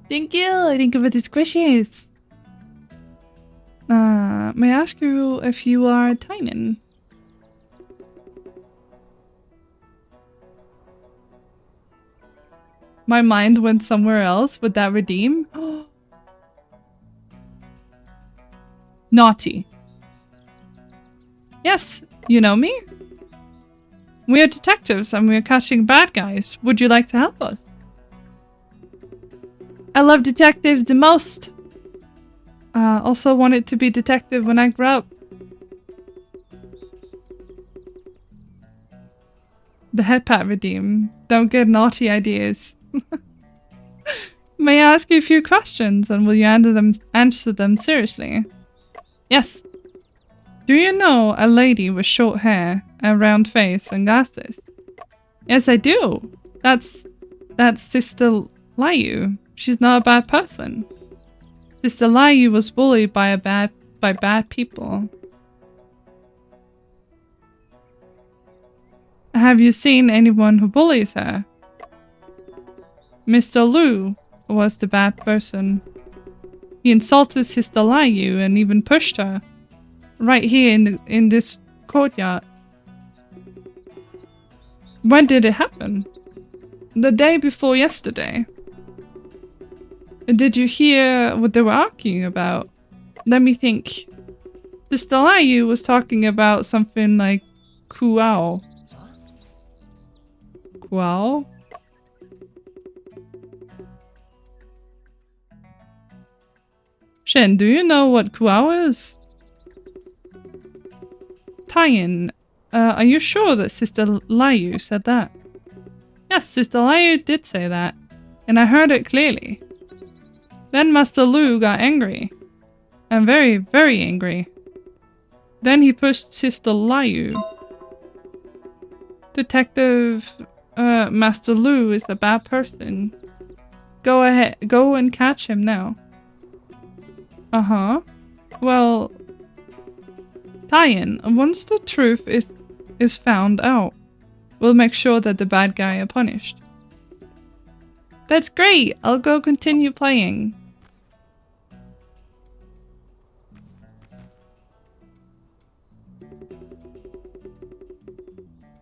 Thank you for the squishies. May I ask you if you are Tynan? My mind went somewhere else. Would that redeem? Naughty. Yes, you know me? We are detectives and we are catching bad guys. Would you like to help us? I love detectives the most. Also wanted to be detective when I grew up. The head pat redeem. Don't get naughty ideas. May I ask you a few questions and will you answer them seriously? Yes. Do you know a lady with short hair, a round face and glasses? Yes, I do. That's Sister Liu. She's not a bad person. Sister Liu was bullied by bad people. Have you seen anyone who bullies her? Mr. Liu was the bad person. He insulted Sister Liu and even pushed her. Right here in this courtyard. When did it happen? The day before yesterday. Did you hear what they were arguing about? Let me think. Sister Liu was talking about something like Kuao. Kuao? Shen, do you know what Kuao is? Taiyan, are you sure that Sister Liu said that? Yes, Sister Liu did say that, and I heard it clearly. Then Master Lu got angry. And very, very angry. Then he pushed Sister Liu. Detective Master Lu is a bad person. Go ahead, go and catch him now. Uh-huh. Well, Taiyan, once the truth is found out, we'll make sure that the bad guy are punished. That's great! I'll go continue playing.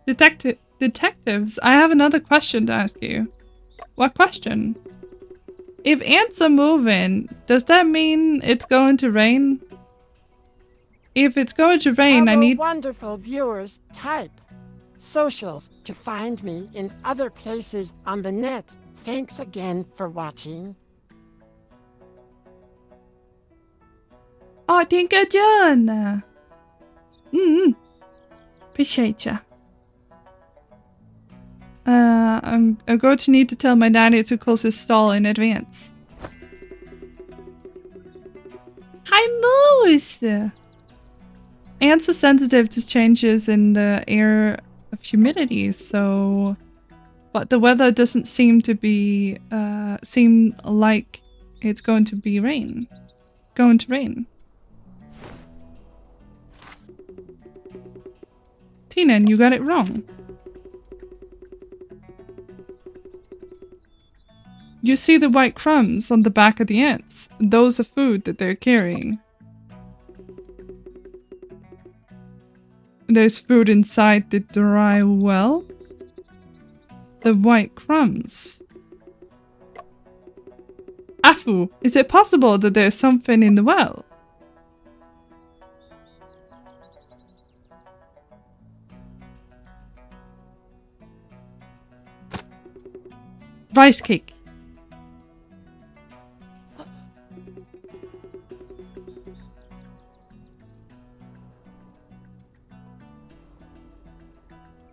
Detectives, I have another question to ask you. What question? If ants are moving, does that mean it's going to rain? If it's going to rain, I Hello, need... wonderful viewers, type socials to find me in other places on the net. Thanks again for watching. 哦，听个真呢。Appreciate ya. I'm going to need to tell my daddy to close his stall in advance. Hi, Moose! Ants are sensitive to changes in the air of humidity, so... But the weather doesn't seem to be, seem like it's going to be rain. Going to rain. Tina, you got it wrong. You see the white crumbs on the back of the ants. Those are food that they're carrying. There's food inside the dry well. The white crumbs. Afu, is it possible that there's something in the well? Rice cake.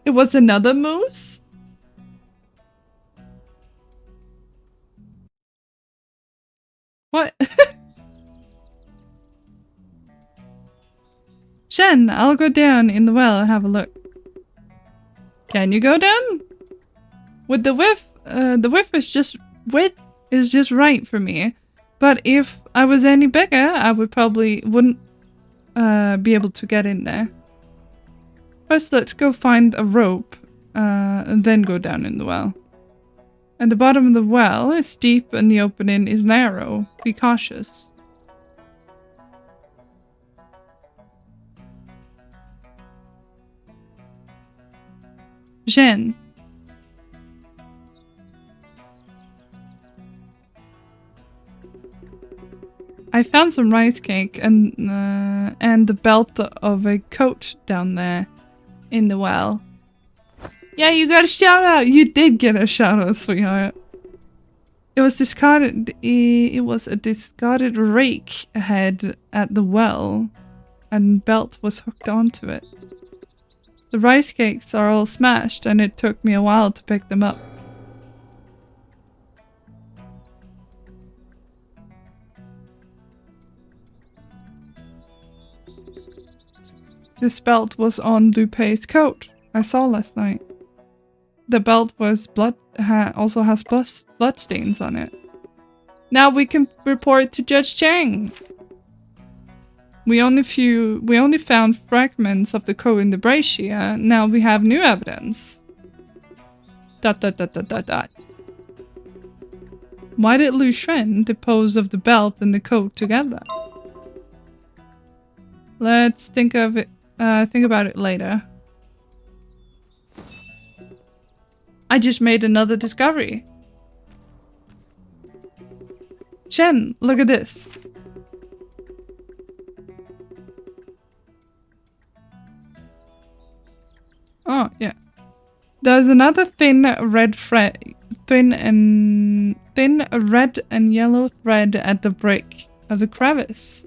It was another moose? What? Shen, I'll go down in the well and have a look. Can you go down? With the width is just right for me. But if I was any bigger, I wouldn't be able to get in there. First, let's go find a rope, and then go down in the well. And the bottom of the well is steep and the opening is narrow. Be cautious. Zhen. I found some rice cake and the belt of a coat down there in the well. Yeah, you got a shout out. You did get a shout out, sweetheart. It was discarded. It was a discarded rake head at the well, and belt was hooked onto it. The rice cakes are all smashed, and it took me a while to pick them up. This belt was on Lupé's coat. I saw last night. The belt was also has blood stains on it. Now we can report to Judge Chang. We only found fragments of the coat in the brazier. Now we have new evidence. ... Why did Lu Xuan dispose of the belt and the coat together? Let's think of it. Think about it later. I just made another discovery. Shen, look at this. Oh, yeah. There's another thin red and yellow thread at the break of the crevice.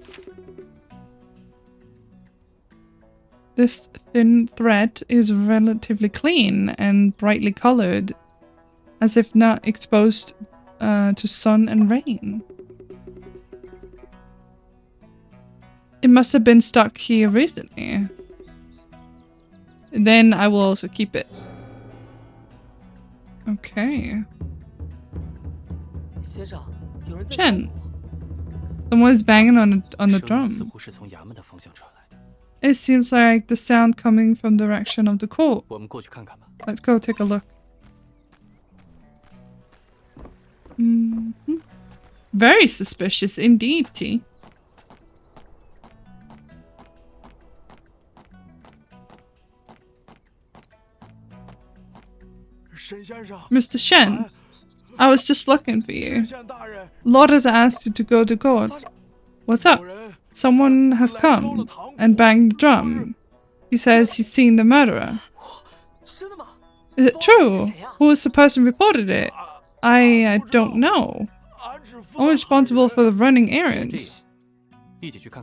This thin thread is relatively clean and brightly colored, as if not exposed to sun and rain. It must have been stuck here recently. Then I will also keep it. Okay. Chen, someone's banging on the drum. It seems like the sound coming from the direction of the court. Let's go take a look. Very suspicious indeed, T. Mr. Shen, I was just looking for you. Lord has asked you to go to court. What's up? Someone has come and banged the drum. He says he's seen the murderer. Is it true? Who is the person who reported it? I don't know. I'm responsible for the running errands.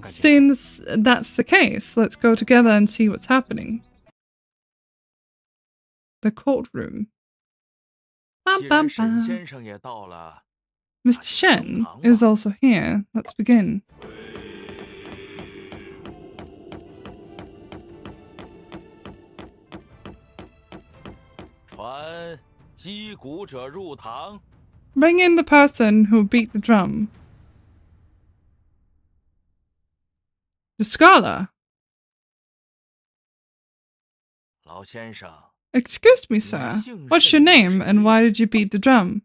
Since that's the case, let's go together and see what's happening. The courtroom. Bam, bam, bam. Mr. Shen is also here. Let's begin. Bring in the person who beat the drum. The scholar. Excuse me, sir. What's your name and why did you beat the drum?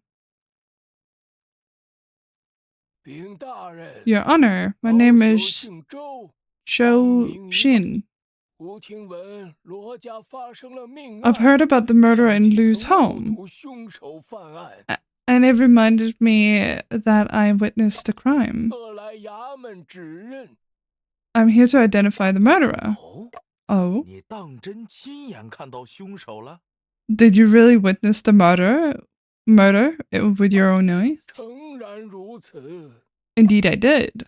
Your Honor, my name is Zhou Xin. I've heard about the murder in Lu's home, and it reminded me that I witnessed a crime. I'm here to identify the murderer. Oh? Did you really witness the murder with your own eyes? Indeed I did.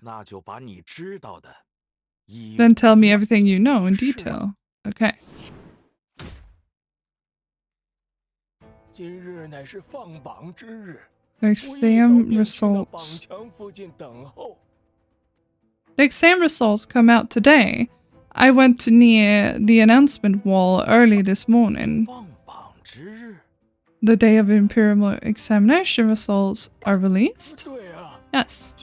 Then tell me everything you know in detail. Okay. The exam results. The exam results come out today. I went near the announcement wall early this morning. The day of Imperial examination results are released? Yes.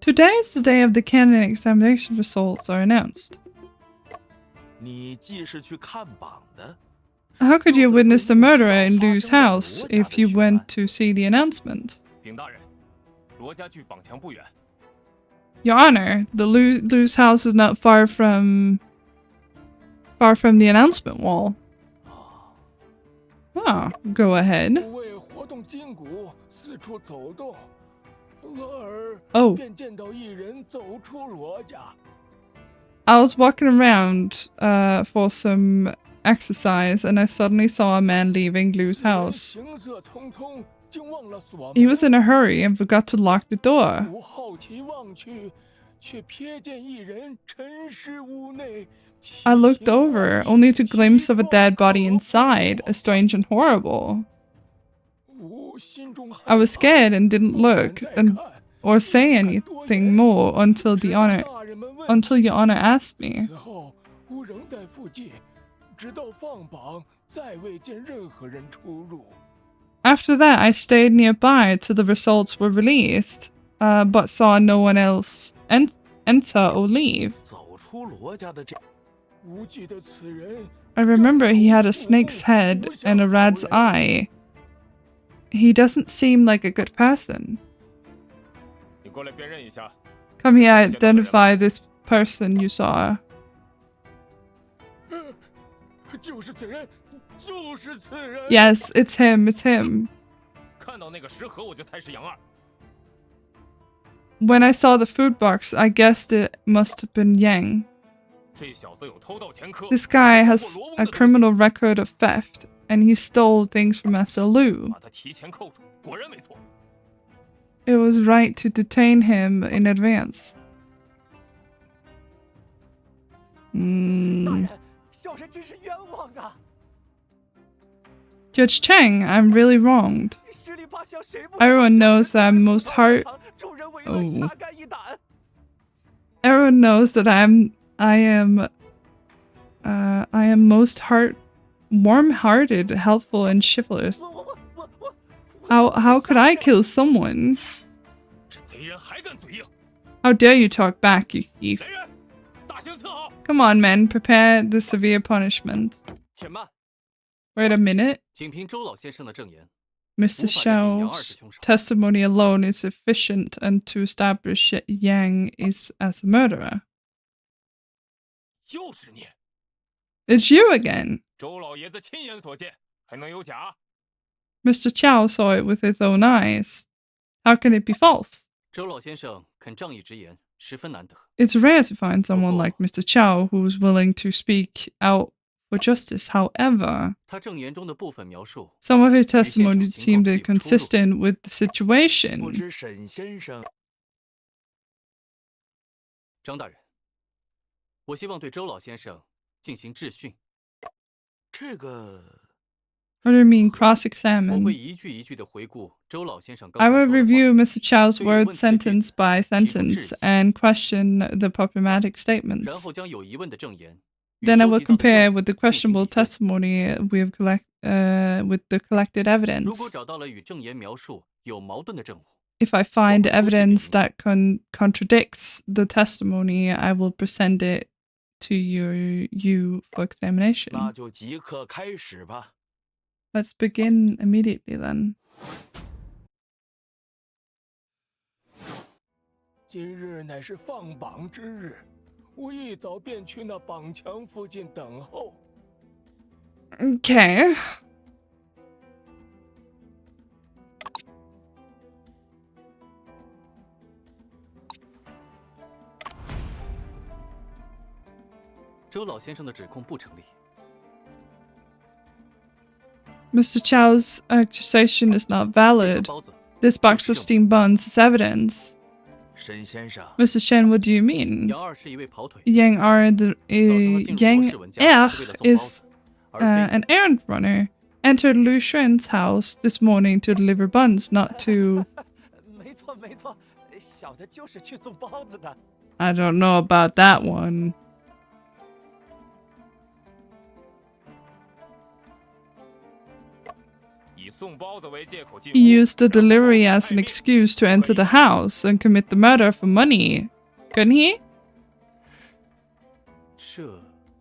Today is the day of the canon examination results are announced. How could you witness the murderer in Lu's house if you went to see the announcement? Your Honor, the Lu's house is not far from the announcement wall. Ah, go ahead. Oh. I was walking around for some exercise and I suddenly saw a man leaving Lu's house. He was in a hurry and forgot to lock the door. I looked over, only to glimpse of a dead body inside, strange and horrible. I was scared and didn't look or say anything more until Your Honor asked me. After that, I stayed nearby till the results were released, but saw no one else enter or leave. I remember he had a snake's head and a rat's eye. he doesn't seem like a good person. 你过来辨认一下。 Come here, identify this person you saw. 就是此人，就是此人。 Yes, it's him, it's him. 看到那个食盒，我就猜是杨二。 When I saw the food box, I guessed it must have been Yang. 这小子有偷盗前科。 This guy has a criminal record of theft, and he stole things from Master Lu. 把他提前扣住，果然没错。 It was right to detain him in advance. 大人，小人真是冤枉啊！ Judge Cheng, I'm really wronged. 十里八乡谁不 Everyone knows that I'm most hard. 众人为乐，侠肝义胆。 Everyone knows that I am most warm-hearted, helpful, and chivalrous. 我 How could I kill someone? 这贼人还敢嘴硬！ How dare you talk back, you thief? 来人，大刑伺候！ Come on, men, prepare the severe punishment. 且慢， Wait a minute. 仅凭周老先生的证言， Mr. Xiao's testimony alone is sufficient and to establish that Yang is as a murderer. 又是你， It's you again. 周老爷子亲眼所见，还能有假？ Mr. Xiao saw it with his own eyes. How can it be false? 周老先生肯仗义直言，十分难得。 It's rare to find someone like Mr. Xiao who's willing to speak out for justice. However, 他证言中的部分描述， some of his testimony seemed inconsistent with the 不 situation. 知沈先生 张大人，我希望对周老先生进行质询。这个 What do you mean 我会 cross-examine? 一句一句的回顾周老先生刚 I 才 will 说的话。 review Mr. Chao's So you word went to the sentence by kids, people sentence cheers. and question the problematic 然 statements. 后将有疑问的证言与 Then I 收 will 集到的证 compare 据 with the 进行 questionable 比对。 testimony with the collected 如果 evidence. 找到了与证言描述有矛盾的证物， If I find Well, evidence bullshit. that contradicts the testimony, I will present it to you for 那 examination. 就即刻开始吧。 Let's begin immediately then. 今日乃是放榜之日，我一早便去那榜墙附近等候。 Okay. “周老先生的指控不成立。 Mr. Chao's accusation is not 这个 valid. 包子 This box of steamed buns is evidence. 沈先生， Mr. Shen, what do you mean? 杨二是一位跑腿， Yang R. 早上他进入罗氏文家 Yang 是为了 R 送包 is 子，而非 an errand runner. Entered Lu Xuan's house this morning to deliver buns, not to. 没错没错，小的就是去送包子的。 I don't know about that one. 以送包子为借口进 He 屋， used the 然后 delivery 冒 as 害 an 命 excuse to enter the house and commit the murder for money. Couldn't he? 这 先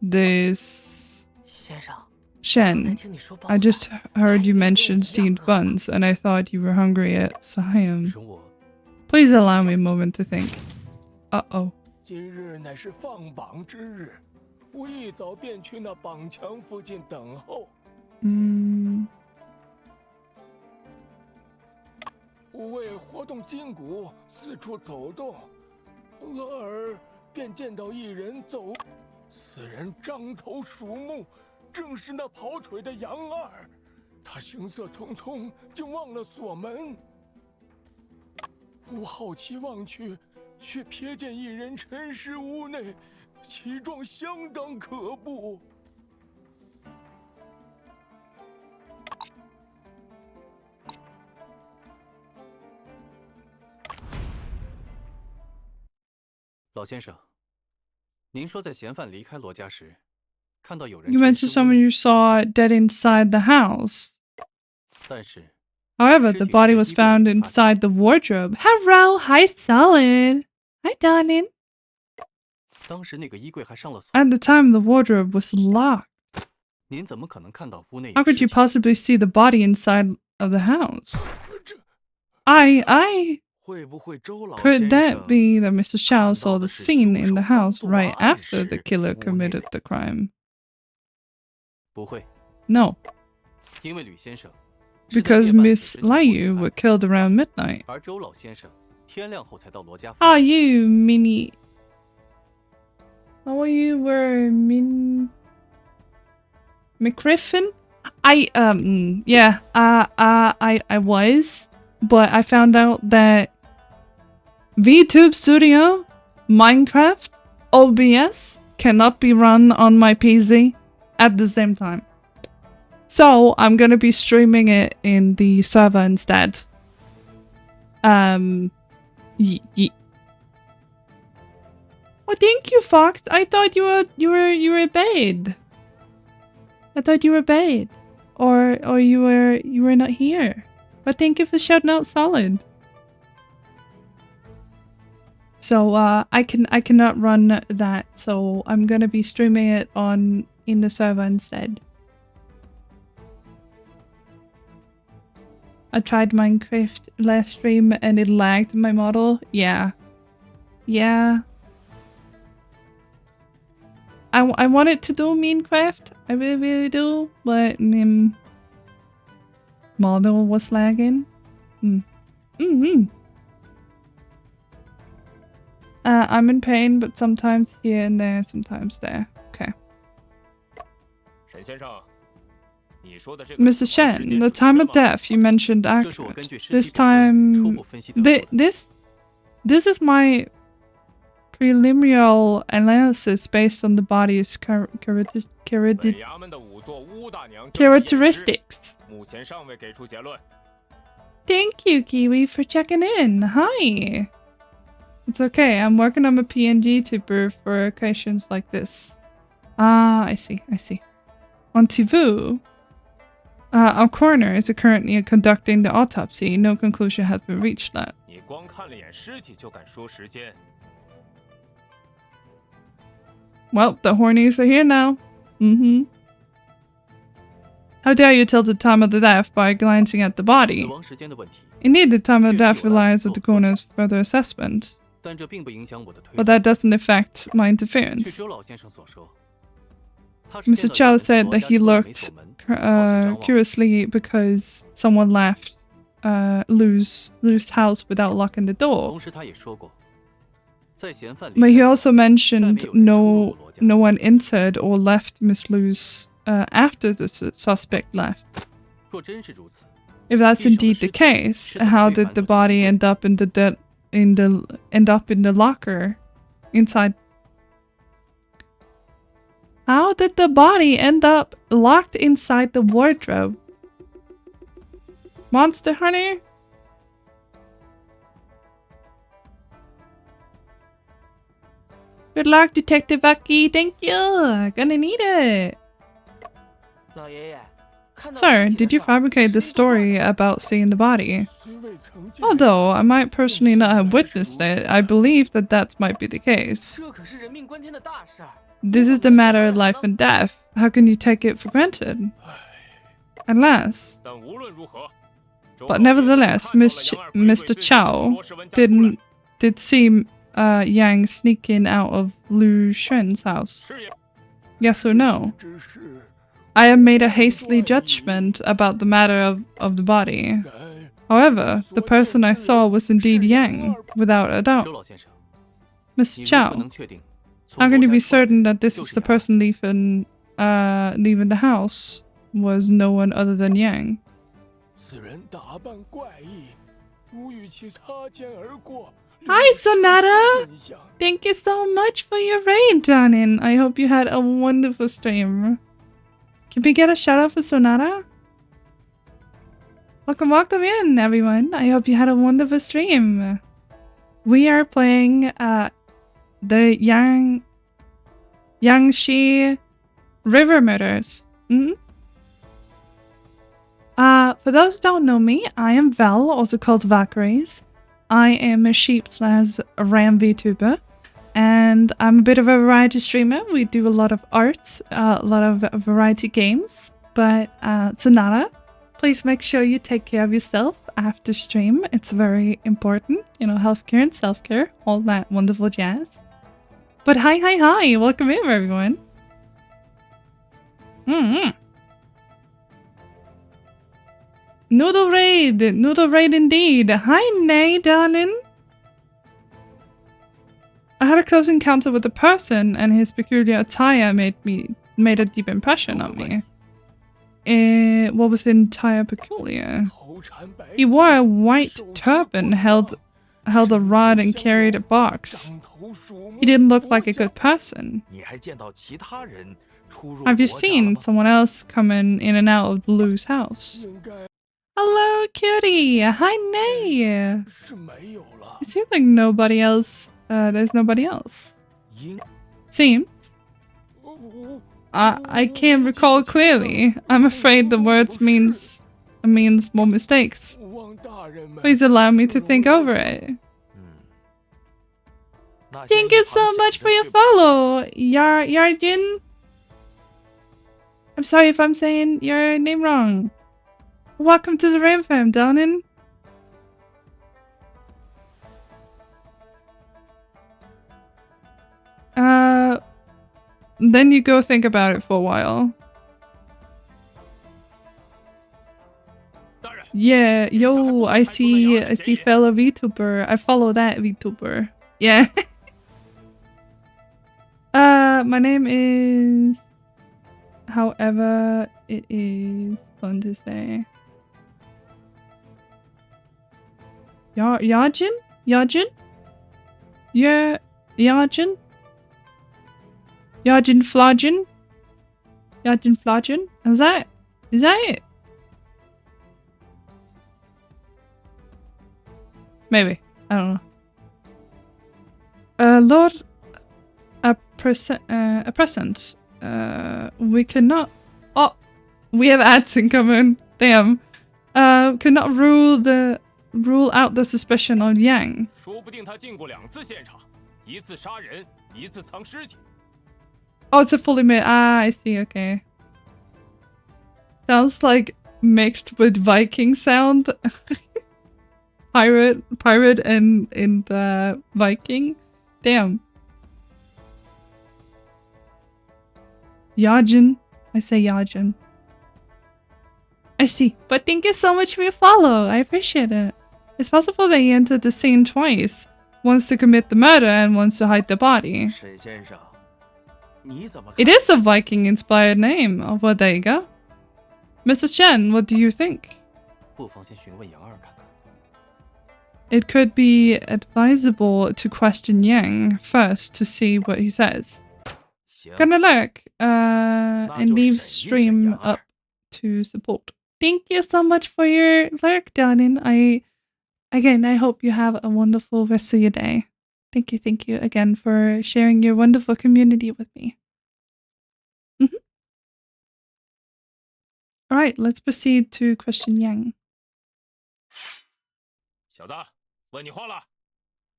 This 生，刚才 Shen, 听你说包 I 子， just heard you mention steamed buns, and I thought you were hungry at Siam. 容我 Please allow me a moment to think. Uh-oh. 今日乃是放榜之日，我一早便去那榜墙附近等候。 吾为活动筋骨，四处走动，俄尔便见到一人走。此人张头鼠目，正是那跑腿的杨二。他行色匆匆，竟忘了锁门。吾好奇望去，却瞥见一人沉尸屋内，其状相当可怖。 老先生，您说在嫌犯离开罗家时，看到有人 You 沉 mentioned 尸屋 someone 内， you saw dead inside the house. 但是 However, the 尸体是 body 在 was 衣柜里 found 发现。 inside the wardrobe. Hello, hi, Solid. Hi, darling. 当时那个衣柜还上了锁， At the time, the wardrobe was locked. 您怎么可能看到屋内有 How could 尸 you 体？ possibly see the body inside of the house. I 会不会周老 could 先 that 生 be that Mr. Chow saw the 看到的是 scene in the 凶手刚 house 作 right 案 after the 时 killer 屋内 committed 的 the crime? 不会， No, 因为吕先生是在 because 夜半 Miss 时前获 Liu 得 were 犯， killed around midnight. 而周老先生天亮后才到罗家附 Are 近。 you mini? How are you were McGriffin? Yeah, I was, but I found out that VTube Studio, Minecraft, OBS cannot be run on my PC at the same time. So I'm gonna be streaming it in the server instead. Well, thank you, Fox. I thought you were bad. I thought you were bad, or you were not here. But thank you for shouting out solid. So I cannot run that. So I'm gonna be streaming it in the server instead. I tried Minecraft last stream and it lagged my model. Yeah. I wanted to do Minecraft. I really do, but model was lagging. I'm in pain, but sometimes here and there, sometimes there. Okay. 沈先生，你说的这个 Mr. 死亡时 Shen, 间 the 准确 time of 吗？ death you mentioned 这是我根 accurate. 据尸体 This 表征初 time, 步分析得出的。 this is my preliminary analysis based on the body's 本衙门的仵作乌大娘证据验尸 characteristics. 目前尚未给出结论。 Thank you, Kiwi, for checking in. Hi. It's okay. I'm working on a PNG tuber for occasions like this. Ah, I see. On Tivu, our coroner is currently conducting the autopsy. No conclusion has been reached yet. 你光看了眼尸体就敢说时间？ Well, the hornies are here now. How dare you tell the time of the death by glancing at the 死 body? 亡时间的问题， Indeed, the time of death relies on the coroner's further assessment, 但这并不影响我的推 but 断。 that doesn't affect my 据 interference. 周老先生所说，他是见 Mr. 到有 Chow 人 said 从罗 that 家 he 出来没 looked 锁门，好奇张望。 curiously because someone left Lou's house without locking the door. 同时，他也说过，在嫌犯 But 离 he 开后 also mentioned 再没有人出入过罗家。 no one entered or left Miss Lou's after the suspect left. 若真是如此， If that's indeed the case, how did the body end up in the locker inside? How did the body end up locked inside the wardrobe? Monster Hunter? Good luck, Detective Aki. Thank you. Gonna need it. 老爷爷，看到 Sir, 尸体的 did you 时候 fabricate the 声音都断 story 了 about seeing the body? 虽未曾见 Although I might personally not have witnessed it, I believe that might be the case. 这可是人命关天的大事儿。 This is the matter of life and death. How can you take it for granted? Unless, 但无论如何，周 but 老爷子 nevertheless, 看到了杨二鬼鬼 Mr. 祟祟从 Chow 罗氏文家出来 did see Yang sneaking out of Lu Shen's house. 是也 Yes or no? 只是 I have made a hastly judgment about the matter of the body. 然 However, the person I saw was indeed Yang, without a 周 doubt. 老先生， Mr. 你如何 Chow, 能确定 how 从 can 罗 you 家 be 出来的 certain that this 就 is 是 the 杨 person leaving the house was no one other than Yang? 此人打扮怪异，如与其擦肩而过。 Hi, 令人失去 Sonata! 印象 Thank you so much for your raid, darling. I hope you had a wonderful stream. Can we get a shout out for Sonata? Welcome in, everyone. I hope you had a wonderful stream. We are playing the Yangtze River Murders. For those who don't know me, I am Val, also called Valkyries. I am a sheep/ram VTuber, and I'm a bit of a variety streamer. We do a lot of art, a lot of variety games. But Sonata, Please make sure you take care of yourself after stream. It's very important. You know, healthcare and self-care. All that wonderful jazz. But hi, hi, hi. Welcome in, everyone. Noodle raid. Noodle raid indeed. Hi, Nay, darling. I had a close encounter with a person, and his peculiar attire made a deep impression on me. What was entire peculiar? He wore a white turban, held a rod, and carried a box. He didn't look like a good person. Have you seen someone else coming in and out of Blue's house? Hello, cutie. Hi, Nay. It seems like nobody else. There's nobody else. Seems. I can't recall clearly. I'm afraid the words means more mistakes. Please allow me to think over it. Thank you so much for your follow, Yarjin. I'm sorry if I'm saying your name wrong. Welcome to the Rain Fam, darling. Then you go think about it for a while. Yeah, yo, I see fellow VTuber. I follow that VTuber. Yeah. My name is... However, it is fun to say. Yajin? Yajin? Yeah, Yajin? Yajin Flajin? Yajin Flajin? Is that it? Maybe. I don't know. Lord, a present. We cannot... Oh! We have ads incoming. Damn. Cannot rule out the suspicion on Yang. Oh, it's a fully made. Ah, I see. Okay. Sounds like mixed with Viking sound. pirate and Viking. Damn. Yajin. I say Yajin. I see. But thank you so much for your follow. I appreciate it. It's possible that he entered the scene twice. Once to commit the murder and once to hide the body. It is a Viking-inspired name. Oh, well, there you go. Mrs. Shen, what do you think? It could be advisable to question Yang first to see what he says. Gonna lurk, and leave stream up to support. Thank you so much for your lurk, darling. I hope you have a wonderful rest of your day. Thank you again for sharing your wonderful community with me. Alright, let's proceed to question Yang.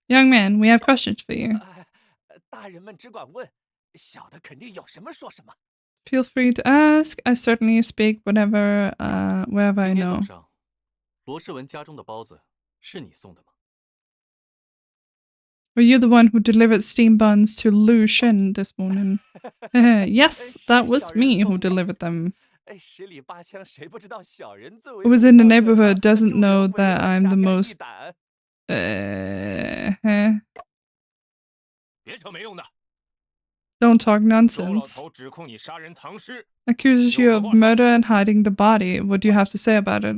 Young man, we have questions for you. Feel free to ask. I certainly speak wherever I know. Were you the one who delivered steam buns to Lu Shen this morning? Yes, that was me who delivered them. Who was in the neighborhood doesn't know that I'm the most... Don't talk nonsense. Accuses you of murder and hiding the body. What do you have to say about it?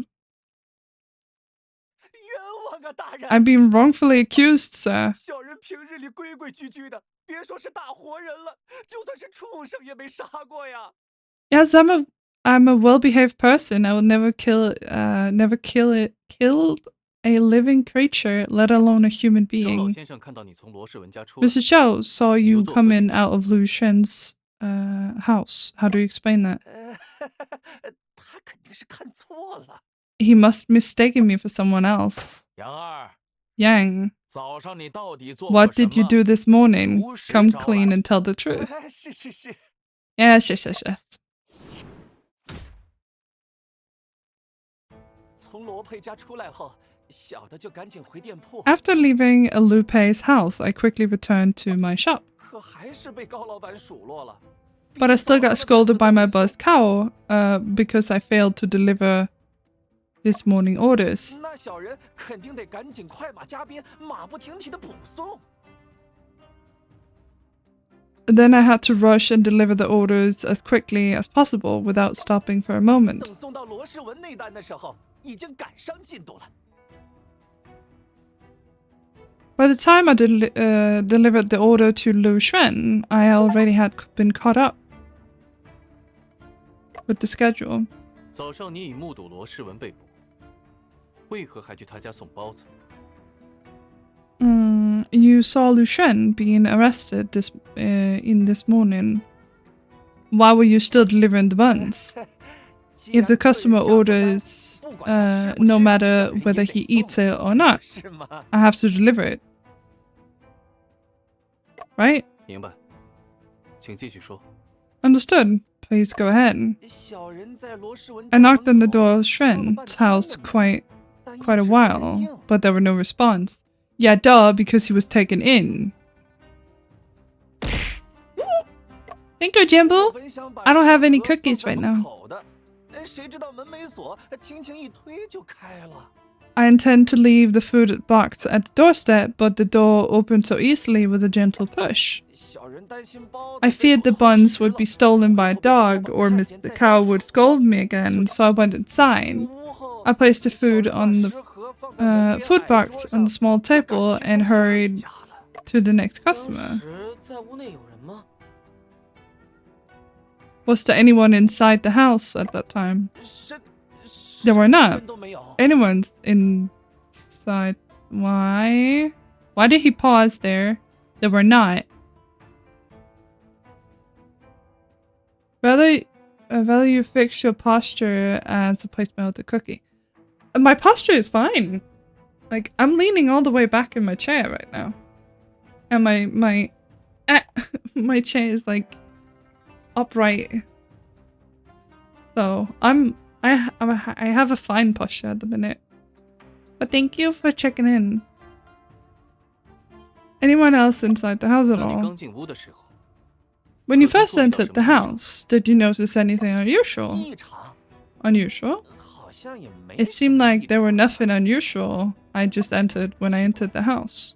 I'm being wrongfully accused, sir. Yes, I'm a well-behaved person. I will never kill a living creature, let alone a human being. Mr. Zhao saw you come in out of Lu Shen's house. How do you explain that? He must mistaken me for someone else. Yang, what did you do this morning? Come clean and tell the truth. Yes. 从罗佩家出来后，小的就赶紧回店铺， After leaving Lupe's house, I quickly returned to my shop. 可还是被高老板数落了。 But I still got scolded by my boss cow because I failed to deliver this morning orders. 那小人肯定得赶紧快马加鞭，马不停蹄的补送。 Then I had to rush and deliver the orders as quickly as possible without stopping for a moment. 等送到罗世文那单的时候，已经赶上进度了。 By the time I delivered the order to Lu Xuan, I already had been caught up with the schedule. 早上你已目睹罗世文被捕，为何还去他家送包子？ You saw Lu Xuan being arrested in this morning. Why were you still delivering the buns? If the customer orders, no matter whether he eats it or not, 是吗？ I have to deliver it. Right? 明白，请继续说。 Understood. Please go ahead. 小人在罗世文 I 家 knocked on the 门口 door of 敲了 Xuan's 半天 house 的门， quite 但 a 一直没人 while, 应。 but there were no response. Yeah, duh, because he was taken in. Thank you, 我 Jimbo. 本想把 I don't have any 食盒 cookies 放在 right 门 now. 口的，谁知道门没锁，轻轻一推就开了。 I intend to leave the food box at the doorstep, but the door opened so easily with a gentle push. 小人担心包子 I 被 feared the 狗偷 buns 食 would 了 be stolen by a 回头被高老 dog 板 or 看 Mr. 见再 Cow 造 would 数 scold me 就 again, so I went 进 inside. 屋后 I placed the 小 food 人把 on the 食盒放在门边 food 矮 box 桌 on the 上 small 就赶 table 去 and 送下一 hurried 家了。 to the next 当 customer. 时在屋内有人吗？ Was there anyone inside the house at that time? 什 There were 什么 not. 人都没有。 Anyone's inside. Why? Why did he pause there? There were not. Rather you fix your posture as the placement of the cookie. My posture is fine. Like, I'm leaning all the way back in my chair right now. And my my chair is like upright. So I have a fine posture at the minute. But thank you for checking in. Anyone else inside the house at 当你 all? 刚进屋的时候， When you 可曾 first 注意到 entered 什 the 么异常？ house, did you notice anything unusual? 异常， Unusual? 好像也没 It 什 seemed 么 like 异 there were 常 nothing unusual. I just entered when I entered the house.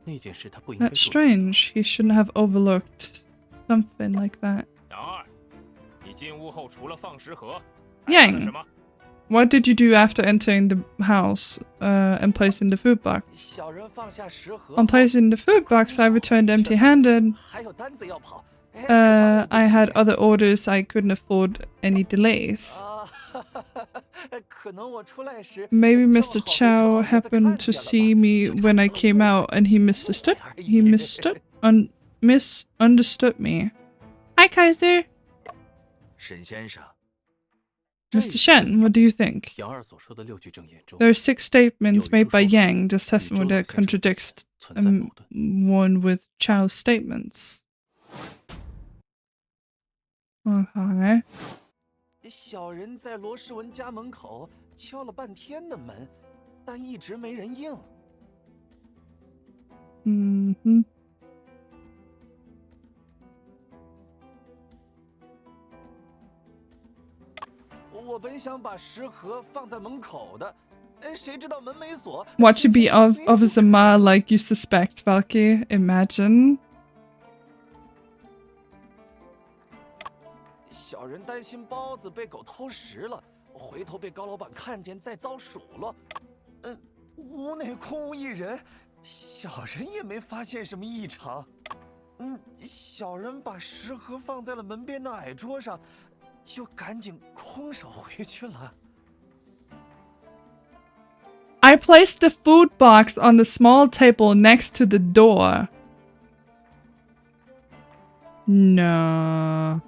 那件事他不应该 That's 做。 strange. He shouldn't have overlooked something like that. 杨二，你进屋后除了放食盒， Yang 还干了什么？ What did you do after entering the house and placing the food box? 小人放下食盒 On 后 placing the food box, I returned empty-handed. 还有单子要跑。哎可怕 I had 对不起 other orders. I couldn't afford any delays. 啊，可能我出来时 Maybe 正 Mr. 好被 Chow 小孩子 happened 看 to 见了 see 吧 me 就 when 产 I 生了 came 误 out, 会 and he 误 misunderstood. 会而 He 已 misunderstood me. Hi, Kaiser. 沈先生， Mr. Shen, what do you think? 杨二所说的6句证言中， There are 6 statements made by Yang, the 与周 testimony 老 that 先生 contradicts 存在矛盾。 one with Chow's statements. Okay. 小人在罗世文家门口敲了半天的门，但一直没人应。 Mm-hmm. 我本想把食盒放在门口的，谁知道门没锁。 Watch it 轻 be 轻 of 一推 Officer 就 Ma 开了 like you suspect, Valky. Imagine. 小人担心包子被狗偷食了，回头被高老板看见再遭数落。屋内空无一人，小人也没发现什么异常。小人把食盒放在了门边的矮桌上，就赶紧空手回去了。 I placed the food box on the small table next to the door. No.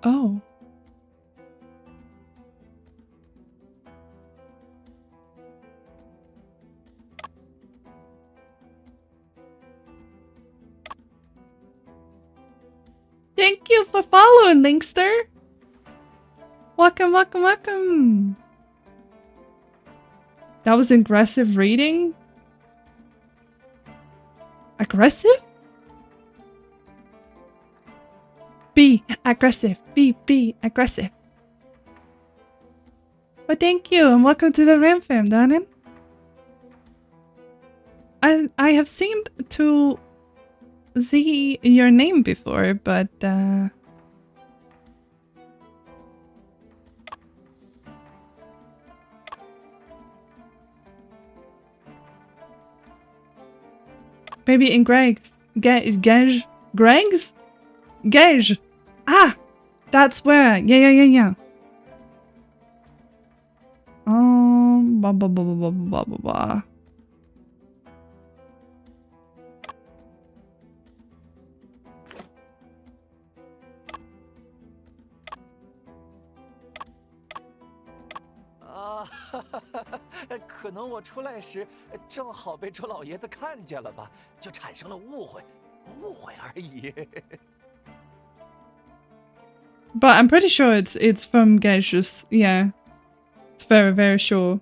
Oh. Thank Thank you for following, Linkster. Welcome, welcome, welcome. That was aggressive reading? Aggressive? Be aggressive. Be aggressive. Well, thank you, and welcome to the Ram Fam, darling. I have seemed to see your name before, but maybe in Greg's. Greg's? Gage. Ah! That's where. Yeah. Blah, blah, blah, blah, blah, blah, blah.可能我出来时正好被周老爷子看见了吧，就产生了误会而已。But I'm pretty sure it's from Gage's. Yeah. It's very, very sure.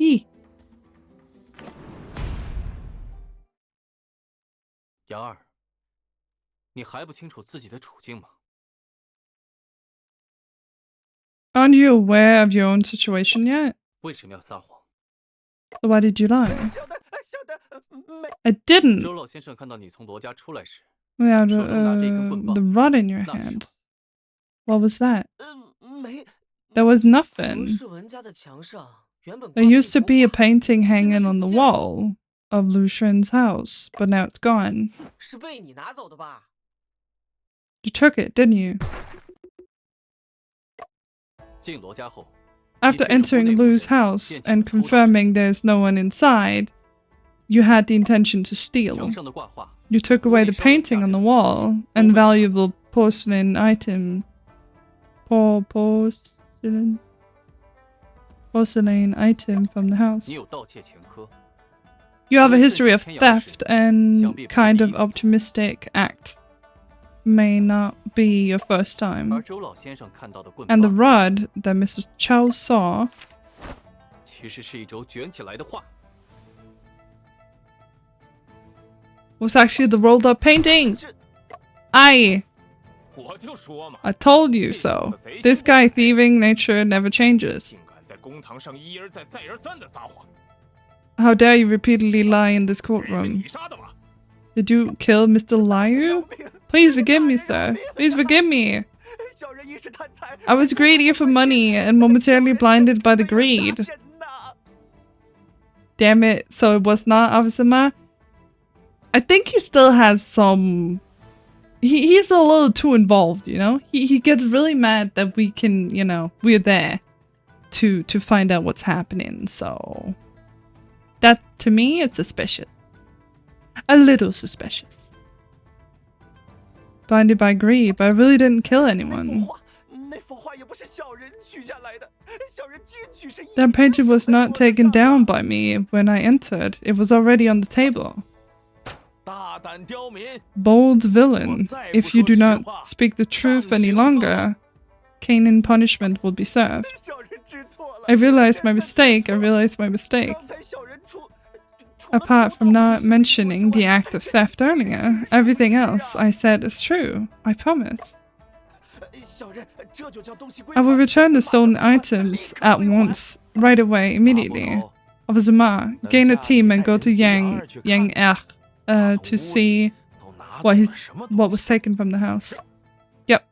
E. 杨二，你还不清楚自己的处境吗？ Aren't you aware of your own situation yet? 为什么要撒谎？ So why did you lie? 小的，没。 I didn't. 周老先生看到你从罗家出来时， Without 手中拿着一根棍棒。 the rod in your 那是 hand. What was that? 没。 There was nothing. 是文家的墙上原本 There used to be a painting hanging on the wall of Lucian's house, but now it's gone. 是被你拿走的吧？ You took it, didn't you? 进罗家后， After entering Lou's house and confirming there's no one inside, you had the intention to steal. 墙上的挂画 You took away the painting on the wall and valuable porcelain item. Porcelain item from the 你 house. 有盗窃前科， You have a history of theft and kind of optimistic act. May not be your first 而 time. 周老先生看到的棍 And the 棒， rod that Mr. Chow saw 其实是一轴卷起来的画。 was actually the rolled up painting. I 我就说嘛， told you so. This guy thieving nature never changes. 竟敢在公堂上一而再、再而三的撒谎， How dare you repeatedly lie in this 这是 courtroom? 你杀的吧？ Did you kill Mr. Liu? Please forgive me, sir. Please forgive me. 小人一时贪财。 I was greedy for money and momentarily blinded by the greed. 杀人呐！ Damn it. So it was not Officer Ma? I think he still has some... He's a little too involved, you know? He gets really mad that we can, you know, we're there to find out what's happening, so... That, to me, is suspicious. A little suspicious. Blinded by greed, but I really didn't kill 那 anyone. 幅画也不是小人取下来的，小人进去是。 That painting was not taken down by me when I entered. It was already on the table. 大胆刁民！ Bold villain, if you do not speak the truth any longer, caning punishment will be served. 小人知错了。 I realized my mistake. I realized my mistake. 刚才小人除 Apart from not mentioning the act of theft earlier, everything else I said is true. I promise. 小人这就将东西归 I will 还。 return the stolen items at once, right away, immediately. Officer Ma, gain a team and go to Yang to see 都拿走了什么 what 东 was 西？ taken from the house. Yep,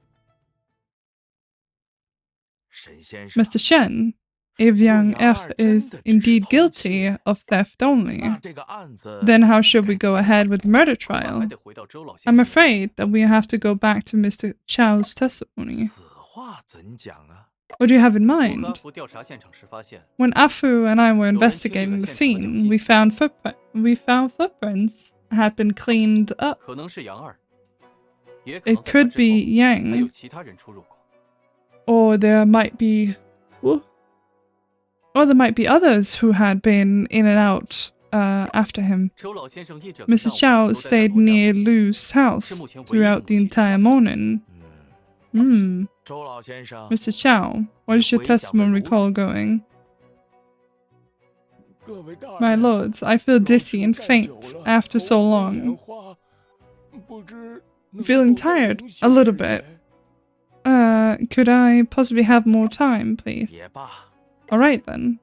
沈先生， Mr. Shen. If Yang is indeed guilty of theft 那 only, 这个案子 then how should we go ahead with the murder 恐怕还 trial? 得回到周老先 I'm 生。 afraid that we have to go back to Mr. Chow's testimony. 此话怎讲啊？ What do you have in 我和阿 mind? 福调查现场时发现， When Afu and I were investigating the scene, we found footprints had been cleaned up. 可能是杨二。It could be Yang. Or there might be... Or there might be others who had been in and out after him. Mr. Chow stayed near Lu's house throughout the entire morning. Mr. Chow, what is your testimony recall going? My lords, I feel dizzy and faint after so long. Feeling tired? A little bit. Could I possibly have more time, please? Alright then.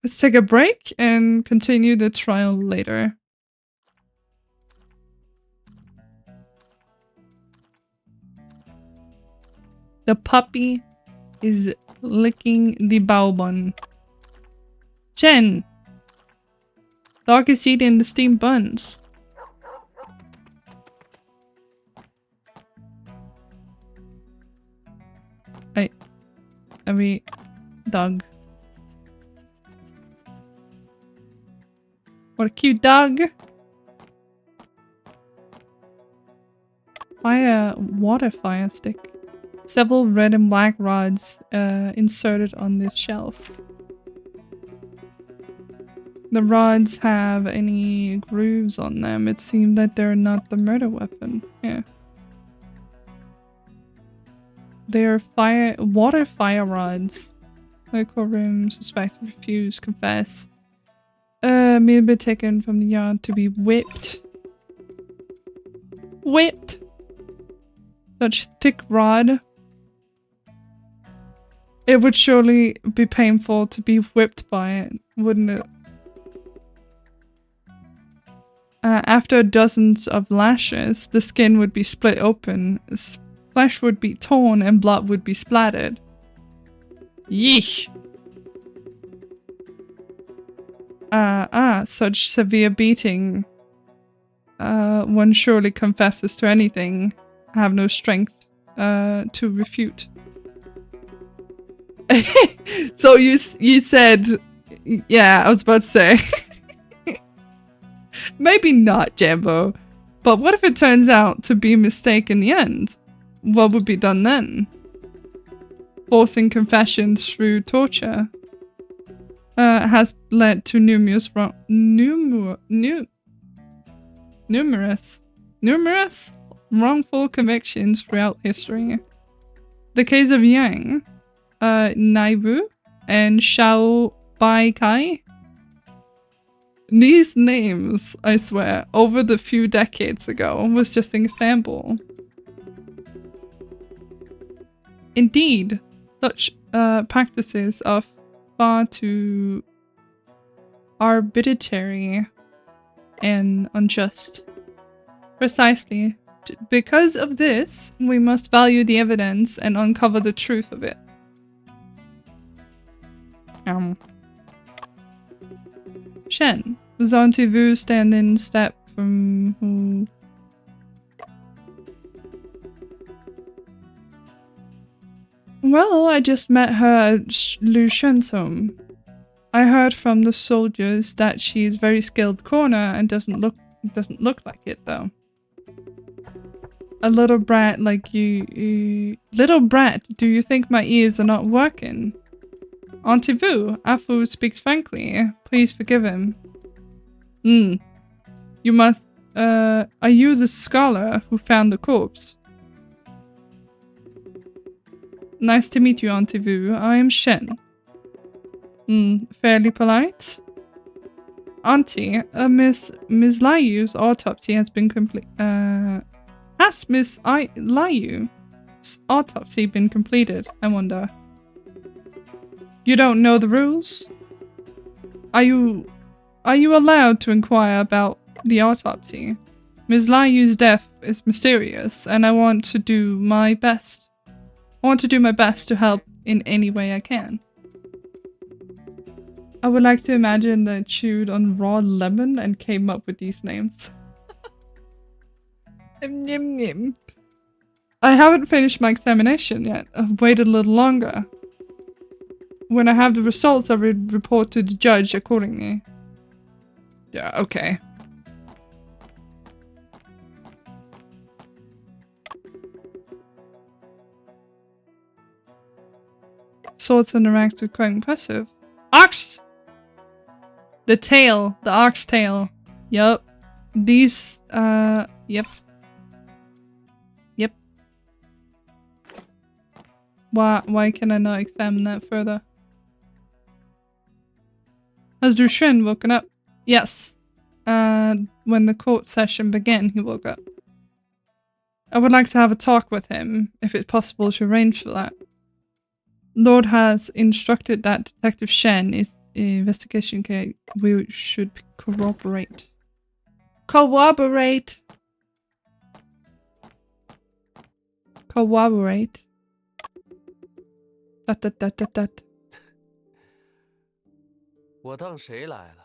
Let's take a break and continue the trial later. The puppy is licking the baobon. Jen! Dog is eating the steamed buns. Hey. Dog. What a cute dog! Water fire stick. Several red and black rods inserted on this shelf. The rods have any grooves on them. It seemed that they're not the murder weapon. Yeah. They're water fire rods. Local room, suspects refuse, confess. May have been taken from the yard to be whipped. Whipped! Such thick rod. It would surely be painful to be whipped by it, wouldn't it? After dozens of lashes, the skin would be split open, flesh would be torn, and blood would be splattered. Yeesh! Such severe beating. One surely confesses to anything. I have no strength to refute. So you said, yeah, I was about to say. Maybe not, Jambo. But what if it turns out to be a mistake in the end? What would be done then? Forcing confessions through torture has led to numerous wrongful convictions throughout history. The case of Yang, Naibu, and Xiao Bai Kai. These names, I swear, over the few decades ago was just an example. Indeed, such practices are far too arbitrary and unjust. Precisely. Because of this, we must value the evidence and uncover the truth of it. Shen. Was Auntie Vu standing step from who? Well, I just met her at Lu Shen's home. I heard from the soldiers that she's very skilled corner and doesn't look like it though. A little brat like you, little brat, do you think my ears are not working? Auntie Vu, Afu speaks frankly. Please forgive him. You must, are you the scholar who found the corpse? Nice to meet you, Auntie Vu. I am Shen. Fairly polite? Auntie, Miss Liu's autopsy has been complete. Has Miss Liu's autopsy been completed? I wonder. You don't know the rules? Are you allowed to inquire about the autopsy? Ms. Liu's death is mysterious, and I want to do my best. I want to do my best to help in any way I can. I would like to imagine that I chewed on raw lemon and came up with these names. I haven't finished my examination yet. I've waited a little longer. When I have the results, I will report to the judge accordingly. Yeah, okay. swords interact are quite impressive. Ox! The tail. The ox tail. Yup. These, yep. Yep. Why can I not examine that further? Has Dushin woken up? Yes. When the court session began, he woke up. I would like to have a talk with him, if it's possible to arrange for that. Lord has instructed that Detective Shen is investigation case. We should corroborate. Corroborate! Corroborate. Dot. 我当谁来了？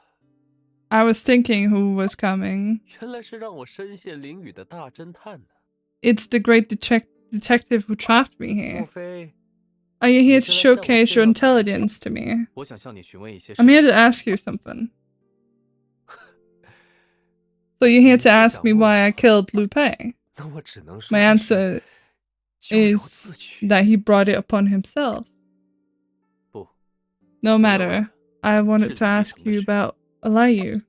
I was thinking who was coming. 原来是让我身陷囹圄的大侦探呢。 It's the great detective who trapped me 莫 here. 非 Are you here to 你是来向我 showcase 炫 your 耀才是？ intelligence to me? 我想向你询问一些事 I'm here 情。 to ask you something. So you're here to ask me why I killed Lupe? 那我只能说 My 他是 answer 咎由 is 自取。 that he brought it upon himself. 不， No matter. I wanted to 是吕碧 ask 城的 you 事。 about Eliu.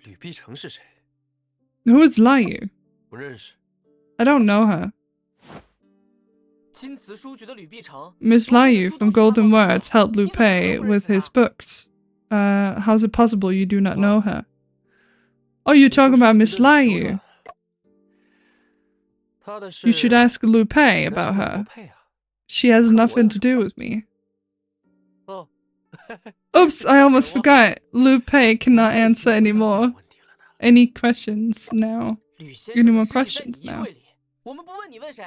吕碧城是谁？ Who is Liu? 不认识。 I don't know her. 金瓷书局的吕碧城。 Miss Liu from Golden Words helped Lupe with his books. How's it possible you do not know her? Oh, you're talking about Miss Liu. 他的事 You should ask Lupe 跟 about 罗 her. 佩啊。 She has 可我 nothing 有 to 什 do 么 with me. 哦， Oops, I almost forgot. Lupe cannot 我已经 answer 回答你的 anymore. 问题了呢。 Any questions now? 吕先 Any 生 more 的尸体在 questions 你衣 now? 柜里，我们不问你问谁？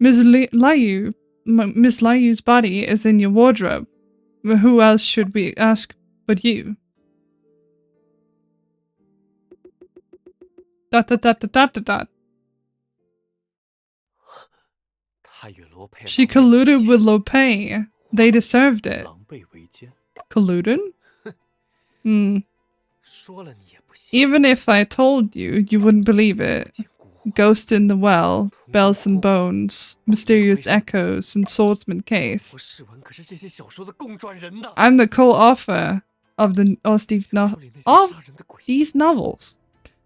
Miss Liu, Miss Liu's body is in your wardrobe. Who else should we ask but you? Dot. 他与罗佩 She 狼狈为 colluded 奸 with Lupe. They deserved it. 狼狈为奸。 Colluded? Hmm. 说了你也不信。 Even if I told you, you wouldn't believe it. 金骨 Ghost in the Well, Bells and Bones, Mysterious Echoes, and Swordsman Case. 我史文可是这些小说的共撰人呢。 I'm the co-author of these 小说里那些 of 杀人的诡计 these novels.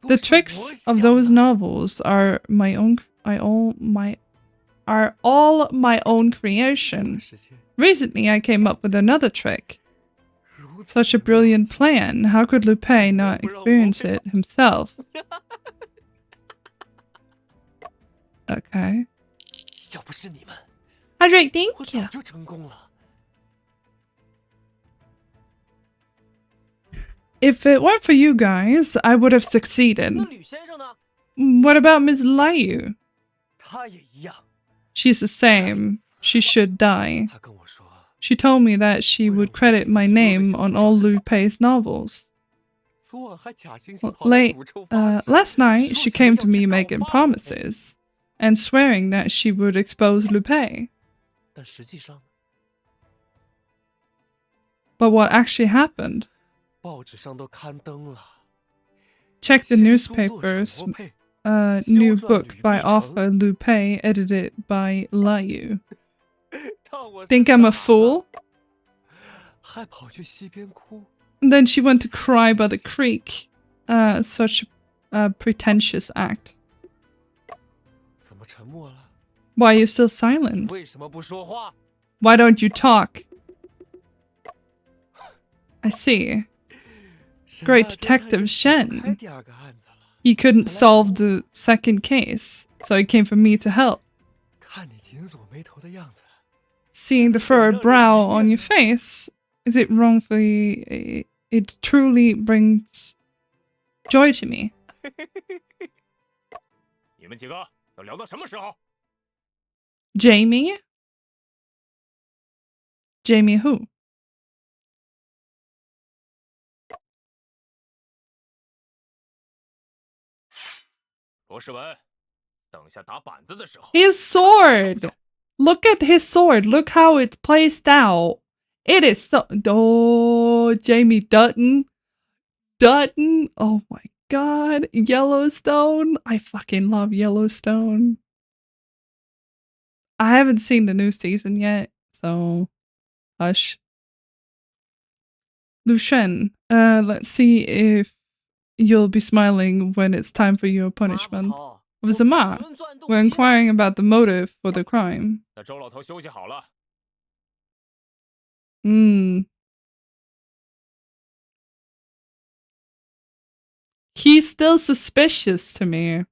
都 The 是我 tricks 想 of 的 those novels are all my own creation. 实现 Recently, I came up with another trick. 如此 Such a brilliant plan. How could Lupe not experience it himself? Okay. 要不是你们， Hydrate, 我 thank 早 you. 就成功了。 If it weren't for you guys, I would have 那 succeeded. 吕先生呢？ What about Miss Liu? 他也一样。 She's the same. She should die. 他跟我说， She told me that she would credit my name on all Lupe's novels. 昨晚还假惺惺跑来 Late, 赌咒发誓 last night, 说 she 什么 came 要 to me 去告 making 发我 promises and swearing that she would expose Lupe. 但实际上， But what actually happened? 报纸上都刊登了。 Check the 新书作者 newspapers. 罗佩 New 修撰 book 吕 by 碧城 author Lupe, edited by Liu. 当我是 Think I'm a 傻子 fool? 还跑去溪边哭。 And then she went to cry by the creek. Such a pretentious act. 怎么沉默了？ Why are you still silent? 为什么不说话？ Why don't you talk? I see. 审 Great 大侦探 Detective 也 Shen. 开第二个案子了。 He couldn't solve the second case, so he came for me to help. 看你紧锁眉头的样子， Seeing the furrowed brow on your face, is it wrongfully? It truly brings joy to me. 你们几个要聊到什么时候？ Jamie? Jamie who? 罗世文，等下打板子的时候， His sword! Look at his sword. Look how it's placed out. It is so. Oh, Jamie Dutton. Dutton. Oh my god. Yellowstone. I fucking love Yellowstone. I haven't seen the new season yet, so hush. Lu Shen, let's see if you'll be smiling when it's time for your punishment. Officer Ma, we're inquiring about the motive for the crime. 那周老头休息好了。He's still suspicious to me.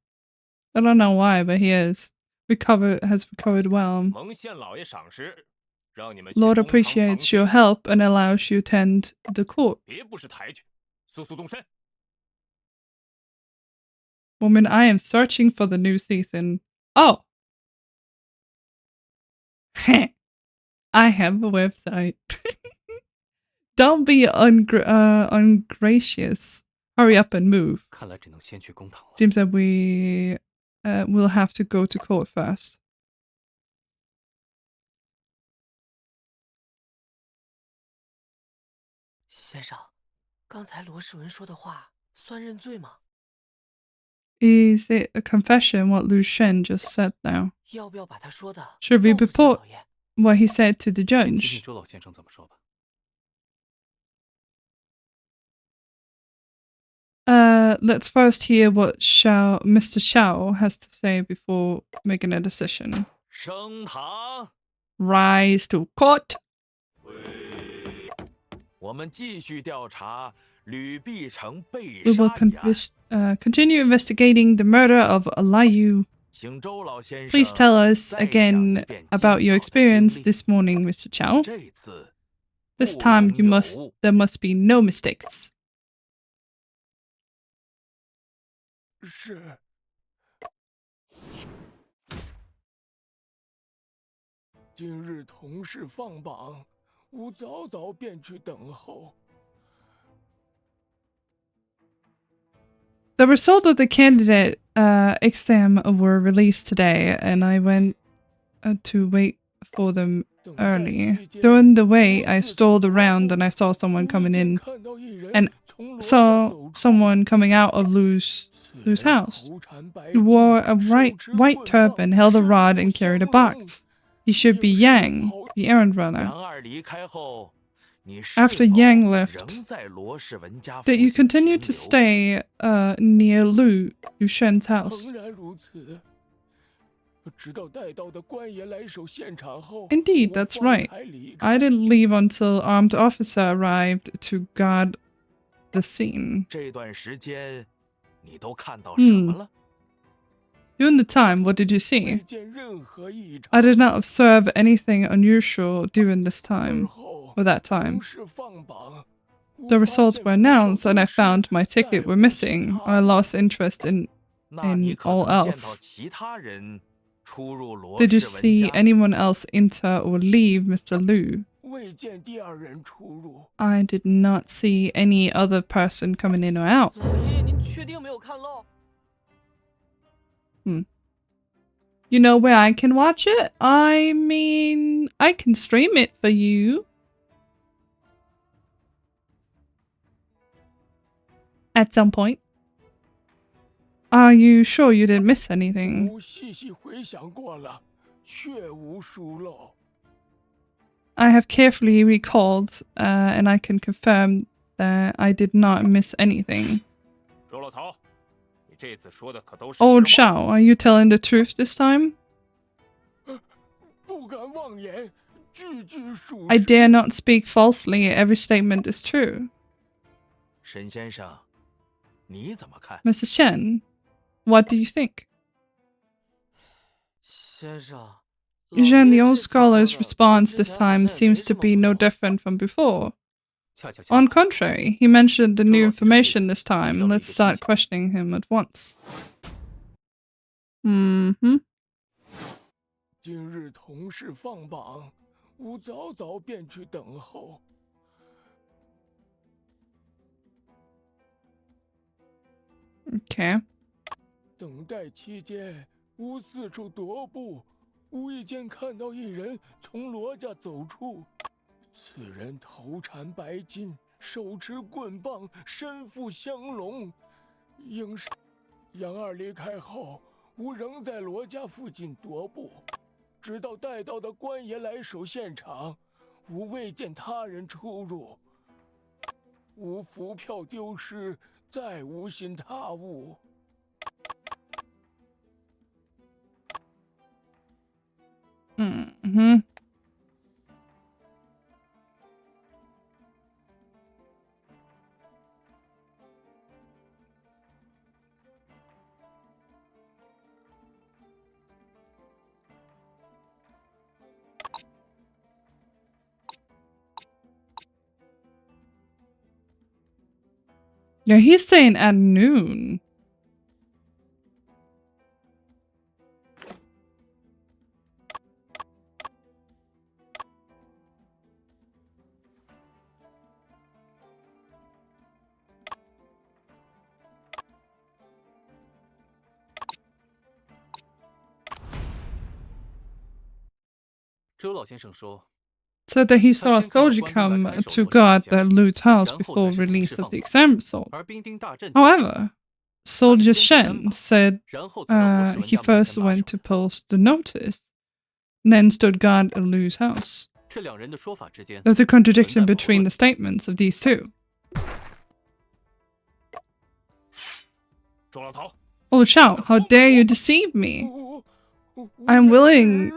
I don't know why, but he is. Has recovered well. 蒙县老爷赏识，让你们 Lord appreciates your help and allows you to attend the court. 别不识抬举，速速动身。 Woman, I am searching for the new season. Oh! I have a website. Don't be ungracious. Hurry up and move. 看来只能先去公堂了。 Seems that we will have to go to court first. 先生，刚才罗世文说的话算认罪吗？ Is it a confession what Lu Shen just said now? 要不要把他说的 Should we 告诉县 report 老爷？ what he said to the 先听听 judge? 周老先生怎么说吧。 Let's first hear what Mr. Xiao has to say before making a decision. 升堂， Rise to court. 我们继续调查吕碧城被 We will 杀案。 continue investigating the murder of Alayu. 请周老先生 Please tell us 再讲一 again 遍 about 今 your 早的 experience 经历 this morning, Mr. Qiao. 这次 This 不 time 能有 there must be no mistakes. 是。今日同事放榜，吾早早便去等候。 The result of the candidate exam were released today, and I went to wait for them early. During the wait, I strolled around and I saw someone coming in and saw someone coming out of Lu's house. He wore a white turban, held a rod, and carried a box. He should be Yang, the errand runner. 杨二离开后，你是 After 否 Yang 仍 left, 在罗世文家附 that you 近 continue 停 to 留？ stay near Lu Shen's house. 诚然如此。直到带到的官爷来守现场后 Indeed, 我 that's 方 right. 才离开。 I didn't leave until armed officer arrived to guard the scene. 这段时间，你都看到什么了？ During the time, what did you 未 see? 见任何异常。 I did not observe anything unusual during this 而 time 后 or that time. 同事放榜，吾 The 发 results 现 were 副手 announced, and I 都是 found my 在 ticket were 乎 missing. 其他 I lost interest in 那你 in 可 all 曾见到 else. 其他人出入罗 Did you 世文 see 家？ anyone else enter or leave Mr. Lu? 未见第二人出入。 I did not see any other person coming in or out. 老爷爷，您确定没有看漏？ You know where I can watch it? I mean, I can stream it for you. At some point. Are you sure you didn't miss anything? 吾细细回想过了，确无疏漏。 I have carefully recalled, and I can confirm that I did not miss anything. 周老头，你这次说的可都是 Old 实话。 Shao, are you telling the truth this time? 不敢妄言，句句属 I 实。 dare not speak falsely. Every statement is true. 沈先生，你怎么看？ Mr. Shen, what do you think? 先生， Zhen, the old scholar's response this time seems to be no different from before. 恰恰相 On 反， contrary, he mentioned the new information this time. Let's start questioning him at once. Mm-hmm. 今日同事放榜，吾早早便去等候。 Okay. 等待期间，吾四处踱步，无意间看到一人从罗家走出。此人头缠白巾，手持棍棒，身负香笼，应是杨二离开后，吾仍在罗家附近踱步。直到带到的官爷来守现场，吾未见他人出入。吾符票丢失，再无心他物。Mm-hmm. Yeah, he's saying at noon. So that he saw a soldier come to guard the loot house before release of the exam result. However, Soldier Shen said he first went to post the notice, then stood guard at Lu's house. There's a contradiction between the statements of these two. Oh, Chao, how dare you deceive me? I'm willing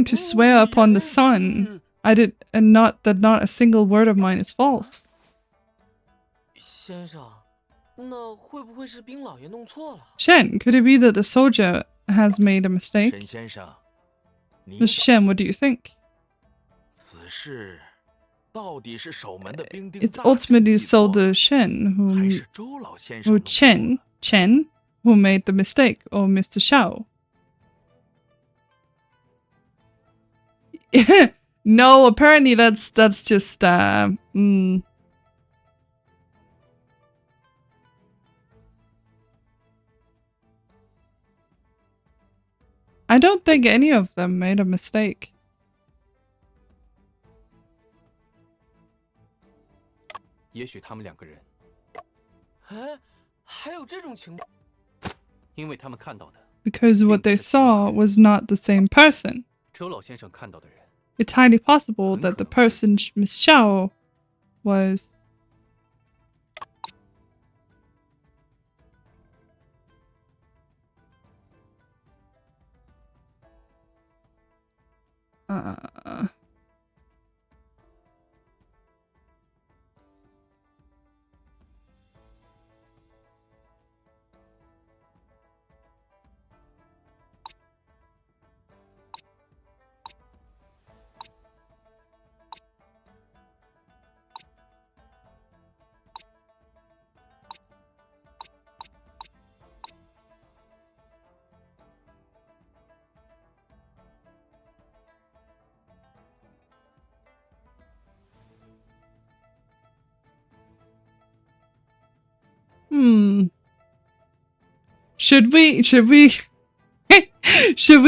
to swear upon the sun that not a single word of mine is false. 先生，那会不会是兵老爷弄错了？ Shen, could it be that the soldier has made a mistake? 沈先生，你 Mr. Shen, what do you think? 此事到底是守门的兵丁 It's 大臣 ultimately 记错， Soldier Shen 还是周老先生 who 弄错了？ Chen who made the mistake, or Mr. Xiao? No, apparently that's just I don't think any of them made a mistake. 也许他们两个人，哎，还有这种情况？因为他们看到的， Because what they saw was not the same person. 周老先生看到的人， It's highly possible that the person Miss Xiao was Should we should we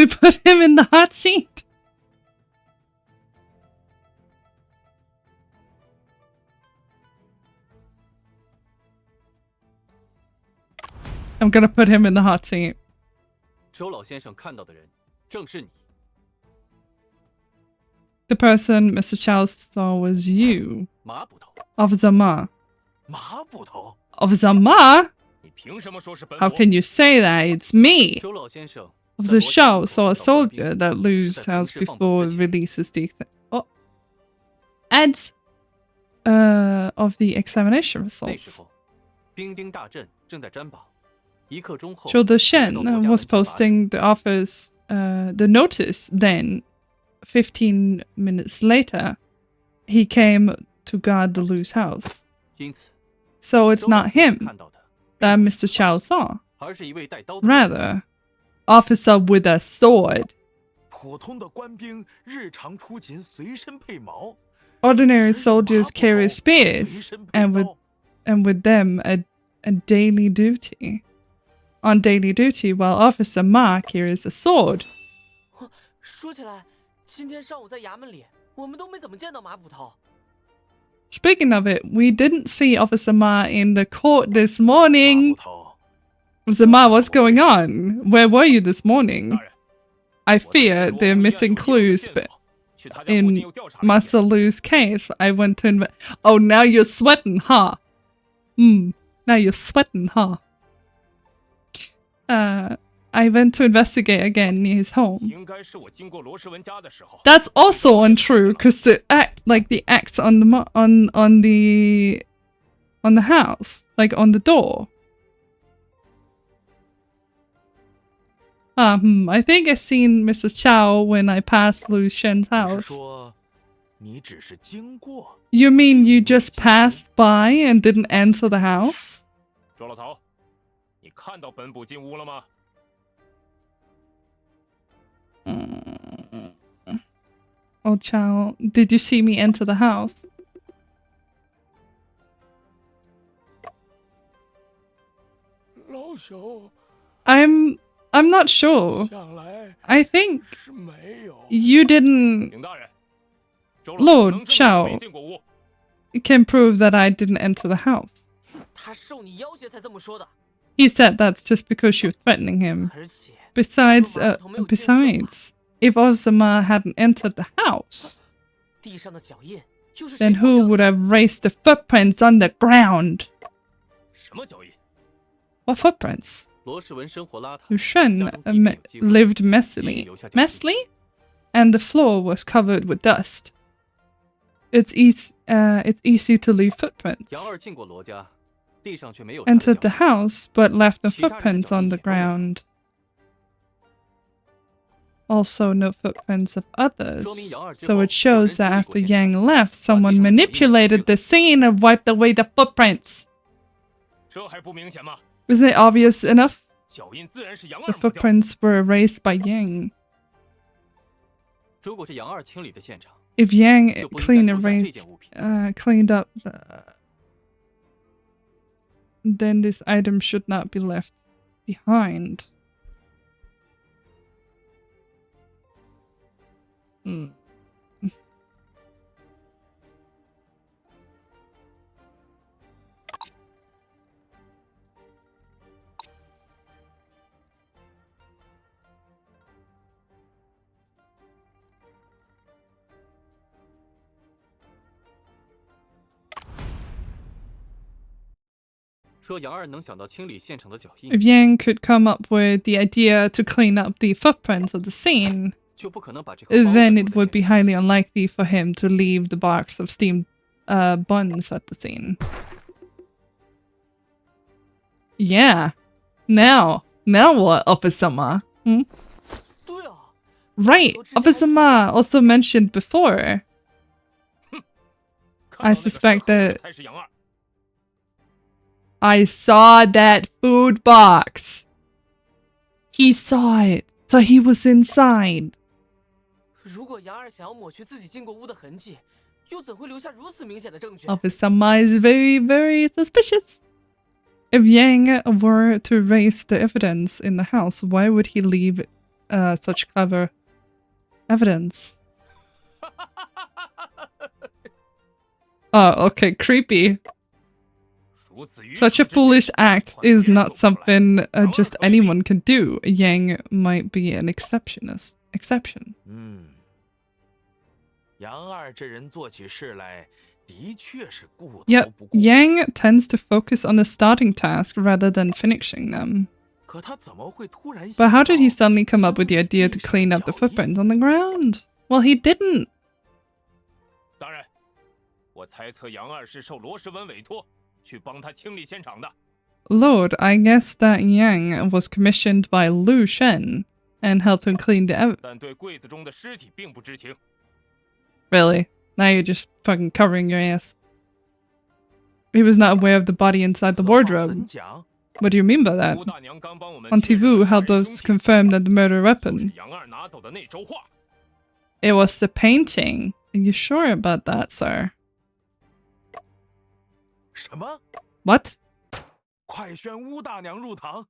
put him in the hot seat? I'm gonna put him in the hot seat. 周老先生看到的人正是你。 The person Mr. Xiao saw was you, 马捕头， Officer Ma. 马捕头， Officer Ma? 你凭什么说是本 How 我？ can you say that? It's me. 周老先生 Officer Xiao saw a soldier that Lu's house before releases the ads of the examination 那时 results. 候，兵丁大阵正在占榜，一刻钟后， Shoulder Shen 来到国家 was 门前把守 posting the offers, the notice. Then, 15 minutes later, he came to guard the Lu's house. 因此， So it's 周老 not 先生 him 看到的， that Mr. Xiao saw. 而是一位带刀的人。 Rather, officer with a sword. 普通的官兵日常出勤随身配矛， Ordinary 只有马 soldiers 捕头 carry 随 spears 身配 and 刀。 with them a daily duty. On daily duty, while Officer Ma carries a sword. 说起来，今天上午在衙门里，我们都没怎么见到马捕头。 Speaking of it, we didn't see Officer Ma in the court this 马 morning. 捕头， Officer Ma, what's going on? Where were you this morning? 大人， I fear they're missing clues, but in Master Lu's case, I went to oh, now you're sweating, huh? Now you're sweating, huh? I went to investigate again near his home. That's also untrue, because the X on the house, like on the door. I think I seen Mrs. Chow when I passed Lu Shen's house. You mean you just passed by and didn't enter the house? 周老头，你看到本捕进屋了吗？ Oh, Chow, did you see me enter the house? 老小， I'm not sure. 想来 I think 是没有。 you didn't. 林大人，周老头 Lord 能证明我 Chow 没进过屋。 can prove that I didn't enter the house. 他受你要挟才这么说的。 He said that's just because you're threatening him. 而且 Besides, if Ozma hadn't entered the house, 地上的脚印又是谁 then 抹掉 who 的 would have raised the footprints on the ground? 什么脚印？ What footprints? 罗世文生活邋遢， Lu Shen 家中必定有机会 lived 记忆 messily. 留下脚印 Messily? And the floor was covered with dust. It's easy to leave 杨 footprints. 二进过罗家，地上却没有他的 Entered 脚 the house, but left no 其他人的 footprints 脚印 on the 也都没有。 ground. Also, no footprints of others. So it shows that after Yang left, someone manipulated the scene and wiped away the footprints. 这还不明显吗？ Isn't it obvious enough? 脚印自然是杨 The 二抹掉的。 footprints were erased by Yang. 如果是杨二清理的现场， If Yang 就不应该留下这件物品。 cleaned up then this item should not be left behind. Hmm. If Yang could come up with the idea to clean up the footprints of the scene, 就不可能把这个包 then 留 it 在 would 现 be 场 highly unlikely for him to leave the box of steamed buns at the scene. Yeah. Now what, Officer Ma? 对啊， Right, Officer Ma also mentioned before. 看到那个 suspect 蛇口的 that- 才是杨二。 I saw that food box. He saw it, so he was inside. 如果杨二想要抹去自己进过屋的痕迹，又怎会留下如此明显的证据？ Officer Ma is very, very suspicious. If Yang were to erase the evidence in the house, why would he leave such clever evidence? Oh, okay, creepy. 如此愚 Such a 蠢之 foolish 举 act 换别 is 人 not 做不出来 something 杨二 just 可未必 anyone can do. Yang might be an exception. 杨二这人做起事来的确是顾头 Yep, 不顾。 Yang tends to focus on the starting task rather than finishing them. 可他怎么会突然 But how did he 想到 suddenly come up with the idea to 地上 clean up the 脚印 footprints on the ground? Well, he didn't. 当然，我猜测杨二是受罗时文委托去帮他清理现场的。 Lord, I guess that Yang was commissioned by Lu Shen and helped him clean the evidence. 但对柜子中的尸体并不知情。 Really? Now you're just fucking covering your ass. He was not aware of the body inside the 此话 wardrobe. 怎讲？ What do you mean by that? 吴大娘刚帮我们 On 确认了 TV 杀 helped 人 us 凶器 confirm that the murder 就是 weapon. 杨二拿走的那轴画。 It was the painting. Are you sure about that, sir? 什么？ What? 快宣乌大娘入堂！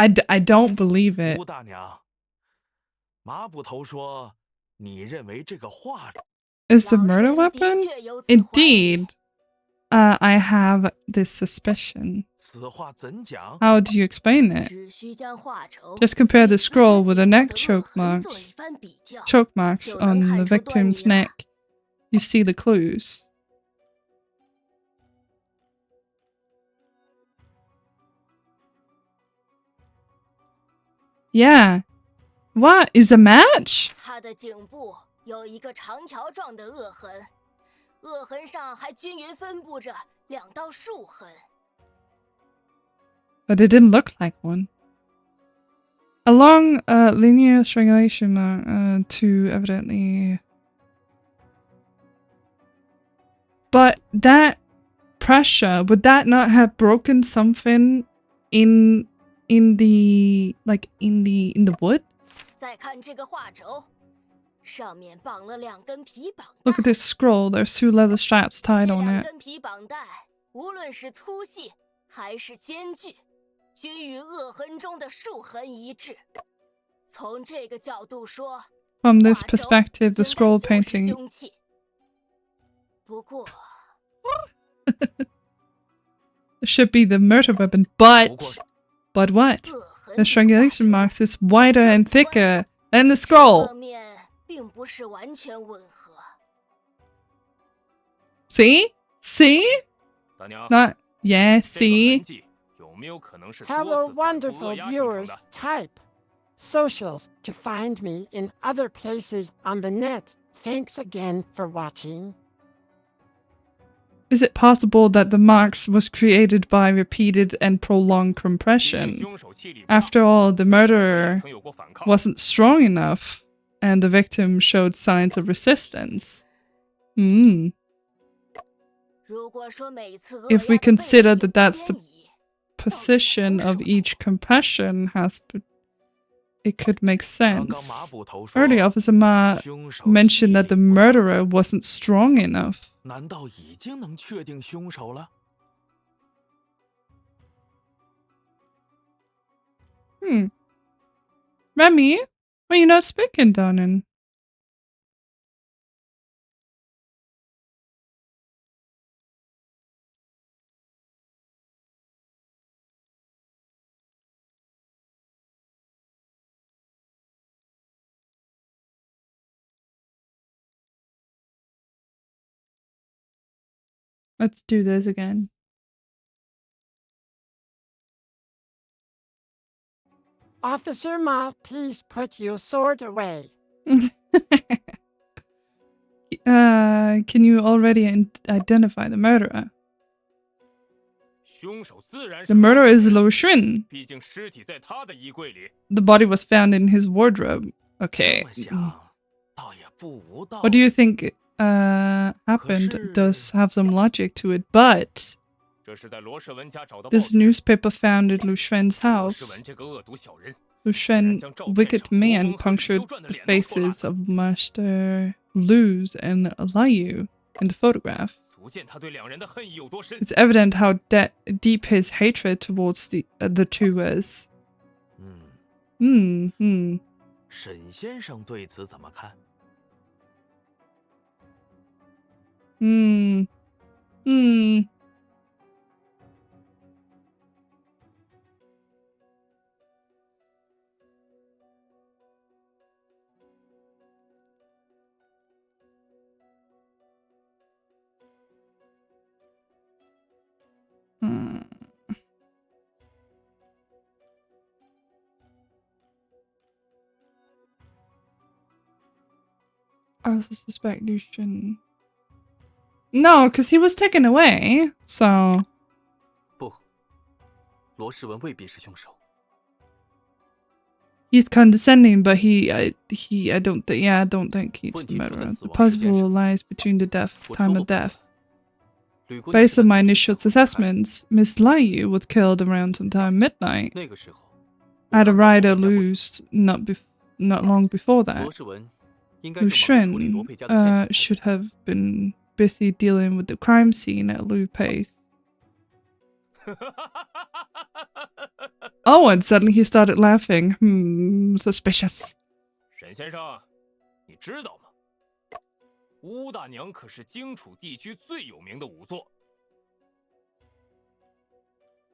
I don't believe it. 乌大娘，马捕头说，你认为这个画 is the murder weapon? Indeed. I have this suspicion. 此话怎讲？ How do you explain it? 只需将画轴 Just compare the 与死者 scroll with the 剪 neck 刀的 choke 恶痕做 marks. 一番比较， Choke marks 就能 on 看 the 出端倪 victim's 了。 neck. You see the clues. Yeah. What is a match? 它的颈部有一个长条状的恶痕，恶痕上还均匀分布着2道竖痕。 But it didn't look like one. A long linear strangulation mark to evidently. But that pressure, would that not have broken something in the wood? 再看这个画轴，上面绑了2根皮绑带。 Look at this scroll. There's 2 leather straps 这 tied on 2 it. 根皮绑带，无论是粗细还是间距，均与恶痕中的竖痕一致。从这个角度说， From this 画轴 perspective, the 应该 scroll 就是 painting. 凶器。不过， should be the murder weapon, but what? 恶痕 The 与 strangulation 画轴 marks is wider and thicker than the scroll. 侧面并不是完全吻合。 See? See? 大娘， Not yeah, 这个痕 see? 迹有没有可能是多 Hello, 次反复 wonderful 扼压形成 viewers. 的？ Type socials to find me in other places on the net. Thanks again for watching. Is it possible that the marks was created by repeated and prolonged 毕竟 compression? 凶手气力不大， After all, the 这也 murderer 曾有过反抗。 wasn't strong enough, and the victim showed signs of resistance. Hmm. 如果说每次扼 If 压 we 的位置 consider 有 that that's the 偏移， position of each compression has, it could make 刚刚马 sense. 捕头说， Earlier, Officer Ma 凶手 mentioned 气 that the 力不大 murderer wasn't strong enough. 难道已经能确定凶手了？ Remy, why are you not speaking, darling? Let's do this again. Officer Ma, please put your sword away. Can you already identify the murderer? 凶手自然是 The murderer 罗 is 世文 Lu Xun. 毕竟尸体在他的衣柜里。 The body was found in his wardrobe. 这 Okay. 么想，倒也不无道 What do 理。 you think happened? It does have some logic to it, but 这是在罗世文家找的报 this 纸。 newspaper found at Lu Xuan's 罗世 house. 文这个恶毒小人， Lu Xuan, wicked man, punctured the faces of Master Lu's and Liu in the photograph. 足见他对两人的恨意有多深。 It's evident how deep his hatred towards the two was. 沈先生对此怎么看？ I also suspect Lucian. No, because he was taken away, so... 不，罗世文未必是凶手。 He's condescending, but I don't think he's the murderer. The possible lies between the time of death. Based on my initial assessments, Miss Liu was killed around sometime midnight. 那个时候， Had a rider loosed not long before that. 罗世文应该 Lu 正忙着处理罗 Xun 佩家的现场。 should have been busy dealing with the crime scene at Lu Pace. Oh, and suddenly he started laughing. Suspicious. 沈先生，你知道吗？乌大娘可是荆楚地区最有名的仵作。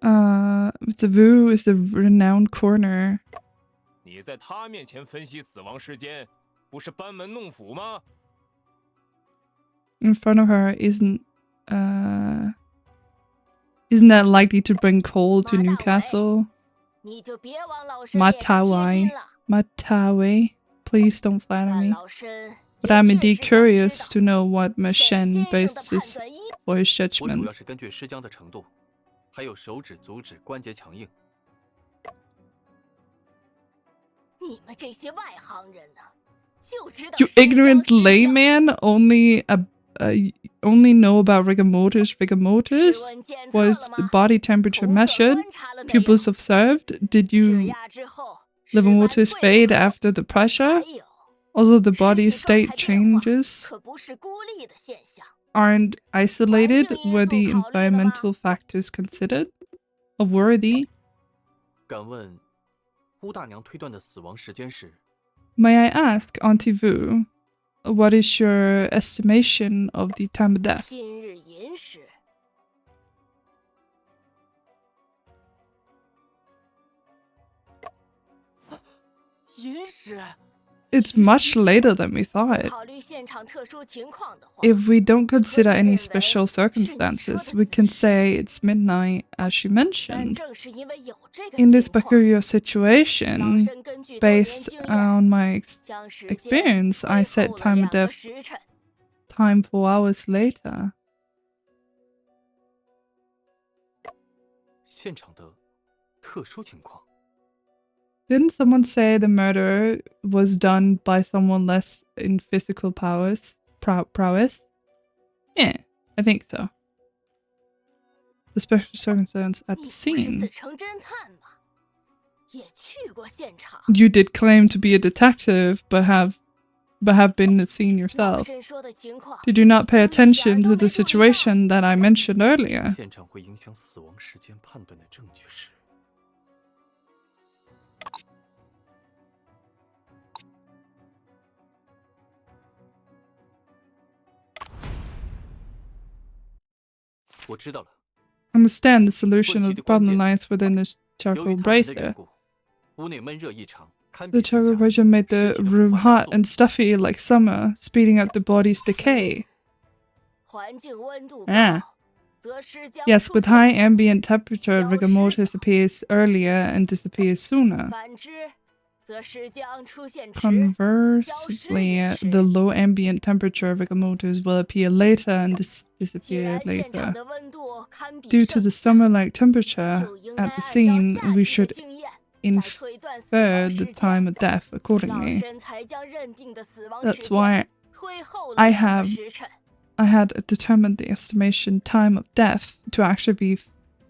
Mr. Wu is a renowned coroner. 你在他面前分析死亡时间，不是班门弄斧吗？ In front of her isn't that likely to bring coal to Newcastle? 你就别往老身脸上贴金了。 Matawe, please don't flatter 但 me. 老身 But I'm 也 indeed 确实想 curious 知 to 道 know what 沈 Miss 先 Shen 生的判 bases 断依 for his 我主 judgment. 要是根据尸僵的程度，还有手指、足趾关节强硬。你们这些外行人呢，就知道 You 尸僵 ignorant 尸相 layman only know about rigor mortis. Rigor 指 mortis 纹检测 was 了 the 吗？ body temperature 红色 measured, 观察了没有？ pupils observed. Did 指 you 压之后， liver 尸斑 mortis 退 fade 了后 after the 还 pressure? 有 Also, the 尸 body 体状 state 态变化 changes 可不是孤立的现象。 aren't isolated. 环境因 Were 素 the 考虑了吗？ environmental factors considered? Of worthy? 敢问，乌大娘推断的死亡时间是？ May I ask, Auntie Vu, what is your estimation of the time of death? 今日寅时， 寅时， It's much later than we thought. 考虑现场特殊情况的话， If we don't consider any 可以认为 special 是你说的 circumstances, 子 we can 时。 say it's midnight, as she 但 mentioned. 正是因为有这个 In this 情况， peculiar 老 situation, 身根据多年 based 经验， on my 将时间 experience, I 推 set 后了 time 2 of 个 death 时辰。 time 4 hours later. 现场的特殊情况。 Didn't someone say the murder was done by someone less in physical prowess? Yeah, I think so. The special circumstance at 你 the 不是 scene. 自称侦探吗？也去过现场。 You did claim to be a detective, but have been at the scene 老 yourself. 身说的情况， Did you not pay 你一点 attention 都 to the 没注意到。 situation that I mentioned earlier? 现场会影响死亡时间判断的证据是？ 我知道了， Understand the solution of the 问题的关 problem 键 lies within the 由 charcoal 于探门的缘 bracer. 故，屋内闷热异常，堪 The 比盛 charcoal 夏。 bracer made the 尸体的 room 腐化 hot 加速 and stuffy like summer, speeding up the body's decay. 环境温度 Ah. 高，则尸僵 Yes, 出 with 现 high 早。 ambient temperature, 消 rigor 失 mortis 早。 appears earlier and disappears sooner. 反之，则尸僵出现迟，消失 Conversely, 也 the 迟。 low ambient temperature of rigor mortis will appear later and 既 disappear 然现场 later. 的温度堪比 Due to 盛 the 夏， summer-like temperature 就应该 at 按 the 照 scene, 夏 we 季的 should 经验来 infer 推断死亡 the 时间。 time of death 老 accordingly. 身才将认定的死亡时 That's 间 why 推后了 I 2个 have 时辰。 I had determined the estimation time of death to actually be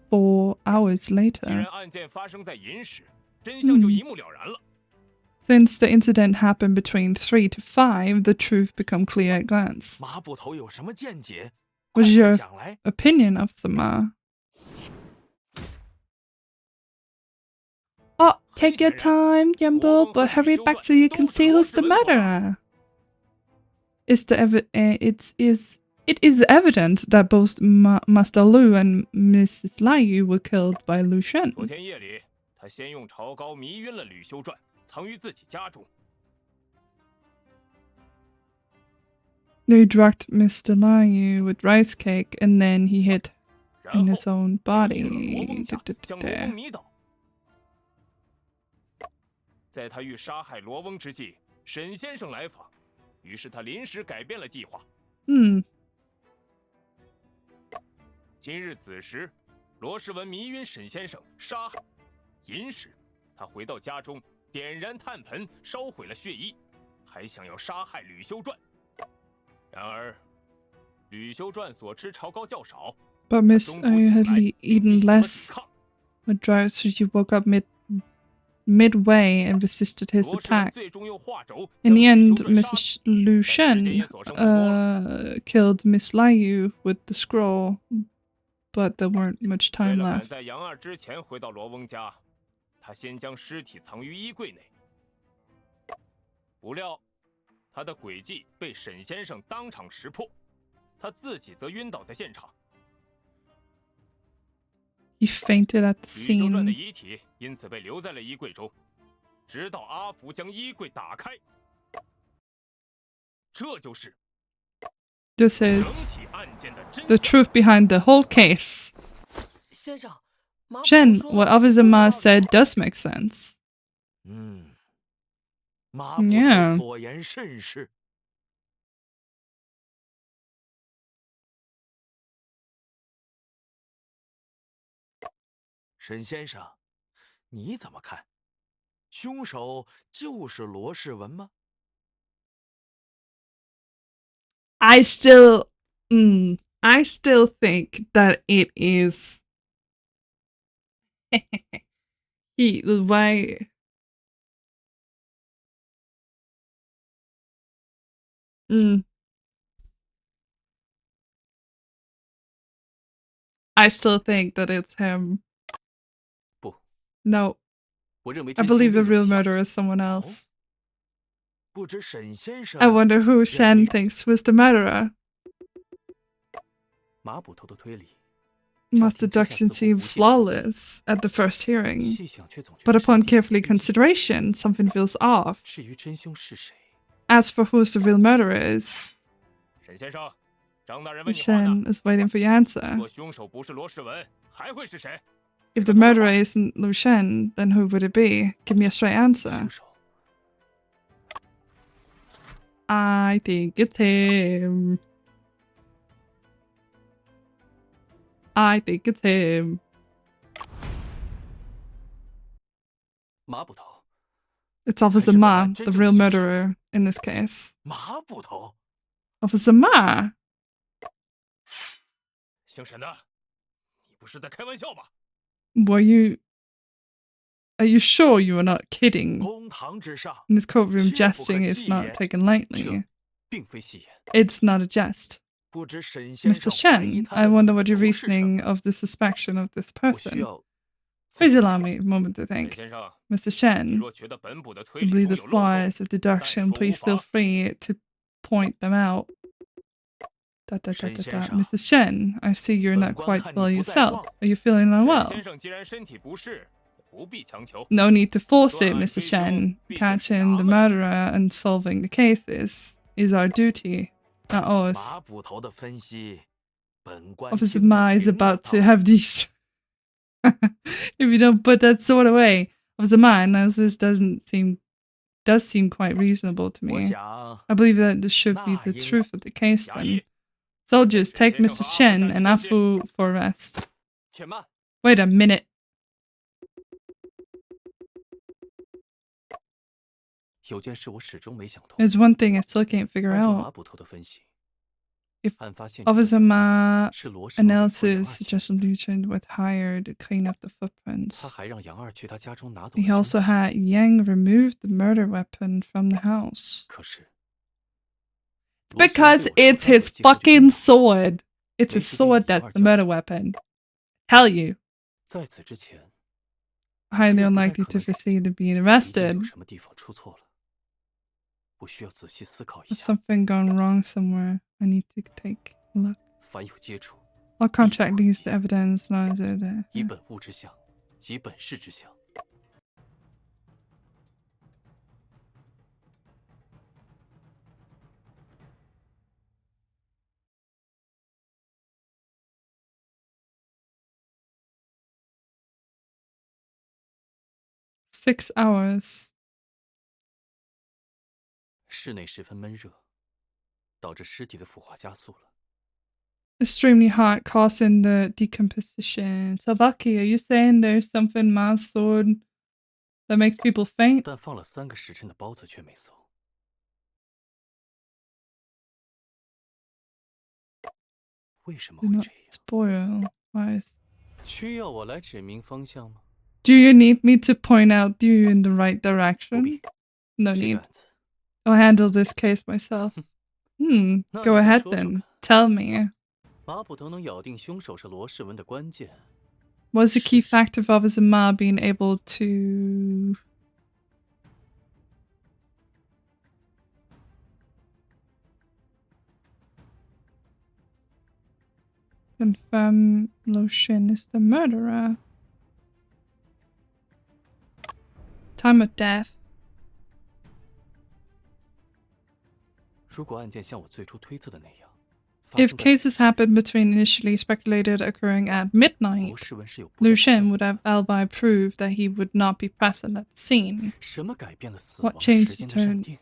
4 hours 既然 later. 案件发生在寅时，真相就一目了然了。 Since the incident happened between 3 to 5, the truth become clear at glance. 马捕头有什么见解？ What 快 is 快 your 讲来。 opinion of Sama? Oh, take your time, Jumbo, but hurry back so you can see who's the murderer. It is evident that both Master Lu and Mrs. Liu were killed by Lu Shen. 昨天夜里，他先用潮膏迷晕了吕修传，藏于自己家中。 They drugged Mr. Liu with rice cake and then he hid 然 in 后 his own 又去了罗 body. 翁家，将罗翁迷倒。在他欲杀害罗翁之际，沈先生来访，于是他临时改变了计划。 今日子时，罗世文迷晕沈先生，杀害。寅时，他回到家中，点燃炭盆，烧毁了血衣，还想要杀害吕修传。然而，吕修传所吃潮膏较少， But 他 Miss 中途 Liu 醒 had 来，并 eaten 进行了抵 less 抗。 with drugs, so she woke up midway and resisted his 罗世文 attack. 最终用画轴 In 将 the 吕 end, 修传杀 Mrs. Lu 但时间 Shen 也所剩不多了。 killed Miss Liu with the scroll, but there weren't much 为 time 了赶 left. 在杨二之前回到罗翁家，他先将尸体藏于衣柜内。不料，他的诡计被沈先生当场识破，他自己则晕倒在现场。 He fainted at the 吕修传的 scene. 遗体因此被留在了衣柜中，直到阿福将衣柜打开。这就是 This 整 is 体案件的真 the 相。 truth behind the whole case. 先生，马捕头 Shen, 说 what 的 Officer 很有 Ma 道理 said does make sense. 马捕头 Yeah. 所言甚是。沈先生，你怎么看？凶手就是罗世文吗？ I still think that it is why I still think that it's him. 不， No, 我认为 I 真相 believe 另 the 有 real 其 murderer is someone else. 不知沈先生 I wonder who 认 Shen 为 thinks was the murderer. 马捕头的推理， Most 乍听之下 deductions 似乎 seem 无懈可击， flawless at the first hearing, 细想却总觉 but 得 upon 神秘 carefully 毕竟 consideration, something feels off. 至于真凶是谁， As for who the real murderer is, 沈先生，张大人问你话呢。 Shen is waiting for your answer. 如果凶手不是罗世文，还会是谁？ If the murderer isn't Lu Shen, then who would it be? Give me a straight answer. 凶手 I think it's him. I think it's him. 马捕头， It's Officer Ma, the real murderer in this case. 马捕头， Officer Ma? 姓沈的，你不是在开玩笑吧？ Are you sure you are not kidding? 公堂之上， In this courtroom, 切不可 jesting is 戏 not 言。 taken lightly. 并非戏言。 It's not a jest. 不知沈先 Mr. 生怀疑 Shen, 他 I 的 wonder 理 what your 由是什 reasoning 么？ of the suspicion of this 我需 person. 要 Please 仔细 allow 想 me a moment to 沈 think. 先生， Mr. 你 Shen, 若觉得本部的推 you 理 believe 中 the 有漏洞， flaws of deduction, 但说无 please feel 妨。 free to point them out. Shen 先生， Mr. Shen, I see you're 本 not 官 quite 看 well 你不在 yourself. 状， Are you feeling 沈 unwell? 先生既然身体不适，不必强求。 No need to force it, 断案 Mr. 追凶 Shen. 毕竟是 Catching 衙 the 门之 murderer and solving the cases is our duty, not ours. 马捕头的分析，本官 Officer 听得 Ma is 挺有 about 道 to 理 have these. If you don't put that sword away, Officer Ma, and this does seem quite reasonable to 我 me. 想 I believe that this should be 那 the 应 truth of the case 衙 then. 役， Soldiers, take 沈 Mr. 先生和 Shen and 阿福上 Afu for arrest. 且慢， Wait a minute. 有件事我始终没想通。 There's one thing I still can't figure 按照 out. 马捕头的分析， If 案发现场的 Officer 脚印 Ma 是罗世文委托杨 analysis 二写的， suggests Lieutenant was hired to clean up the 他 footprints. 还让杨二去他家中拿走 He 了 also 凶器。 had Yang remove the murder weapon from the house. 可是， Because it's his fucking sword. It's his sword that's the murder weapon. Tell you. 在此之前， Highly unlikely to foresee to being 一定 arrested. 有什么地方出错了。我需要仔细思考一 If 下。 something gone wrong somewhere, I need to take a look. 凡有接触， I'll contract these the evidence. Not that. 以本物之相，及本事之相。 6 hours. 室内十分闷热，导致尸体的腐化加速了。 Extremely hot, causing the decomposition. Savaki, are you saying there's something my sword that makes people faint? 但放了3个时辰的包子却没馊。为什么 Do 会 not 这样？ spoil. Why is... 需要我来指明方向吗？ Do you need me to point out you in the right 不 direction? 必。 No 这个 need. 案子， I'll handle this case myself. No, Go you ahead can then. show Tell me. 马捕头能咬定凶手是罗世文的关键， What's the key factor of Officer Ma being able to... confirm Lu Shen is the murderer. Time of death. 如果案件像我最初推测的那样， If cases happened between initially speculated occurring at midnight, Lu Shen would have alibi proof that he would not be present at the scene. What changed the tone?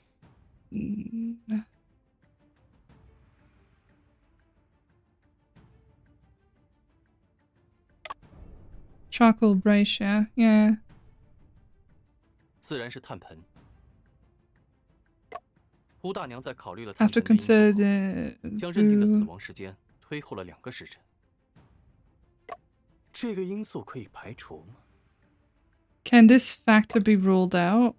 Charcoal brazier, yeah. 自然是炭盆。乌大娘在考虑了 After considered, 将认定的死亡时间推后了2个时辰。这个因素可以排除吗？ Can this factor be ruled out?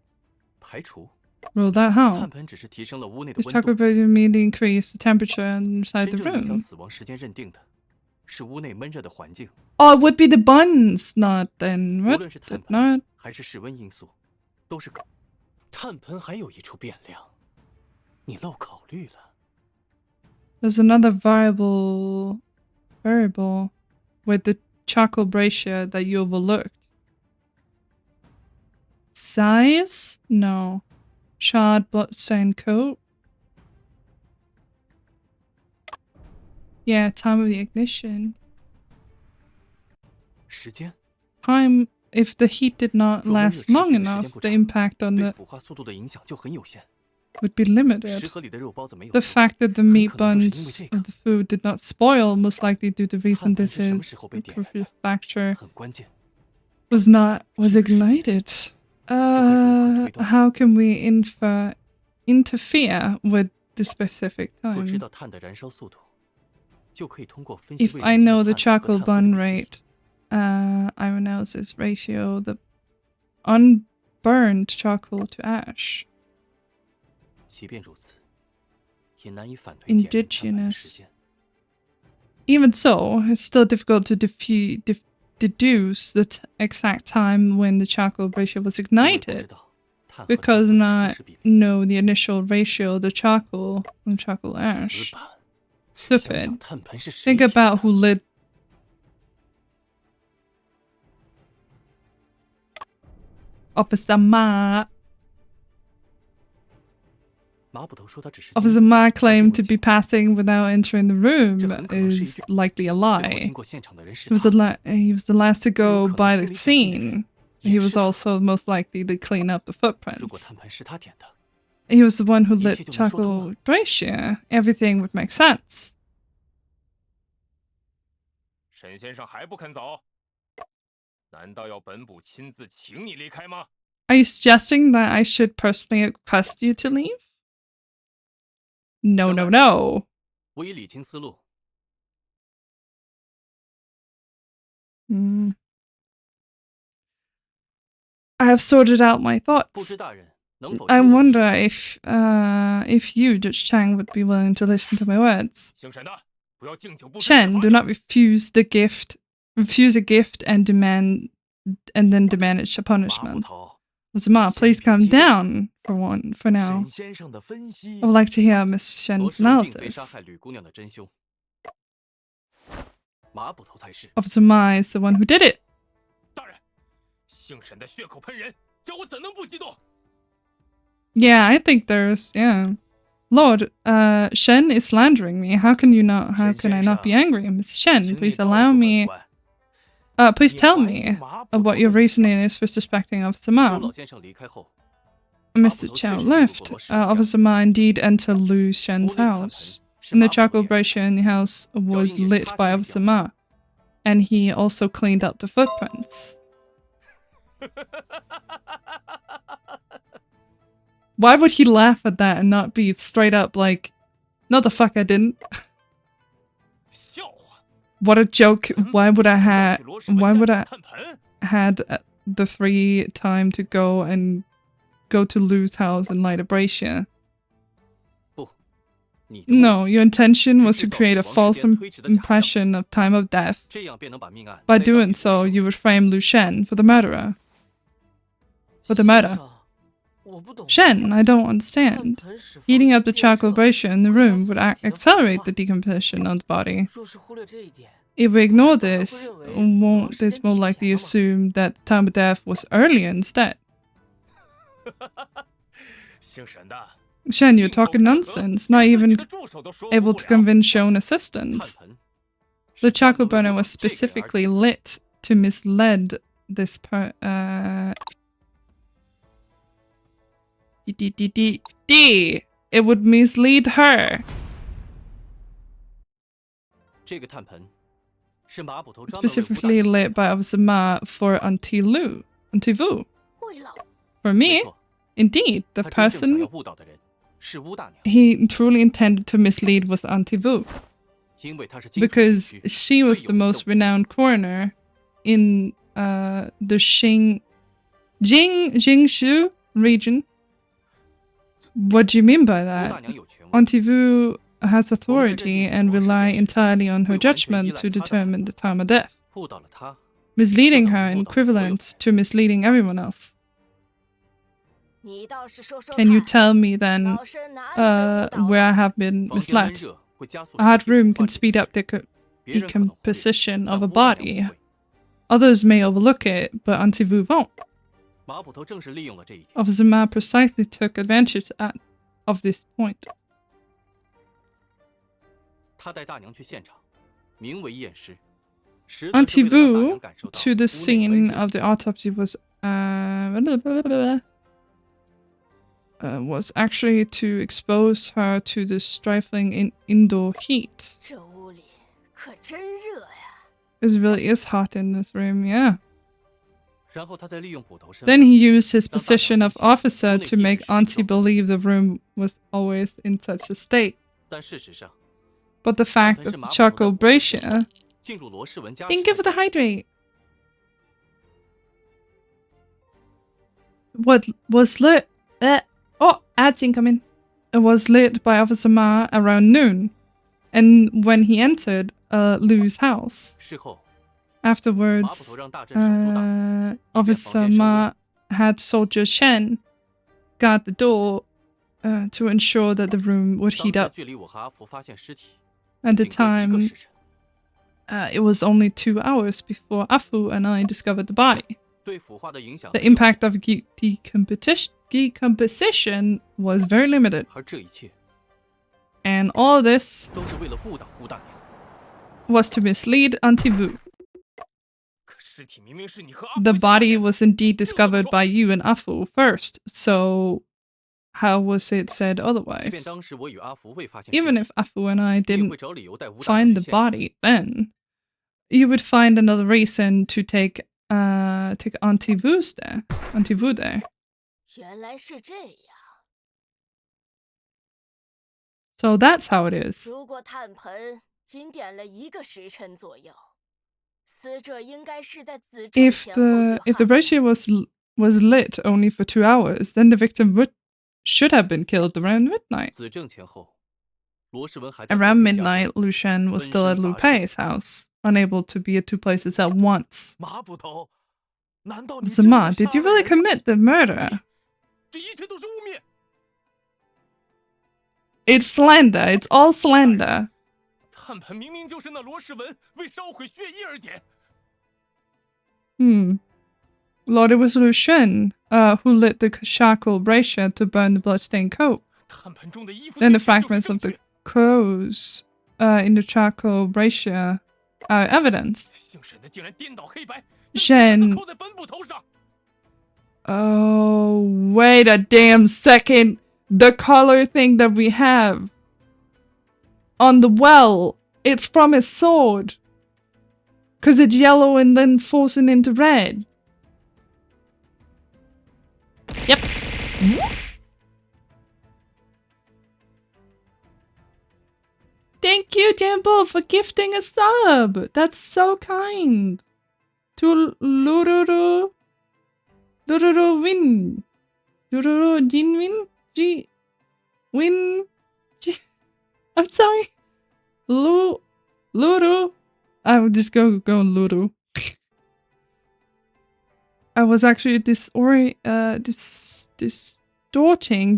排除。 Ruled out how? 炭盆只是提升了屋内的 This 温度。 charcoal brazier merely increased the temperature inside the 真正影响 room. 死亡时间认定的是屋内闷热的环境。 Oh, it would be the buns, not then. 无 What? 论是炭 Not. 盆还是室温因素，都是可。炭盆还有一处变量，你漏考虑了。 There's another variable with the charcoal brazier that you overlooked. Size? No. Charred bloodstained coat? Yeah, time of the ignition. 时间。 Time, if the heat did not 若温热 last 持 long 续的时 enough, 间不 the 长， impact on 对 the 腐化速度的影响就很有限。 would be limited. 食盒里的肉包子没有 The 锈， fact that the 很 meat 可能就是因为 buns 这个。 of the food did not spoil, most likely due to the reason 炭盆 this 是什么 is 时候被点燃的？ manufacture 很关键。 was ignited. How can we interfere with the specific 若知 time? 道碳的燃烧速度，就可以通过分析 If 未 I 燃尽 know 的 the 碳和 charcoal 碳核的 burn 比例 rate, Ironel's ratio, the unburned charcoal to ash. 即便如此，也难以反对点燃炭盆的时 Indigenous. 间。 Even so, it's still difficult to deduce the exact time when the charcoal ratio was 因为不知 ignited, 道碳和 because 碳核的 not 初始比例。 know the initial ratio of the charcoal and charcoal 死 ash. 板。想 Stupid. 想炭盆是谁 Think 点的 about who lit. Officer Ma. 马捕头说他只是经 Officer 过 Ma 他并 claimed 未 to 经 be passing without entering the room 这很可能是一 is 句 likely a 最后 lie. 经过现场的人是 He was 他 he was the last to go 有可能 by 清 the 理场地的人 scene. 也 He was 是他。 also most likely to clean up the 如果 footprints. 炭盆是他点的， He was the one who 一切 lit 就能说通了。 charcoal brazier. Everything would make sense. 沈先生还不肯走？难道要本部亲自请你离开吗？ Are you suggesting that I should personally request you to leave? No, no, no. 我已理清思路。 I have sorted out my 不 thoughts. 知大人能否 I 应我一 wonder 计？ if you, Judge Chang, would be willing to listen to my words. 姓沈的，不要敬酒不吃 Shen, 罚 do 酒。 not refuse the gift. Refuse a gift and then demand its 马捕 punishment. 头， Zuma, please calm down for now. 沈先生的分析 I would like to hear Miss 罗 Shen's 世并非杀 analysis. 害吕姑娘的真凶，马捕头才是。 Officer Ma is the one who did it. 大人，姓沈的血口喷人，叫我怎能不激动？ Yeah, I think yeah. Lord, Shen is slandering me. How can I not be angry? Miss 请 Shen, 你 please 告 allow 诉本 me. 官 Please 你 tell 怀 me 疑马捕 what 头 your 的 reasoning is for suspecting Officer 周 Ma. 老先生离开后， Mr. Chow left. Officer Ma indeed entered Lu Shen's house. And the charcoal brazier in the house was lit by Officer Ma. And he also cleaned up the footprints. Why would he laugh at that and not be straight up like, no, the fuck I didn't? 笑话！ What a joke. Why would I 去罗世文 why 家 would 找 I 炭盆？ had the free time to go to Lu's house and light a brazier? 不，你的目的 No, your intention was to create a false impression of time of death. 这样便能把命案 By 栽赃于 doing 别 so, 手 you would frame Lu Shen for the murderer. For the 先 murder. 生，我不懂。 Shen, I don't 炭 understand. 盆使房 Heating 间 up the 变热 charcoal brazier in the 会加 room 速 would 尸体的腐 accelerate 化 the decomposition of the body. 若是忽略这一点， If we ignore this, won't this more likely assume that the time of death was earlier instead? 姓沈的， Shen, you're talking nonsense. Not 连自己 even 的助手都说服 able 不 to 了。 convince your own 炭 assistants. 盆 The 是 charcoal 战斗 burner 力 was 这个而 specifically lit to mislead this It would mislead her. 这个炭盆是马捕头张的为吴大 Specifically 娘 lit by Officer Ma for Auntie Vu. 为了 For 没 me, 错， indeed, the 他真正想 person 要误导的人是吴大娘， he truly intended to mislead was Auntie Vu, 因为她是京城地 because 区 she was 最 the 有名的 most 武僧 renowned coroner in the Jingshu region. What do you mean by 吴大 that? 娘有权威， Auntie Vu has authority and rely entirely on her judgment to determine the time of death, 误导了她， misleading her equivalent to misleading everyone else. 你倒是说说 Can you 看， tell me then 老身哪里被误导 where I 了？ have been 房间温 misled? 热会加速 A hot 尸体 room 腐化 can 这 speed 件 up 事 the 别人可能忽略， decomposition 但 of a 吴大娘 body. 不会。 Others may overlook it, but Auntie Vu won't. 马捕头正是利用了这一点， Officer Ma precisely took advantage of this point. 他带大娘去现场，名为验尸，实则是 Auntie 为了让大 Vu 娘感受到 to the 屋内温 scene 热 of the autopsy was actually to expose her to the stifling indoor heat. 这屋里可真热呀！ It really is hot in this room, yeah. 然后他再利用捕头身 Then 份， he used his 让大娘 position 相 of 信 officer 屋内 to 一直 make 是 Auntie 冰冻， believe the room was always in such a state. 但事实上， But the 炭 fact 盆 that 是 the 马捕头 charcoal 的武 brazier 进入罗氏文家 didn't 时 give her the hydrate. What was lit? Oh, ads incoming. It was lit by Officer Ma around noon, and when he entered Lu's house. 事后， Afterwards, 马捕头让大镇守株大娘， Officer Ma had Soldier Shen guard the door to ensure that the room would 当 heat 时 up. 距离我和阿福发现尸体 At the 仅隔一个 time, 时辰， it was only 2 hours before Afu and I discovered the body. 对腐化的影响 The 很有限， impact of decomposition was very limited, 而这一切 and all this 都是为了误导吴大娘。 was to mislead Auntie Vu. 可尸体明明是你和阿福 The 先发 body 现的 was indeed discovered by you and Afu first, so how was it said 即便 otherwise? 当时我与阿福未发现尸 Even 体， if Afu and I 也 didn't 会找理由带吴大娘 find 去 the 现场。 body then, you would find another reason to take Auntie Vu there. 原来是这样。 So that's how it is. 如果炭盆仅点了1个时辰左右，死者应该是在子正 If 前后遇 the 害。 brazier was lit only for 2 hours, then the victim should have been killed around midnight. 子正前后，罗世文还在 Around 隔壁家中 midnight, Lu Shen was still at Lu Pei's house, unable to be at 2 places at once. 马捕头，难道你 Zama, did you really commit the murder? 这一切都是污蔑。 It's slander. It's all slander. 炭盆明明就是那罗世文为烧毁血衣而点。 Lord, it was Lu Shen who lit the charcoal brazier to burn the bloodstained coat. 炭盆中的衣服 Then the 就是 fragments 证 of the 据。 clothes in the charcoal brazier are evidence. 姓沈的竟然颠倒黑白， Shen. 扣在本捕头上。 Oh, wait a damn second. The color thing that we have on the well, it's from his sword. Because it's yellow and then forcing into red. Yep. Thank you, Jimbo, for gifting a sub. That's so kind. To Lururu Win. Lururu Jinwin? I'm sorry. Luru. I would just go Luru. I was actually distorting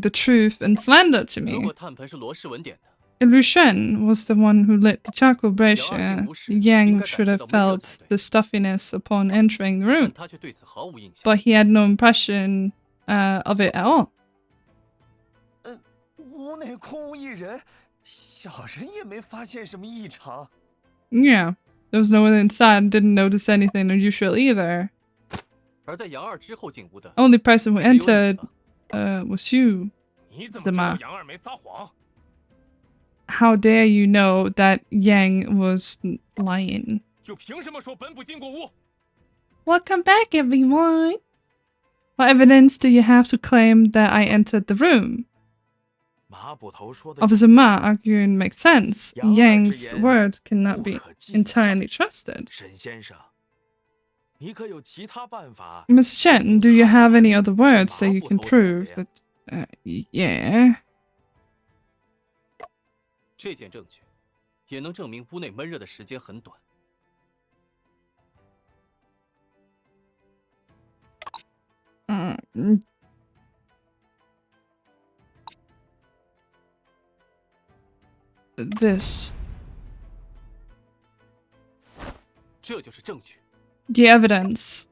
the truth and slander to 如 me. 果炭盆是罗世文点的， If Lu Shen was the one who lit the charcoal brazier, Yang should have felt the stuffiness upon entering the 但 room, 他却对此毫无印象。 but he had no impression of it at all. 屋内空无一人，小人也没发现什么异常。 Yeah, there was no one inside, didn't notice anything unusual either. 而在杨二之后进屋的， Only person who 只有你 entered 了。 was you. 你怎么知道杨二没撒谎？ How dare you know that Yang was lying? 就凭什么说本部进过屋？ Welcome back, everyone. What evidence do you have to claim that I entered the room? 马捕头说的 Officer Ma arguing makes sense. Yang's 杨二之言 words cannot 不 be 可尽信。 entirely trusted. 沈先生，你可有其他办法？ Mr. Shen, do you have any other words so you can 马捕头 prove 的 that? Yeah. 这件证据也能证明屋内闷热的时间很短。 This. 这就是证据。 The evidence.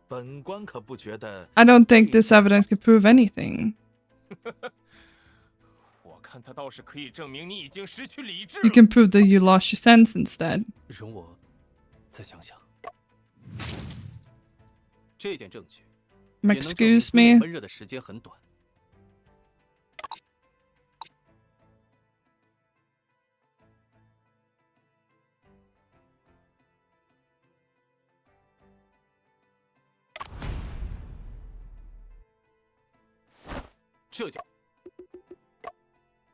本官可不觉得 I don't think this evidence could prove anything. 我看他倒是可以证明你已经失去理智 You 了。 can prove that you lost your sense instead. 容我再想想。这件证据也能证明 Excuse 屋内 me? 闷热的时间很短。 这就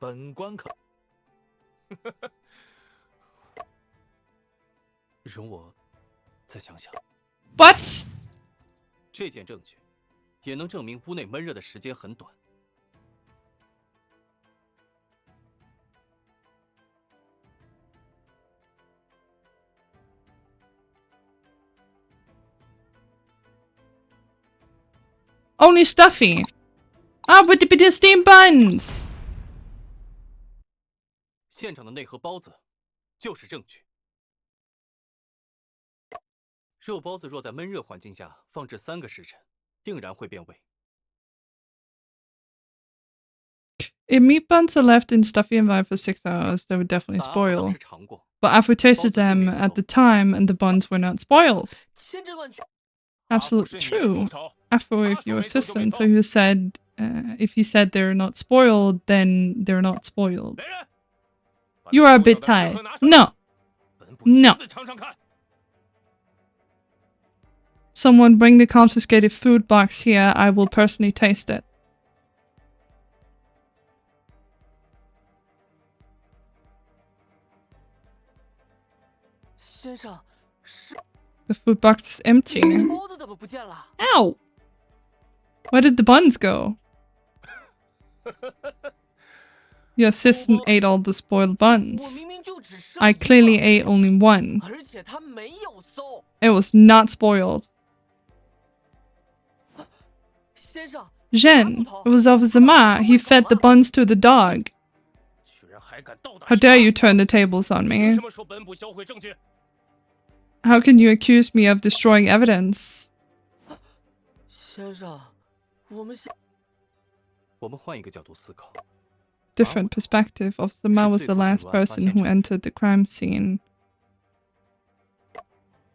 本官可容我再想想。 What? 这件证据也能证明屋内闷热的时间很短。 Only stuffy. Ah, but the steam buns. 现场的内核包子就是证据。肉包子若在闷热环境下放置3个时辰，定然会变味。 If meat buns are left in stuffy environment for 6 hours, they would definitely 但阿婆当 spoil. 时尝过， But Afro tasted them at the time, and the buns were not spoiled. 千真万确。 Absolutely 是你的助 true. 手。 Afro, if your assistant, so you said, if you said they're not spoiled, then they're not spoiled. 来人，把 You 那 are a 收 bit 上的食 tight. 盒拿上来 No, 本部亲 No. 自尝尝看。 someone bring the confiscated food box here. I will personally taste it. 先生，是 The food box is empty. 包子怎么不见了？ Ow! Where did the buns go? Your assistant ate all the spoiled 我 buns. 明明就只剩 I 一个 clearly ate only one. 而且他没有搜。 It was not spoiled. 先生， Zhen, it was Officer Ma. He fed the buns to the dog. 居然还敢倒打 How 一 dare 耙 you turn the tables on 凭 me? 什么说本部销毁证据？ How can you accuse me of destroying evidence? 先生，我们现我们换一个角度思考， Different perspective. Officer Ma was the last person who entered the crime scene.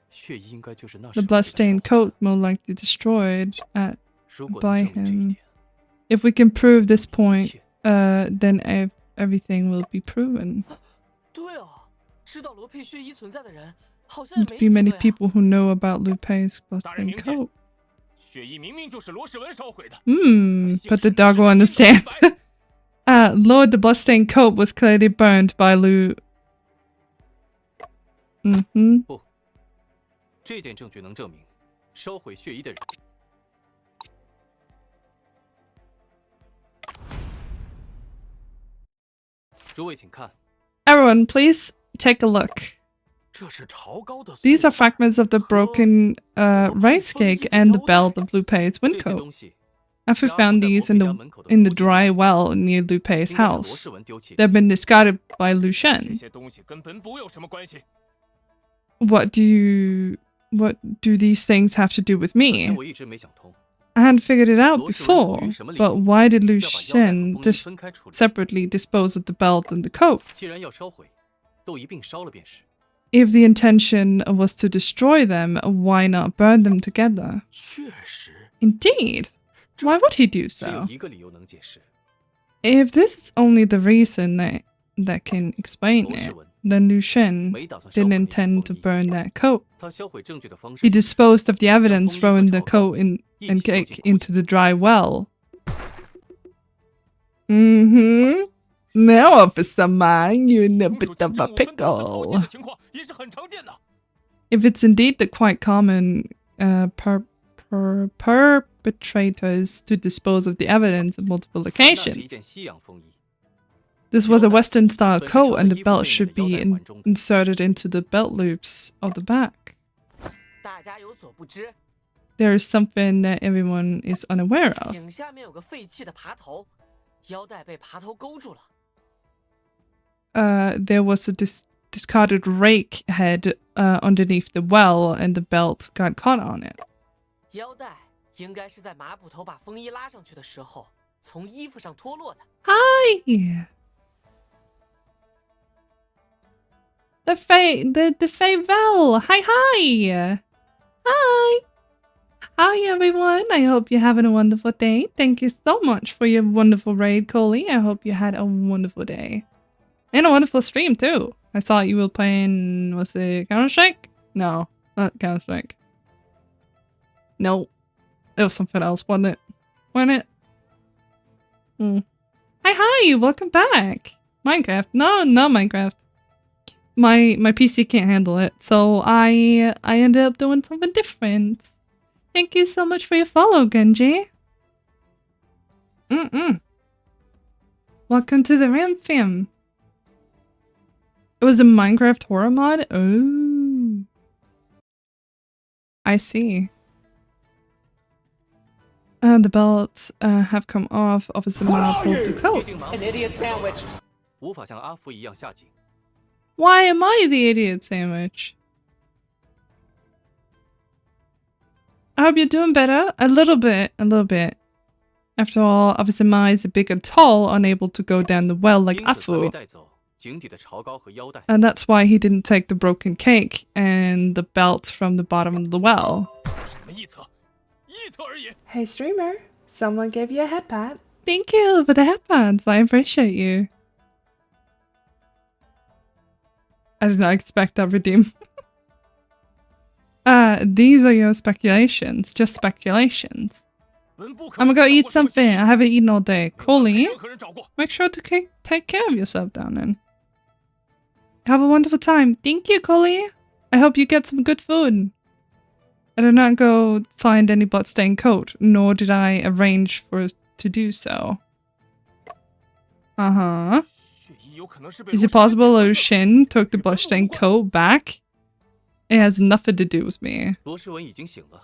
血液应该就是那 The 时候给的 bloodstained 手 coat more likely destroyed at 如果 by 能证明这一 him. 点， If we can prove this 一 point, 切 then everything will be proven. 对啊，知道罗佩血衣存在的人好像也 There'd 没 be 几 many 个呀。 people who know about Lupe's 大人 bloodstained 明鉴， coat. 血衣明明就是罗世文烧毁的。 But the dog will understand. Lord, the bloodstained coat was clearly burned by Lu. Mm-hmm. 不，这件证据能证明烧毁血衣的人。诸位请看， Everyone, please take a look. 这是潮高的 These are 素材 fragments of the broken rice cake and the belt of Lupe's 这些 windcoat. 东西 After found these in the dry well near Lu Pei's house. They've been discarded by Lu Shen. 这些东西跟本部有什么关系？ What do these things have to do with me? 我一直没想通， I hadn't figured it out before, but why did Lu Shen just separately dispose of the belt and the coat? 既然要烧毁，都一并烧了便是。 If the intention was to destroy them, why not burn them together? 确实， Indeed. Why would he do 只有 so? 一个理由能解释。 If this is only the reason that can explain it, then Lu Shen didn't intend to burn that coat. 他销毁证据的方式 He disposed of the evidence, throwing the coat and cake into the dry well. Now, Officer Man, you're in a bit of a pickle. 的情况也是很常见的。 If it's indeed the quite common perpetrators to dispose of the evidence on multiple 那是一 occasions, 件西洋风衣， this was a Western-style coat and the belt should be inserted into the belt loops of the back. 大家有所不知， There is something that everyone is unaware of. 井下面有个废弃的爬头，腰带被爬头勾住了。 There was a discarded rake head underneath the well and the belt got caught on it. 腰带应该是在马捕头把风衣拉上去的时候，从衣服上脱落的。 Hi! The Favel! Hi! Hi! Hi everyone! I hope you're having a wonderful day. Thank you so much for your wonderful raid, Coley. I hope you had a wonderful day. And a wonderful stream too. I saw you were playing, was it Counter-Strike? No, not Counter-Strike. No. It was something else, wasn't it? Wasn't it? Hi, welcome back. Minecraft. No, not Minecraft. My PC can't handle it, so I ended up doing something different. Thank you so much for your follow, Genji. Welcome to the Ram Fam. It was a Minecraft horror mod? Oh. I see. The belts have come off. Officer Ma pulled the coat. An idiot sandwich. 无法像阿福一样下井。 Why am I the idiot sandwich? I hope you're doing better. A little bit. After all, Officer Ma is a big and tall, unable to go down the well like 因此才被 Afu. 带走井底的巢膏和腰带。 And that's why he didn't take the broken cake and the belt from the bottom of the well. 什么臆测？臆测而已。 Hey streamer, someone gave you a head pat. Thank you for the headbands. I appreciate you. I did not expect that, Redeem. These are your speculations. Just speculations. 本部可 I'm 没 gonna go 想 eat 过这么 something. I haven't eaten all day. 没有 Coley, 任何人找过。 make sure to take care of yourself down then. Have a wonderful time. Thank you, Coley. I hope you get some good food. I did not go find any bloodstained coat, nor did I arrange for us to do so. Uh-huh. 血衣有可能是被 Is 罗 it 氏给 possible 剪 Lu 坏的 Shin took the bloodstained coat back? It has nothing to do with me. 罗诗文已经醒了，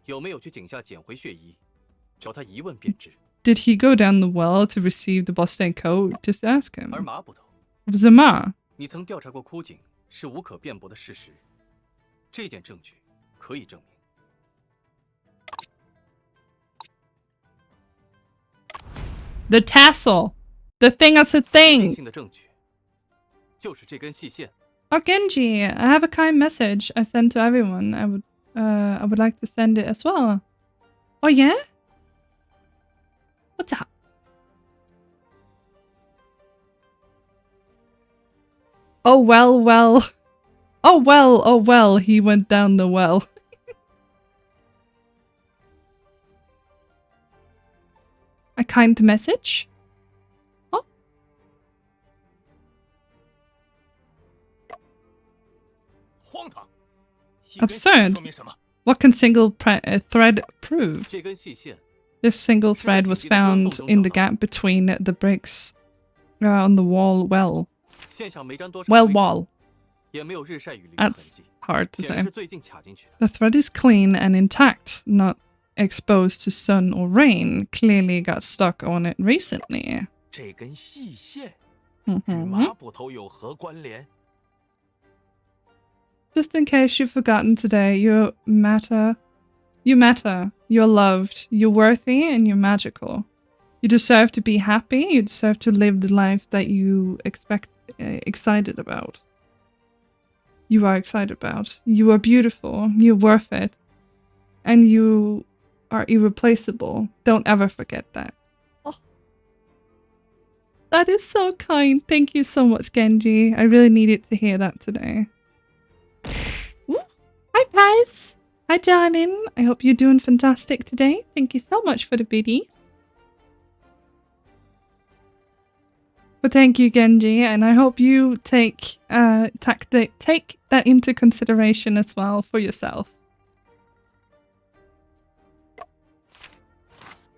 有没有去井下捡回血衣？找他一问便知。 Did he go down the well to receive the bloodstained coat? Just ask 而 him. 马捕头， Zama. 你曾调查过枯井是无可辩驳的事实，这件证据可以证明。 The tassel. The thing that's a 定 thing. 性的证据就是这根细线。 Oh, Genji, I have a kind message I send to everyone. I would like to send it as well. Oh, yeah? What's up? Oh, well. Oh, well, he went down the well. A kind message? Oh. 荒唐！一根线 Absurd. 说明什么？ What can single thread prove? 这根细线 This single thread was found in the gap between the bricks on the well. 线上没沾多少 Well 灰尘 wall. 也没有日晒雨淋的痕 That's 迹， hard to 显然 say. 是最近卡进去的。 The thread is clean and intact, not exposed to sun or rain clearly got stuck on it recently. 这根细线与 Mhm. 马捕头有何关联？ Just in case you've forgotten today, you matter, you're loved, you're worthy, and you're magical. You deserve to be happy, you deserve to live the life that you excited about. You are excited about. You are beautiful, you're worth it, and you are irreplaceable. Don't ever forget that. Oh. That is so kind. Thank you so much, Genji. I really needed to hear that today. Ooh. Hi, guys. Hi, darling. I hope you're doing fantastic today. Thank you so much for the biddies. But thank you, Genji, and I hope you take that into consideration as well for yourself.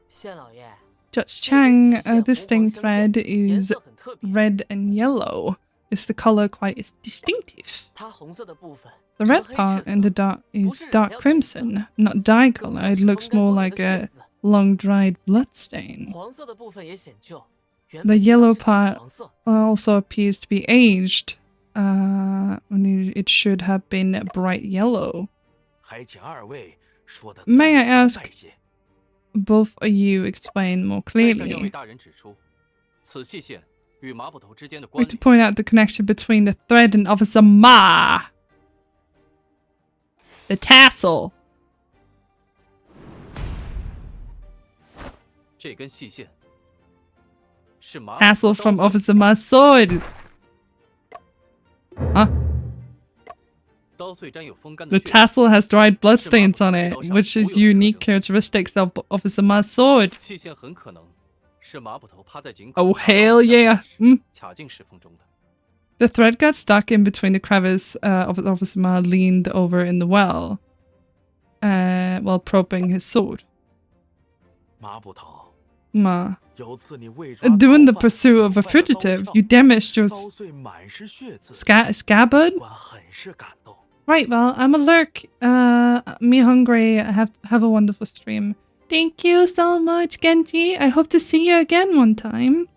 县老爷， Judge Chang, this stain thread is red and yellow. Is the color quite distinctive? 它红色的部分 The red part in the dark is dark crimson, not dye color. It looks more like a long-dried blood stain. 黄色的部分也显旧。 The yellow part also appears to be aged. When it should have been bright yellow. 还请二位说得 May I 再 ask 些。 both of you explain more 在下要为 clearly? 大人指出，此细线与马捕头之间的 I'd 关 like to 联。 point out the connection between the thread and Officer Ma. The tassel. 这根细线是马捕 Tassel 头 from 刀 Officer Ma's sword. Huh? 刀碎沾有风干 The 的血， tassel has dried bloodstains on it, which is unique characteristics of Officer Ma's sword. 细线很可能是马捕头趴在井 Oh 口 hell yeah! 卡进石缝中的。 The thread got stuck in between the crevice of Officer Ma leaned over in the well while probing his sword. 马捕头， Ma. 有次你为抓 During the 逃犯 pursuit of a 所坏的刀 fugitive, 鞘 you damaged your 刀碎满是血渍， scabbard? 我很是感动。 Right, well, I'm a lurk. Me hungry. Have a wonderful stream. Thank you so much, Genji. I hope to see you again one time.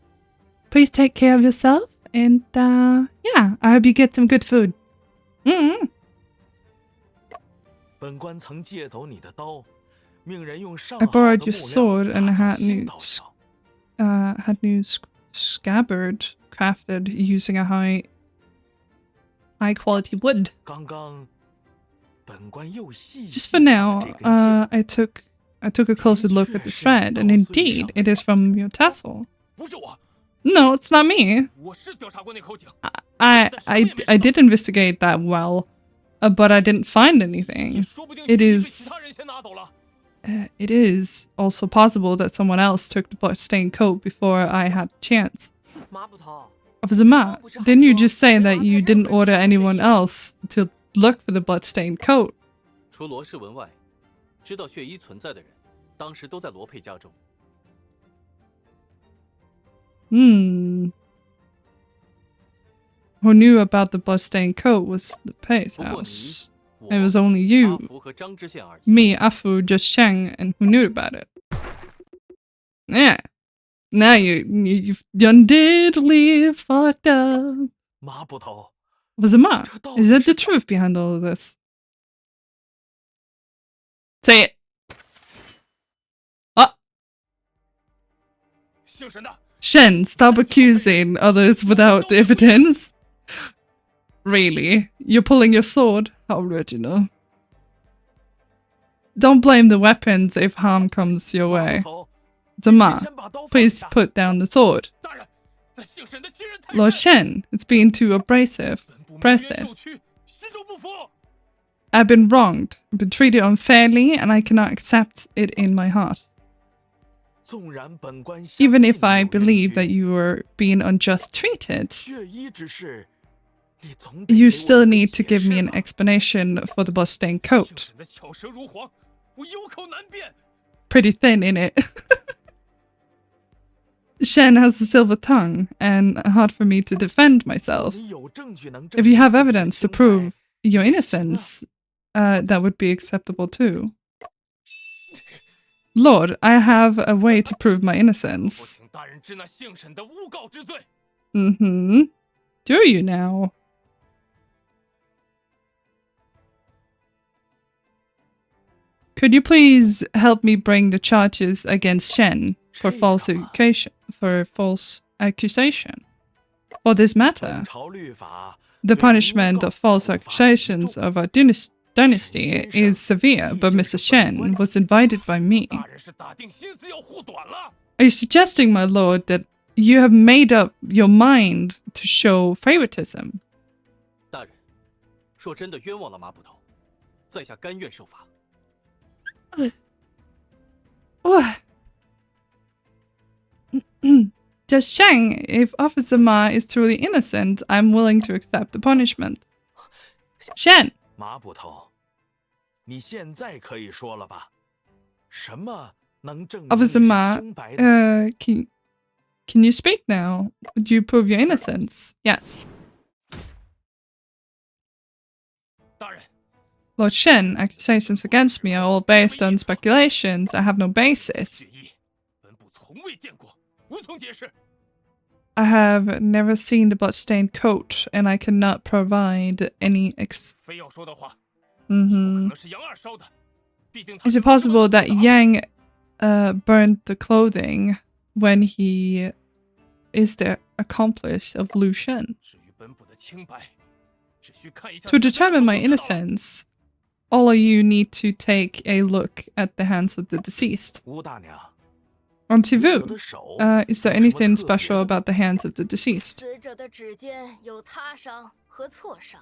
Please take care of yourself, and yeah, I hope you get some good food. 本官曾借走你的刀，命人用上 I 好的 borrowed 木 your 料 sword and 打造 had 新 new 刀鞘。 had new scabbard crafted using a high quality wood. 刚刚，本官又细 Just 细 for 看 now, 了这根线， I took a closer look at this thread, and indeed, it is from your tassel. 不是我， No, it's not me. 我是调查过那口井。 I did investigate that well, but I didn't find 也 anything. 说不定 It 是你被 is 其他人先拿走了。 it is also possible that someone else took the bloodstained coat before I had a chance. 马捕头， Officer Ma, didn't you just say that you didn't order anyone else to look for the bloodstained coat? 除罗氏文外，知道血衣存在的人，当时都在罗佩家中。 Who knew about the bloodstained coat was the Pei's 不过你、 house. 我、 It was only 阿 you, 福和张知县而已。 me, Afu, just Cheng, and who knew about it. Yeah. Now you've undeadly fucked up. 马捕头， Officer Ma, is that the truth behind all of this? Say it. 姓沈的， Shen, stop accusing others without evidence. Really? You're pulling your sword? How original. Don't blame the weapons if harm comes your 马 way. 捕头， Zama, 先把刀放 please 下。 put down the sword. 大人，那姓沈的欺人太 Lord 甚， Shen, it's being too abrasive. 本部没 Impressive. 冤受屈，心中不服。 I've been wronged. I've been treated unfairly, and I cannot accept it in my heart. 纵然本官相 Even 信 if I 有冤 believe 屈 that you were being unjust treated, 血衣之事，你总得 you 给我 still 一个 need to 解 give me 释 an 吧 explanation for the bloodstained 姓 coat. 沈的巧舌如簧，我有口难辩。 Pretty thin, innit? Shen has a silver tongue, and hard for me to defend myself. 你有证据能 If 证 you 明 have 自己的 evidence to 清白 prove your innocence, that would be acceptable too. Lord, I have a way to prove my 我 innocence. 请大人治那姓沈的诬告之罪。Mm-hmm. Do you now? Could you please help me bring the charges against Shen for false accusation? For this matter, 朝律法 the punishment of false accusations of our dynasty is severe, but Mr. Shen was invited by me. 大人是打定心思要护短了。 Are you suggesting, my lord, that you have made up your mind to show favoritism? 大人，若真的冤枉了马捕头，在下甘愿受罚。 What? Just Shang, if Officer Ma is truly innocent, I'm willing to accept the punishment. Shen! 马捕头，你现在可以说了吧？什么能证明你 Officer 是 Ma, 清白的？ can you speak now? Would you prove your innocence? Yes. 大人， Lord Shen, accusations against me are all based on speculations. I have no basis. 决议，本部从未见过，无从解释。 I have never seen the bloodstained coat, and I cannot provide any 非要说的话， Mm-hmm. 可能是杨二烧的。毕竟他 Is it possible that Yang burned the clothing when he is the accomplice of Lu Shen? 至于本部的清白，只需看一下 To determine my innocence, all of you need to take a look at the hands of the deceased. 吴大娘， Auntie 死者 Vu, 的手 is there 有什么 anything 特别 special 的 about the hands of the deceased? 死者的指尖有擦伤和挫伤，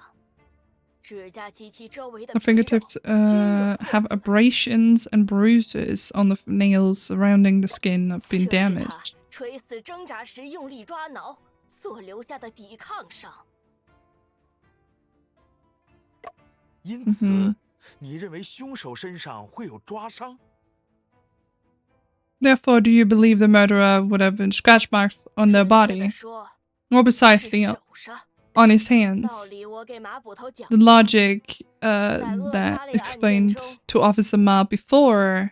指甲及其周围的 The 皮肉 fingertips have abrasions and bruises on the nails surrounding the skin have 这 been 是他 damaged. 垂死挣扎时用力抓挠所留下的抵抗伤。因此，嗯你认为凶手身上会有抓伤？ Therefore, do you believe the murderer would have been scratch marks on their 准确地 body, 说， more 是 precisely 手上。 on his 道 hands? 理我给马捕头讲 The 过， logic that explained to Officer Ma before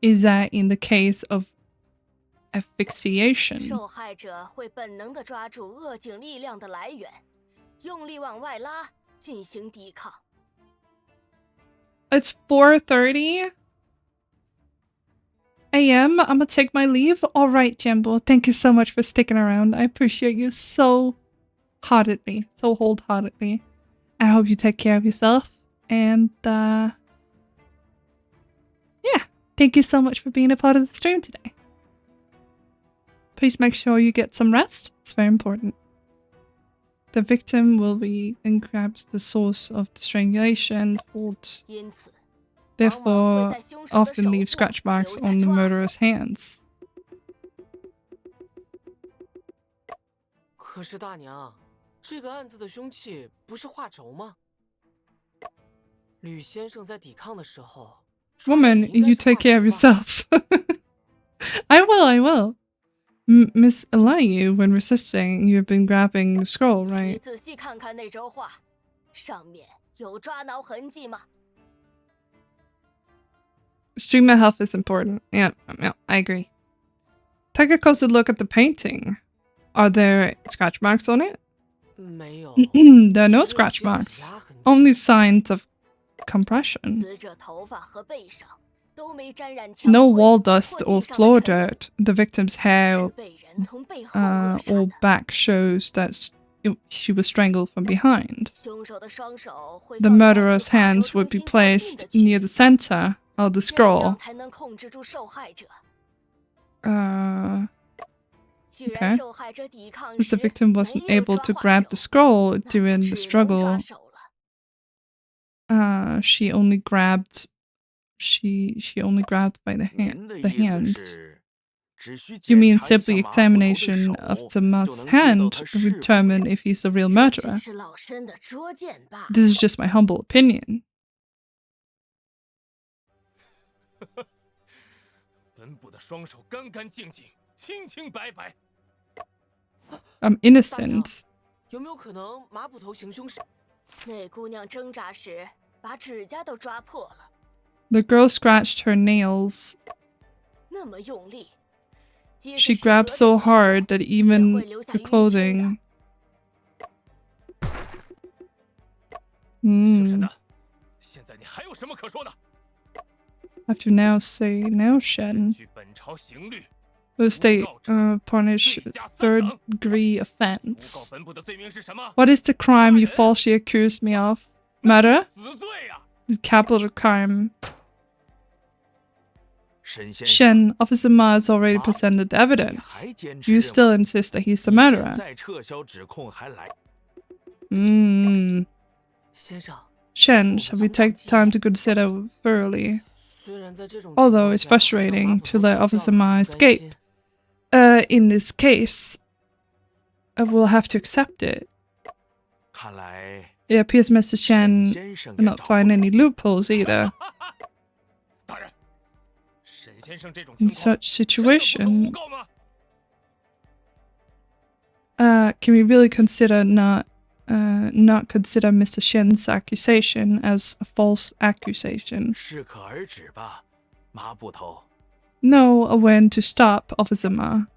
is that in the case of asphyxiation, 受害者会本能地抓住恶境力量的来源，用力往外拉，进行抵抗。 it's 4:30 a.m. I'm gonna take my leave. All right, Jimbo. Thank you so much for sticking around. I appreciate you so heartedly, so wholeheartedly. I hope you take care of yourself. And yeah, thank you so much for being a part of the stream today. Please make sure you get some rest. It's very important. The victim will be and grabs the source of the strangulation, holds, 因此， therefore often leave scratch marks on the murderer's hands. 可是大娘，这个案子的凶器不是画轴吗？吕先生在抵抗的时候， Woman, you take care of yourself. I will. Miss Eliu, when resisting, you have been grabbing the scroll, 你 right? 仔细看看那轴画，上面有抓挠痕迹吗？ Streamer health is important. Yeah, I agree. Take a closer look at the painting. Are there scratch marks on it? 没有。 There are no scratch marks. Only signs of compression. 死者头发和背上都没沾染 No 墙灰 wall dust 或 or 地上的 floor 尘土 dirt. The victim's 是 hair 被人从背后扼杀 or 的。 back shows that she was strangled from behind. 凶手的双手会 The 放在 murderer's 自画轴 hands 中 would be 心较近 placed 的区 near 域 the center of the 这样 scroll. 才能控制住受害者。 既 Okay. 然受害者抵抗 As the 时 victim 没 wasn't 有 able 抓 to 画 grab 轴 the scroll 那就 during the 只能抓 struggle, 手了。 she only grabbed by the 您的 the 意思 hand. 是，只需 You 检 mean 查一下 simply 马捕头的 examination 手 of 就 the 能 man's 知道 hand 他 to 是否 determine if he's the real 这只 murderer? 是老身的拙见罢了。 This is just my humble opinion. 本部的双手干干净净，清清白白。 I'm innocent. 有没有可能马捕头行凶时，那姑娘挣扎时把指甲都抓破了。The girl scratched her nails. 那么用力，接着 She 是 grabbed 额的 so 地方 hard that 也 even 会留下 the 淤青的。 clothing. 姓沈 Hmm. 的，现在你还有什么可说的？ I have to now say, now 根 Shen 据本朝刑律， will state 诬告者 punish 罪加三 third 等。 degree 诬告 offense. 本部的罪名是什么？ What is the crime you 杀人。 falsely accused me of? 那是 Murder? 死罪呀！ Capital crime. 沈先生， Shen, Officer Ma has already presented the 你 evidence. 还坚 Do 持 you 认 still 为 insist that he's the 你现 murderer? 在撤销指控还来？ 先生， Shen, shall we take time to consider thoroughly? 虽然在这种 Although 情 it's 况下 frustrating 让 to 马 let 捕头 Officer 死掉 Ma 很 escape, 担心 in this case, we'll have to accept it. 看来 It appears Mr. 沈 Shen 先生 will 也 not 找不 find 出 any loopholes either. 大人，沈先生这种 In 情况， such 真的不可诬 situation, 告吗？ can we really consider not consider Mr. Shen's accusation as a false accusation? 适可而止吧，马捕头。 Know when to stop, Officer Ma.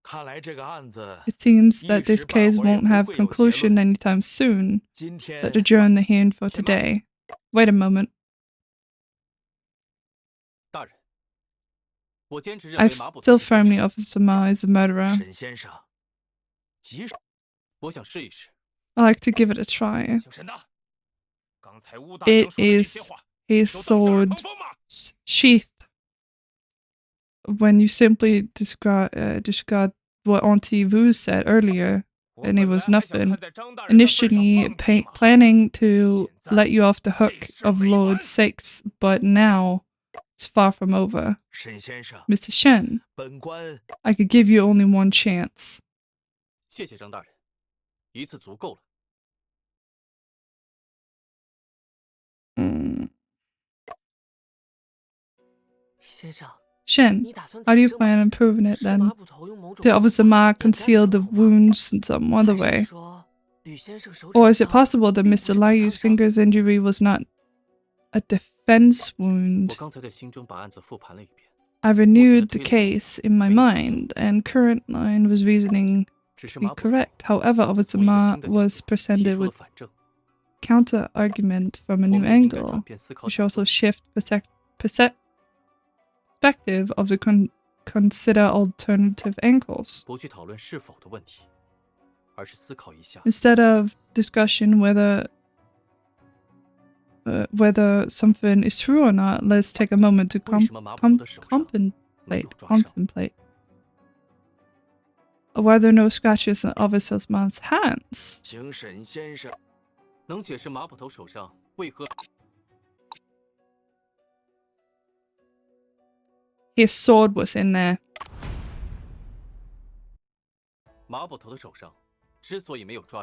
看来这个案子 It seems 一 that this 时半 case 会儿也 won't 不 have 会有结 conclusion 论。 anytime soon. 今天 Let's adjourn the hearing for today. Wait a moment. 大人，我坚持认 I 为马捕头 still 是凶 firmly 手。 Officer Ma is a murderer. 沈先生，即使 我想试一试。 I like to give it a try. 姓沈的，刚才乌大娘 It 说的那些 is 话， his 都当事儿 sword 成风吗？ sheath. When you simply discard what Auntie Vu said earlier, 我 and it 本来 was 还想 nothing. 看在张大人的份上 Initially 放弃马， planning to 现在 let you off the hook 这事儿 of 没完。 Lord Sakes, but now it's far from over. 沈先生， Mr. Shen, 本官 I could give you only one chance. 谢谢张大人，一次足够了。 先生， Shen, 你打算 how 怎 do 么 you 证 plan 明 on proving it 是马 then? 捕头用某种 Did 方 Officer 法 Ma 掩盖 conceal the 指控吗？ wounds in some other 还是 way? 说吕先生手 Or 指 is it 上 possible that 并不 Mr. 是被 Liu's 烫伤？ finger's injury was not a defense 我 wound? 刚才在心中把案子复盘了一遍， I renewed the case in my mind, and current line was reasoning 只是 to be 马捕头 correct. However, Officer 从一个 Ma 新的角 was 度提 presented 出了 with 反证。 counter argument from a 我 new 们也应该转 angle, 变思考 which 角 also 度， shift perspective of the consider alternative angles. 不去讨论是否的问题，而是思考一下 Instead of discussion whether something is true or not, let's take a moment to 为什么马捕头的手上没有抓伤。 contemplate. Why are there no scratches on Officer Ma's hands? 请沈先生 能解释马捕头手上为何 His sword was in there. 马捕头的手上之所以没有抓，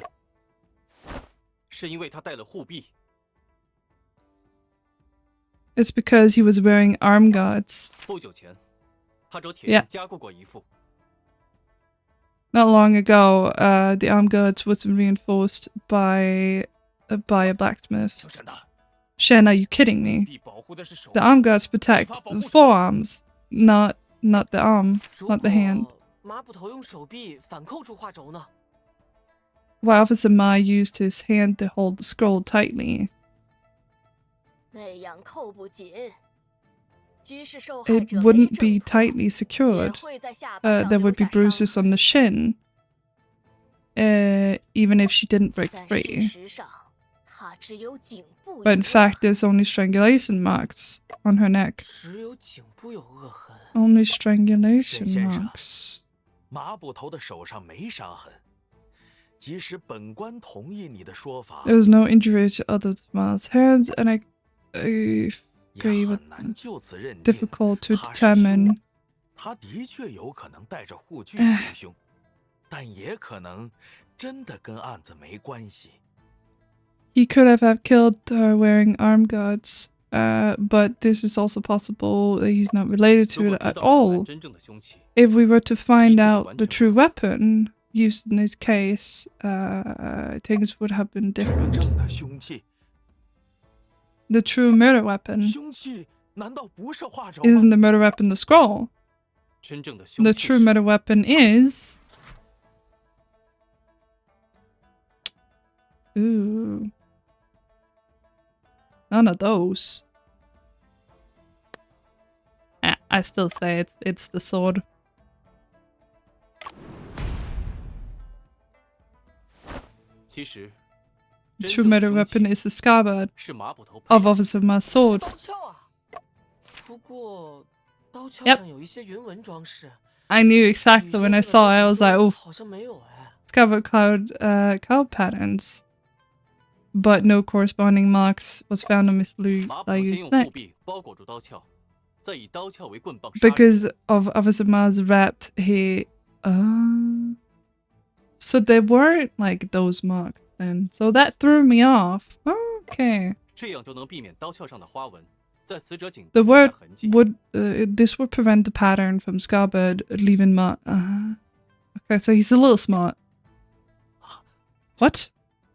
是因为他带了护臂。 It's because he was wearing arm guards. 不久前，他找铁 Yeah. 匠加固过一副。 Not long ago, the arm guards was reinforced by a blacksmith. 姓沈的， Shen, are you kidding me? 必保护的是手 The arm guards protect the forearms, not the arm, 如 not the hand. 果马捕头用手臂反扣住画轴呢？ Why Officer Ma used his hand to hold the scroll tightly. 那样扣不紧，居是受害 It 者没 wouldn't 挣 be 脱， tightly 也 secured. 会在下巴上 There 留 would be 下伤 bruises 痕。 on the shin, even if she didn't break 但事 free. 实上，他只有颈部 But 有 in 勒 fact, 痕 there's only strangulation marks on her neck. 只有颈部有扼痕。 Only strangulation 沈先生。 marks. 马捕头的手上没伤痕，即使本官同意你的说法， There was no injury to other Ma's hands, and I 也 agree with 很难就此认定 difficult to 他是 determine. 凶。他的确有可能带着护具行凶，但也可能真的跟案子没关系。 He could have killed her wearing arm guards, but this is also possible that he's not related 如 to 果 it 知 at 道了 all. 真正的凶器， If we were to find 一切就 out 完 the 全 true 不同。 weapon used in this case, things would have been 真 different. 正的凶器， the true murder weapon 凶器难道不是画轴 isn't 吗？ the murder weapon the scroll. 真正的凶 The 器 true 是 murder weapon is... Ooh. None of those. I still say it's the sword. 其实 The 真 true 正的 murder 凶 weapon 器 is the scabbard 是马捕头配 of 的 Officer Ma's sword. 刀鞘啊！不过刀鞘 Yep. 上有一些云纹装饰， I knew 吕 exactly 先 when I 生的 saw 猎 it, I 捕 was like, 中 oh, 好像没有哎。 scabbard cloud patterns. But no corresponding marks was found on Miss 马捕头先 Liu's 用护 neck. 臂包裹住刀鞘，再以刀鞘为棍棒杀人。 Because of Officer Ma's wrapped, he... So they weren't like those marks then. So that threw me off. Okay. 这样就能避免刀鞘上的花纹在死者颈 The 部留下 word 痕迹。 would... this would prevent the pattern from scabbard leaving mark... Okay, so he's a little smart. What?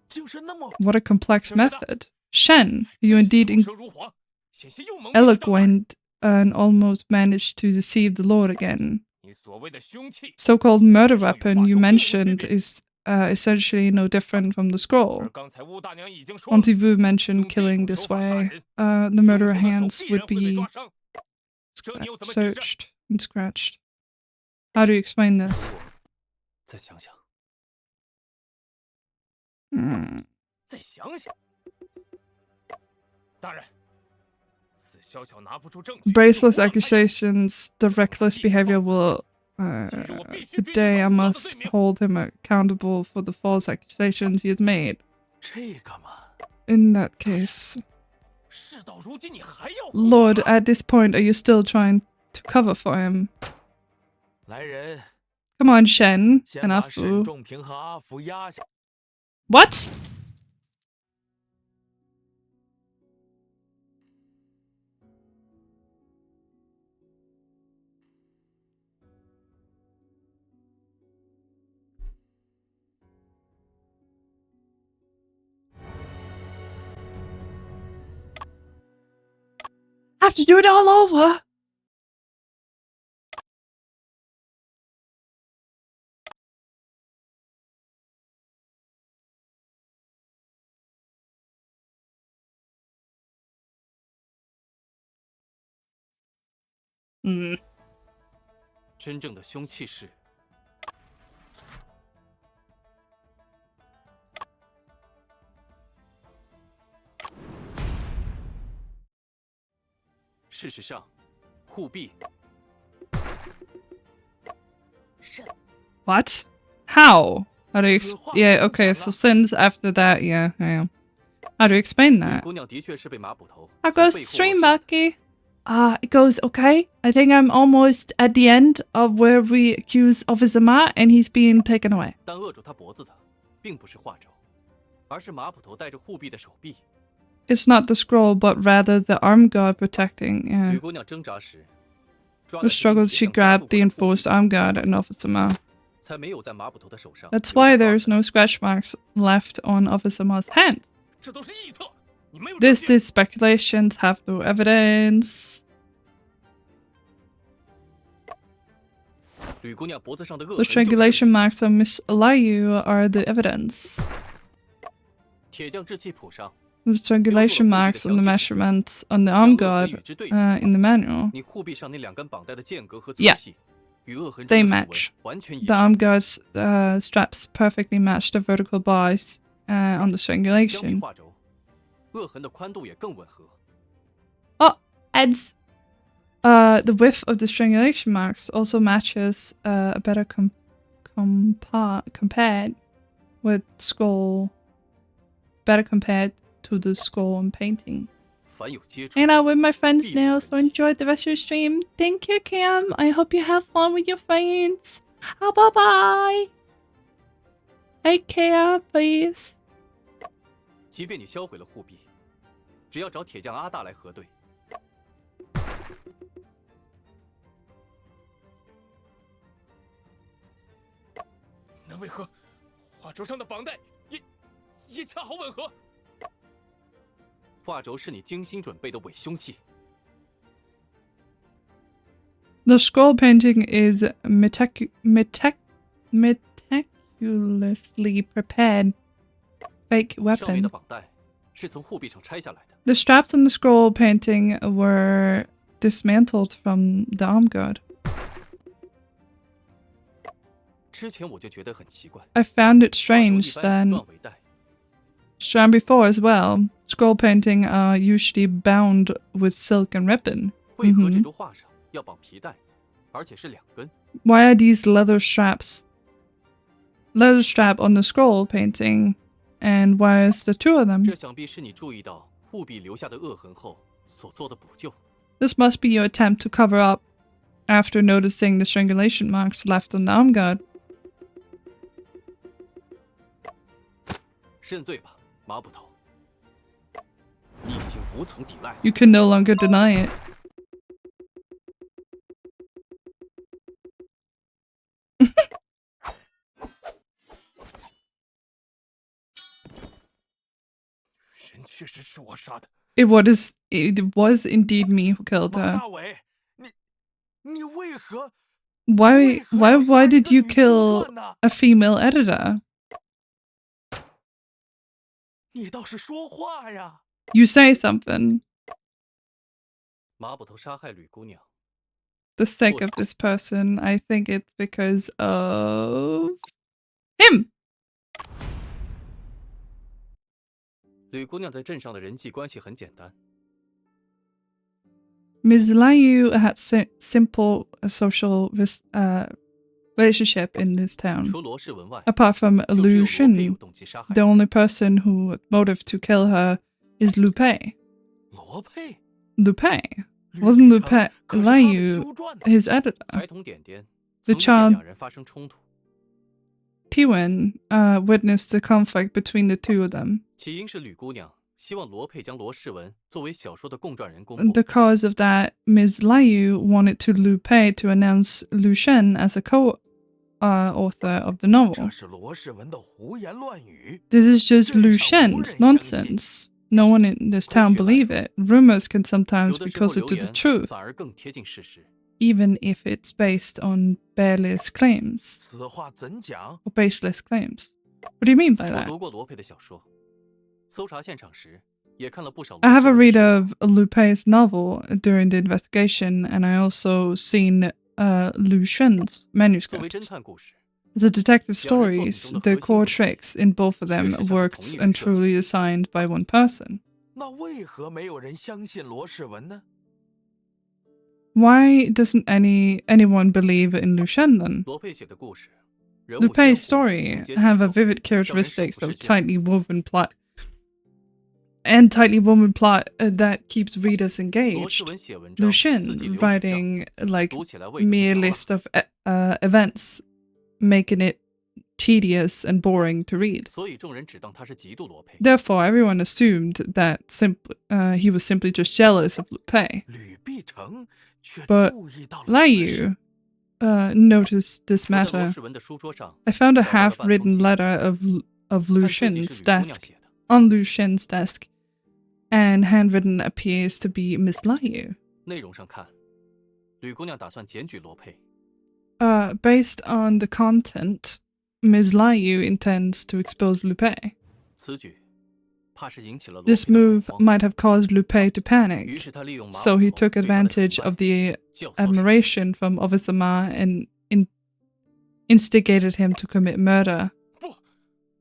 就是那么 What a complex 就是的。 method. Shen, you indeed 巧舌如簧，险些又蒙蔽了障碍。 eloquent and almost managed to deceive the Lord again. 你所谓的凶器， So-called murder 实际上与 weapon 画 you 轴并无区 mentioned 别。 is essentially no different from the 而 scroll. 刚才乌大娘已经说了， Auntie Vu mentioned 用这 killing 种 this 手法杀 way. 人， The 凶 murderer 手的手 hands 必然 would 会被 be 抓伤。这你又怎么解释？ searched and scratched. How do you explain this? 再想想， 再想想，大人，此小小拿不出证据， Braceless 就胡乱拍照 accusations, the reckless behavior will... 今日我必须追究 today I 他诬告的 must 罪名。 hold him accountable for the false accusations he has made. 这个嘛， In that case, 事到如今，你还要胡 Lord, 搞吗 at this point, are you still trying to cover for him? 来人， Come on, Shen 先 and 把沈 Afu. 仲平和阿福押下。 What? Have to do it all over? Hmm. 真正的凶器是事实上，护臂 What? How? How do you yeah, okay, so since after that, yeah. How do you explain 吕 that? 姑娘的确是被马捕头 I 从 goes 背后 stream 握手 Bucky. It goes, okay, I think I'm almost at the end of where we accuse Officer Ma and he's being taken away. 但扼住他脖子的，并不是画轴，而是马捕头戴着护臂的手臂。 It's not the scroll, but rather the arm guard protecting, 吕 yeah. 姑娘挣扎时，抓 The 来是 struggle 用 she 铁杖扎入 grabbed the 过的护 enforced 臂， arm guard and Officer Ma. 才没有在马捕头的手上 That's 留 why 下疤 there's 痕。 no scratch marks left on Officer Ma's hand. 这都是臆测，你没有证 This 据。 is speculations, have no evidence. 吕姑娘脖子上的 The 恶痕就是证 strangulation 据。 marks on Miss Liu are the evidence. 铁匠制器谱上， The strangulation marks on the measurements on the arm guard in the manual. 你护臂上那两根绑带的间隔和粗 Yeah. 细，与恶痕 They 中的手纹 match. 完全一 The 致。 arm guard's straps perfectly match the vertical bars on the 相比 strangulation. 画轴，恶痕的宽度也更吻合。 Oh, adds the width of the strangulation marks also matches a better compared with skull. Better compared to the skull and painting. 凡有接触， Hang out with my friends 必有 now, 痕 so 迹。 enjoy the rest of your stream. Thank you, Cam. I hope you have fun with your friends. Bye bye. Take care, please. 即便你销毁了护臂，只要找铁匠阿大来核对。那为何画轴上的绑带也恰好吻合？画轴是你精心准备的伪凶器。The scroll painting is meticulously prepared fake 上面 weapon. 的绑带是从护臂上拆下来的。 The straps on the scroll painting were dismantled from the arm guard. 之前我就觉得很奇怪， I found it 画轴一 strange 般 that 断尾带， shown before as well. Scroll painting are usually bound with silk and ribbon. 为何这轴画上要绑皮带，而且是2根？ Why are these leather strap on the scroll painting, and why is there 2 of them? 这想必是你注意到护臂留下的恶痕后所做的补救。 This must be your attempt to cover up after noticing the strangulation marks left on the arm guard. 认罪吧，麻布头，你已经无从抵赖。 You can no longer deny it. 人确实是我杀的。It was indeed me who killed 马 her. 大伟，你为何 Why did you 女修 kill 撰呢？ a female editor? 你倒是说话呀！ You say something. 麻布头杀害吕姑娘， The sake of this person, I think it's because of him. 吕姑娘在镇上的人际关系很简单， Ms. Liu had simple social relationship in this town. 除罗世文外， Apart from 就只有 Liu 罗佩有 Xin, 动机杀害 the。only person who had motive to kill her is Lu Pei. 罗佩， Lu Pei 吕 wasn't Lu 碧 Pei 城可是他的 Liu 修撰呢 his editor. 孩童点点 The 曾遇见 child 两人发生冲突， Tiwen witnessed the conflict between the 2 of them. 起因是吕姑娘希望罗佩将罗世文作为小说的共撰人公布。 The cause of that, Ms. Liu wanted to Lu Pei to announce Lu Shen as a co-author of the 这 novel. 是罗世文的胡言乱语。 This is just 镇 Lu 上无 Shen's 人相信。 nonsense. No one in this town believe it. Rumors can 有 sometimes 的 be 时候 closer 流 to the 言 truth, 反而更贴近事实。 even if it's based on baseless claims. 此话怎讲？ Or baseless claims. What do you mean by 我 that? 读过罗佩的小说，搜查现场时也看了不少 I 罗 have 世 a 文的 read 书 of Lu Pei's novel during the investigation, and I also seen Lu Shen's 作为侦 manuscripts. 探故事， The detective stories, the core tricks in both of them worked and truly designed by one person. 那为何没有人相信罗世文呢？ Why doesn't anyone believe in Lu Shen then? 罗佩写的故事，人 Lu 物鲜 Pei's 活， story 情节 have a 紧凑 vivid characteristics 让人 of 手不释卷。 tightly woven plot. And tightly woven plot that keeps readers 罗 engaged. 世文写文章 Lu 字迹 Shen 流水账， writing like 读起来味同 mere 嚼蜡 list of events, making it tedious and boring to read. 所以众人只当他是嫉妒罗佩。 Therefore, everyone assumed that he was simply just jealous of Lu Pei. 吕碧城却 But 注意到了此 Liu 事。noticed this 我在罗 matter. 世文的书桌上 I found a 找到了半封 half-written 信， letter of Lu 看字迹 Shen's 是吕姑娘 desk 写的。 on Lu Shen's desk, and handwritten appears to be Miss Liu. 内容上看，吕姑娘打算检举罗佩， Based on the content, Ms. Liu intends to expose Lu Pei. 此举怕是引起了罗 This 佩的 move 恐慌， might have caused Lu Pei to 于 panic, 是他利用马 so 布 he 头 took 对他的 advantage 崇 of 拜 the 教唆使 admiration from Officer Ma and instigated him to commit murder. 不，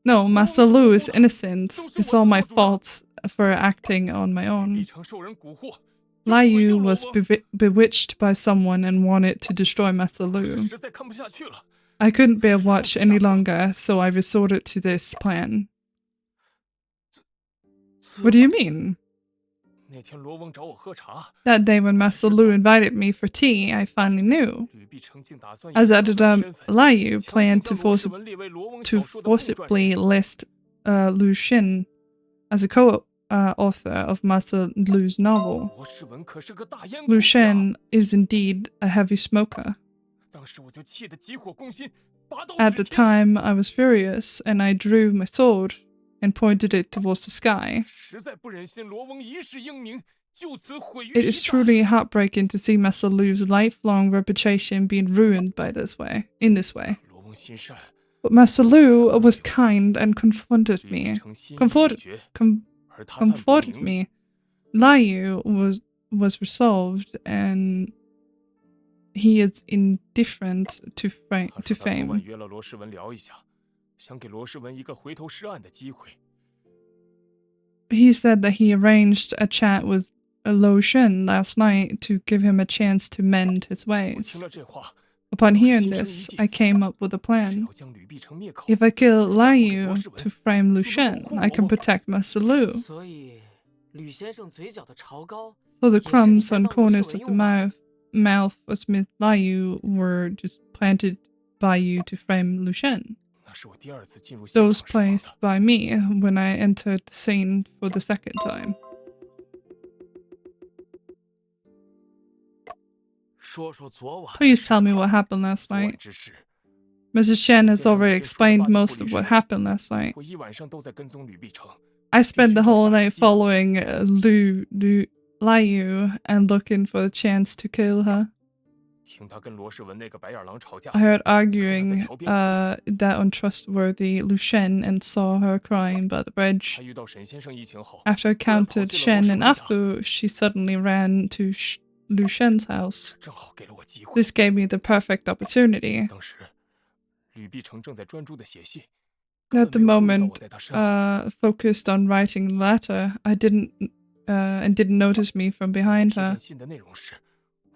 No, Master Lu is innocent. It's all my fault for acting on my 碧 own. 城受人蛊惑， Liu was bewitched by someone and wanted to destroy Master 是 Lu. 实在看不下去了。 I couldn't bear watch any longer, so I resorted to this plan. 此 What do you mean? 那天罗翁找我喝茶， That day when Master Lu invited me for tea, I finally knew. 吕碧城竟打算以 As 作者 editor 身份 Liu 强 planned 行 to 将罗世文列为罗翁 to 小说的共撰 forcibly 人。 list Lu Xin as a co-author of Master Lu's novel. 罗世文可是个大烟 Lu 鬼 Shen is indeed a heavy smoker. 当时我就气得急火攻心，拔刀 At 指 the 天。 time, I was furious and I drew my sword and pointed it towards the sky. 实在不忍心罗翁一世英名就此毁于 It 一 is 旦。 truly heartbreaking to see Master Lu's lifelong reputation being ruined by in this way. 罗翁心善， But Master Lu was kind and comforted 吕 me. 碧城心意已决，而他但图 Comforted 名利。 me. Liu was resolved, and he is indifferent to 他说他昨晚 fame. 约了罗世文聊一下，想给罗世文一个回头是岸的机会。 He said that he arranged a chat with Lo Shen last night to give him a chance to mend his 我 ways. 听了这话， Upon 当时 hearing 心生一 this, 计， I came up with a 只 plan. 要将吕碧城灭口， If I kill 再交还给 Liu 罗世 to 文， frame Lu 就能 Shen, 保护 I can 我。 protect Master Lu. 所以，吕先生嘴角的潮膏 So the 也是你 crumbs 栽 on 赃罗世 corners 文 of the 用吗？ mouth of Smith Liu were just planted by you to frame Lu Shen. 那是我第二次进入现 Those 场释放 placed 的。 by me when I entered the scene for the second time. 说说昨晚 Please tell me what happened last 昨晚 night. 之事， Mrs. Shen has 先生 already 已经说了 explained 八九不 most 离 of 十 what 的， happened last night. 我一晚上都在跟踪吕碧城。 I spent the whole night 必须抓住 following Liu and looking for a chance to kill her. 听他跟罗世文那个白眼狼吵架， I heard arguing 看他在桥边哭。 that untrustworthy Lu Shen and saw her crying by the bridge. 他遇到沈先生一情后， After I 突然跑 counted 进了罗 Shen 世 and 文家， Afu, she suddenly ran to Lu Shen's house. 正好给了我机会。 This gave me the perfect opportunity. 当时，吕碧城正在专注的写信， At the 根本没有注意到 moment, 我在他身后。 focused on writing the letter, I didn't notice me from 当我 behind 瞥 her. 见信的内容时，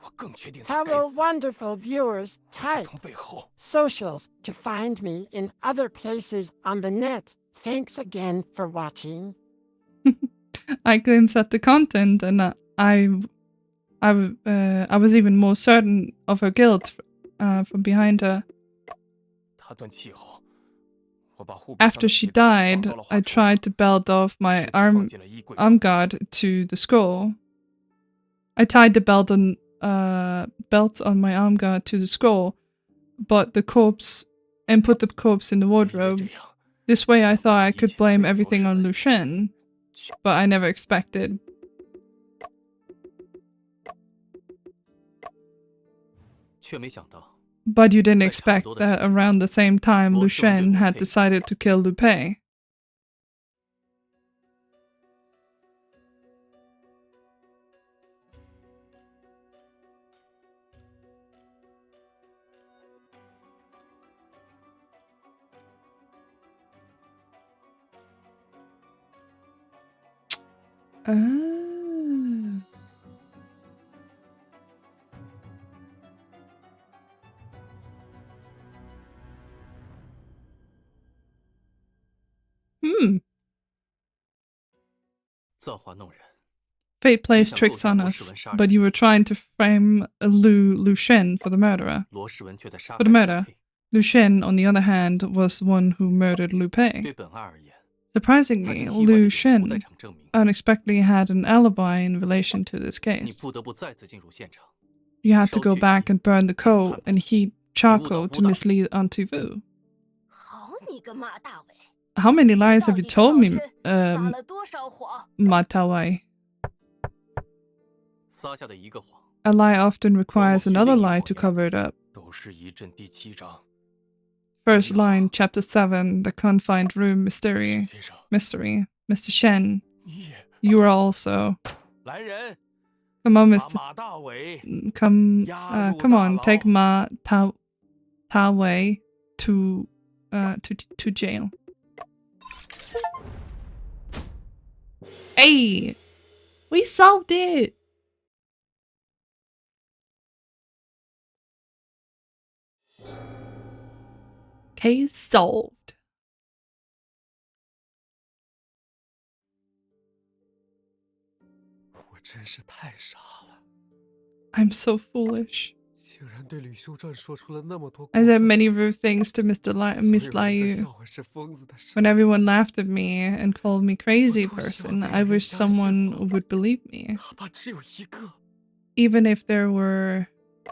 我更确定他该 Hello, 死。 wonderful viewers. 他 Type 从背后， socials to find me in other places on the net. Thanks again for watching. I glimpsed at the content, and I was even more certain of her guilt from behind her. 他断气后，我把护臂上 After 的 she 铁链绑 died, 到了花 I 绸上， tried to belt off 尸 my 体放进了衣柜中。 arm guard to the scroll. I tied the belt on my arm guard to the scroll, but the corpse and put the corpse in the 以为 wardrobe. 这样， This way, I 就能 thought I 把这一 could 切 blame 推给罗 everything 世 on 文。 Lu Shen, but I never expected. 却没想到， But you didn't 在差不 expect 多的时 that 间， around the same time, Lu 罗世文对 Shen 陆 had 佩 decided to kill Lu Pei. Ah. Hmm. 造化弄人。 Fate plays 你想 tricks 构 on 想罗世 us, 文杀人， but you were trying to frame Lu Shen for the murderer. 罗世文却在杀 For 害 the 陆 murder. 佩。 Lu Shen, on the other hand, was the one who murdered Lu 对 Pei. 本案而言，他 Surprisingly, 这个意外的 Lu 不在 Shen 场证明， unexpectedly had an alibi in relation to this 你 case. 不得不再次进入现场。 You had to go 烧血 back 液 and burn the coal and heat charcoal to 误导。 mislead Auntie Vu. 好你个马大伟， How many lies 到 have you 底 told 老 me, 身撒了多少谎？ Matawai? 撒下的一个谎， A lie often requires Almost another unique lie to for cover it up. 都是一阵第7章。 First 你好。 line, chapter 7, the confined room 沈 mystery. 先生， Mystery. Mr. Shen, 你也 you are also. 来人， Come on, 把 Mr. 马大伟 Come, 押入 come 大 on, 牢。 take Ma Tawei to jail. Hey, we solved it. Case solved. 我真是太傻了， I'm so foolish. 竟然对吕修传说出了那么多。 I said many rude things to Miss Liu Liu. 话是疯子的事。 When everyone laughed at me and called me crazy person, I wish someone would believe me, 哪怕只有一个。 even if there were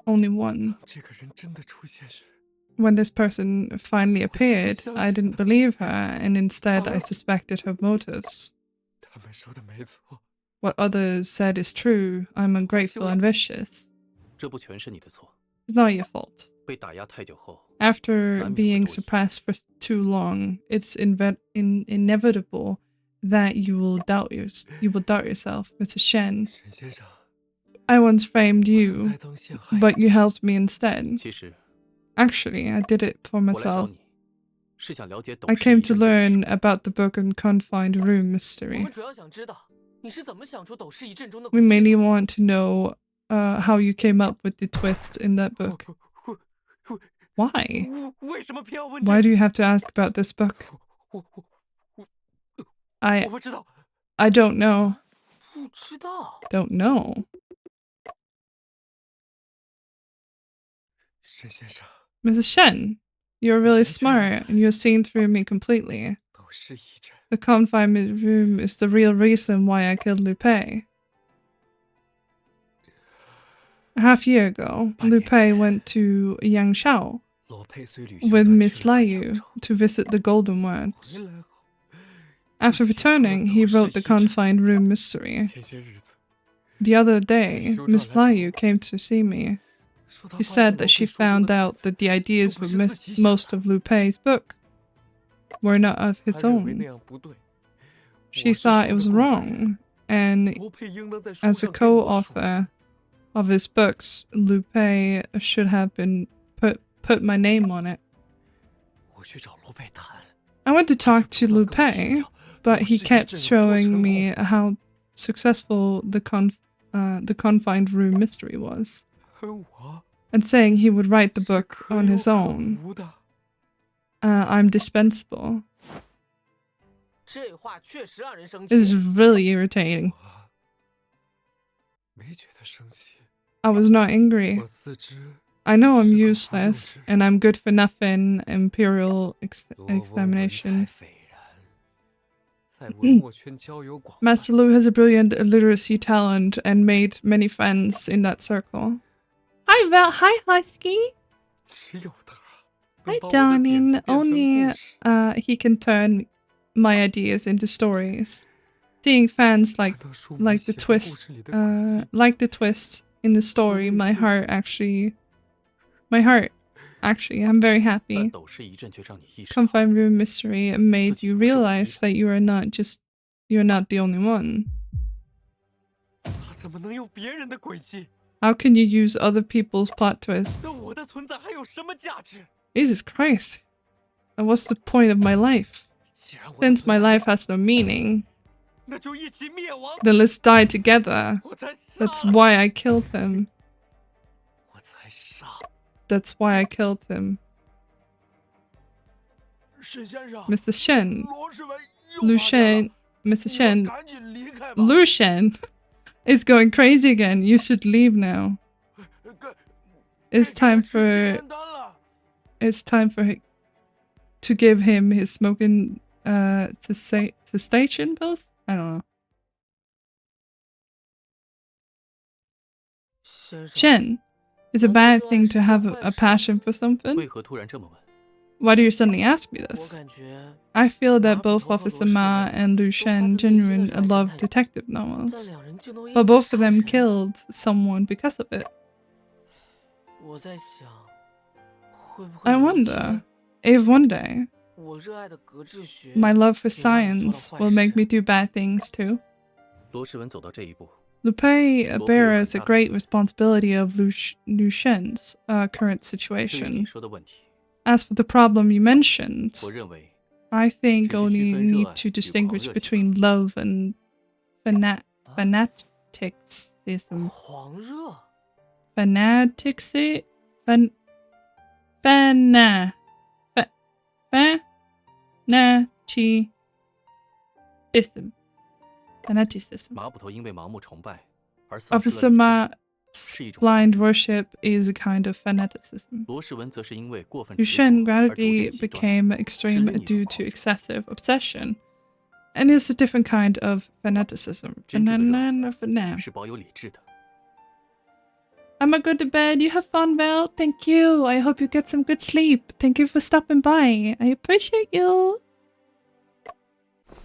only one. 当这个人真的出现时， when this person finally appeared, I didn't believe her, and instead I suspected her motives. 他们说的没错。 What others said is true. I'm ungrateful and vicious. 这不全是你的错。 It's not your fault. 被打压太久后， After being suppressed for too long, it's inevitable that you will doubt yourself, Mr. Shen. 沈先生， I once framed 栽 you, 赃陷害。 but you helped me instead. 其实 Actually, I did it for 我来找 myself. 你，是想了解 I 董事 came 一 to 阵中的事。 learn about the broken confined room 我 mystery. 们主要想知道你是怎么想出斗士一阵中的 We 诡计 mainly 的。 want to know how you came up with the twist in that book. Why? 为什么偏要问 Why do you have to ask about this book? 我 I 不知道。 I don't know. 不知道。 Don't know. 沈先生， Mrs. Shen, you're really smart and you're seeing through me completely. 斗士一阵， The confinement room is the real reason why I killed Lu Pei. A half year ago, Lu Pei went to Yangshao 罗佩随旅行 with 团 Miss 去了 Liu 扬州 to visit the Golden Words. 回来后， After 就写出了 returning, he 斗士 wrote the 一阵。 confined room mystery. 前些日子， The other day, Miss Liu came to see me. 说她 She 发 said 现 that 罗 she 佩说中 found 的 out 点子 that the ideas 都 for 不是自己想 most 的。 of Lu Pei's book were not of 她 his 认为那 own. 样不对。 She 我是 thought 书 it was 的共证人， wrong, and 罗佩应当在书 as a 上给我署名。 co-author of his books, Lu Pei should have been put my name on it. 我去找罗佩谈， I went to 但 talk 是 to 不 Lu 断跟我炫 Pei, 耀 but 斗 he 士一 kept 阵有多 showing 成 me 功， how successful the confined room mystery was, 而我 and saying he would write the 是 book 可 on 有 his 可 own. 无的。 I'm dispensable. 这话确实让人生 This is 气。 really irritating. 我没觉得生气， I was not angry. 我自知 I know I'm 是个无用 useless 之 and I'm good for nothing. Imperial 罗文文才 examination. 斐然，在文墨圈交友广泛， Master Lu has a brilliant literacy talent and made many friends in that circle. Hi, Val. Hi, Husky. 只有他 Hi, 能把我的点子 darling. 变成 Only 故事。 he can turn my ideas into stories. Seeing fans 看 like 到书 like 里 the 写的故 twist 事里的轨迹， like the twist in the story, my heart actually, I'm very 但 happy. 斗士一阵却让你意识到， Confined room mystery made 自己 you 不是唯一 realize 的。 that you're not the only one. 他怎么能用别人的轨迹？ How can you use other people's plot 那 twists? 我的存在还有什么价值？ Jesus Christ. And what's the point of my life? 既然我的 Since 存 my 在 life has no meaning, 那就一起灭亡。 then let's die together. 我才杀 That's 了， why I killed him. 我才杀。 That's why I killed him. 沈先生， Mr. Shen, 罗世文又 Lu 发现 Shen, 了， Mr. 你 Shen, 们赶紧离开吧。 Lu Shen is going crazy again. You should leave now. 该 It's 该 time 给他吃 for 禁烟丹了。 it's time for to give him his smoking cessation pills. I don't know. 先生， Shen, it's a bad thing to have a passion for something. 为何突然这么问？ Why do you suddenly ask me 我 this? 感觉， I feel that Mark both Bobo Officer Lucian Ma and Lu Shen Professor genuinely Lucian love Lucian detective 但 novels, 两人竟都因 but 此 both of 杀 them 人。 killed someone because of it. 我在想，会不会 I 有一 wonder 天， if one day 我热爱的格致学 my love for 也让我做了 science 坏 will make 事 me do bad things too. 罗世文走到这一步， Lu Pei Lu Pei bears a 有很大的 great 责任。 responsibility of Lu Shen's current 对于 situation. 你说的问题， As for the problem you mentioned, 我认为 I think 只是 only 区分 need 热爱 to 与狂 distinguish 热即可。 between love and fanaticism. 狂热。 Fanaticism. Fanaticism. Fanaticism. 马捕头因为盲目崇拜而丧失 Officer 了理 Ma's 是一种 blind worship is a kind of fanaticism. 罗世文则是因为过分 Lu 执 Shen 着而逐渐 gradually 极端。 became extreme 另一种 due 狂 to 热。 excessive obsession, and is a different kind of fanaticism. 真正的热爱 Fanaticism. 是保有理智的。I'ma go to bed. You have fun, Val. Thank you. I hope you get some good sleep. Thank you for stopping by. I appreciate you.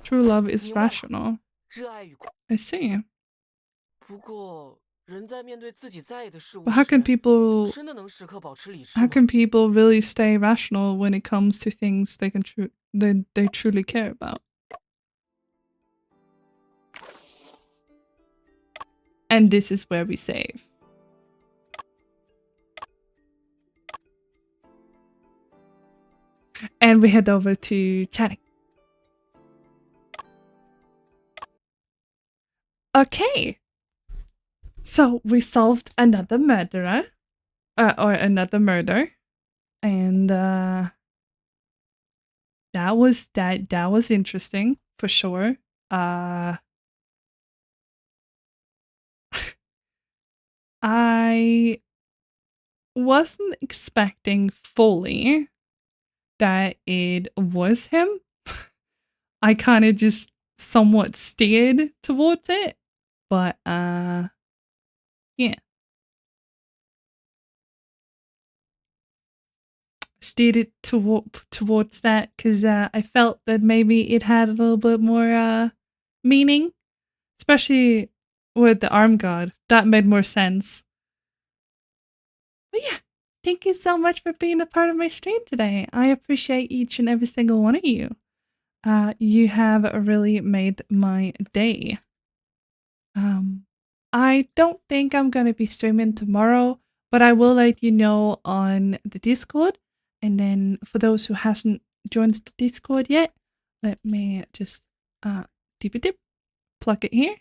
True love is rational. 热爱与 I see. 不过，人在面对自己在意的事物 But how can 时， people 真的能时刻保持理智 how 吗？ can people really stay rational when it comes to things they they truly care about? And this is where we save. And we head over to chatting. Okay. So we solved another murderer. Or another murder. And that was interesting for sure. I wasn't expecting fully that it was him. I kind of just somewhat steered towards it, but yeah. Steered it towards that because I felt that maybe it had a little bit more meaning, especially with the arm guard. That made more sense. But yeah, thank you so much for being a part of my stream today. I appreciate each and every single one of you. You have really made my day. I don't think I'm gonna be streaming tomorrow, but I will let you know on the Discord. And then for those who hasn't joined the Discord yet, let me just dip plug it here.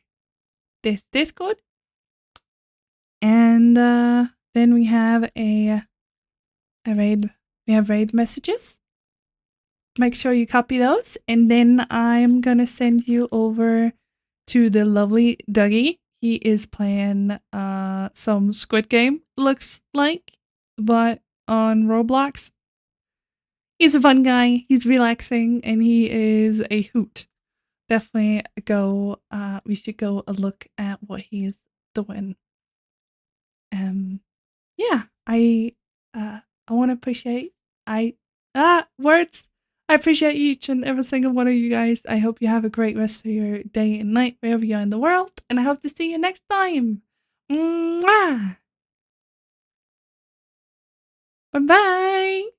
This Discord. And then we have a raid. We have raid messages. Make sure you copy those, and then I'm gonna send you over to the lovely Dougie. He is playing some Squid Game, looks like, but on Roblox. He's a fun guy, he's relaxing, and he is a hoot. Definitely go, we should go a look at what he's doing. Yeah, I want to appreciate, words! I appreciate each and every single one of you guys. I hope you have a great rest of your day and night wherever you are in the world. And I hope to see you next time. Mwah! Bye-bye!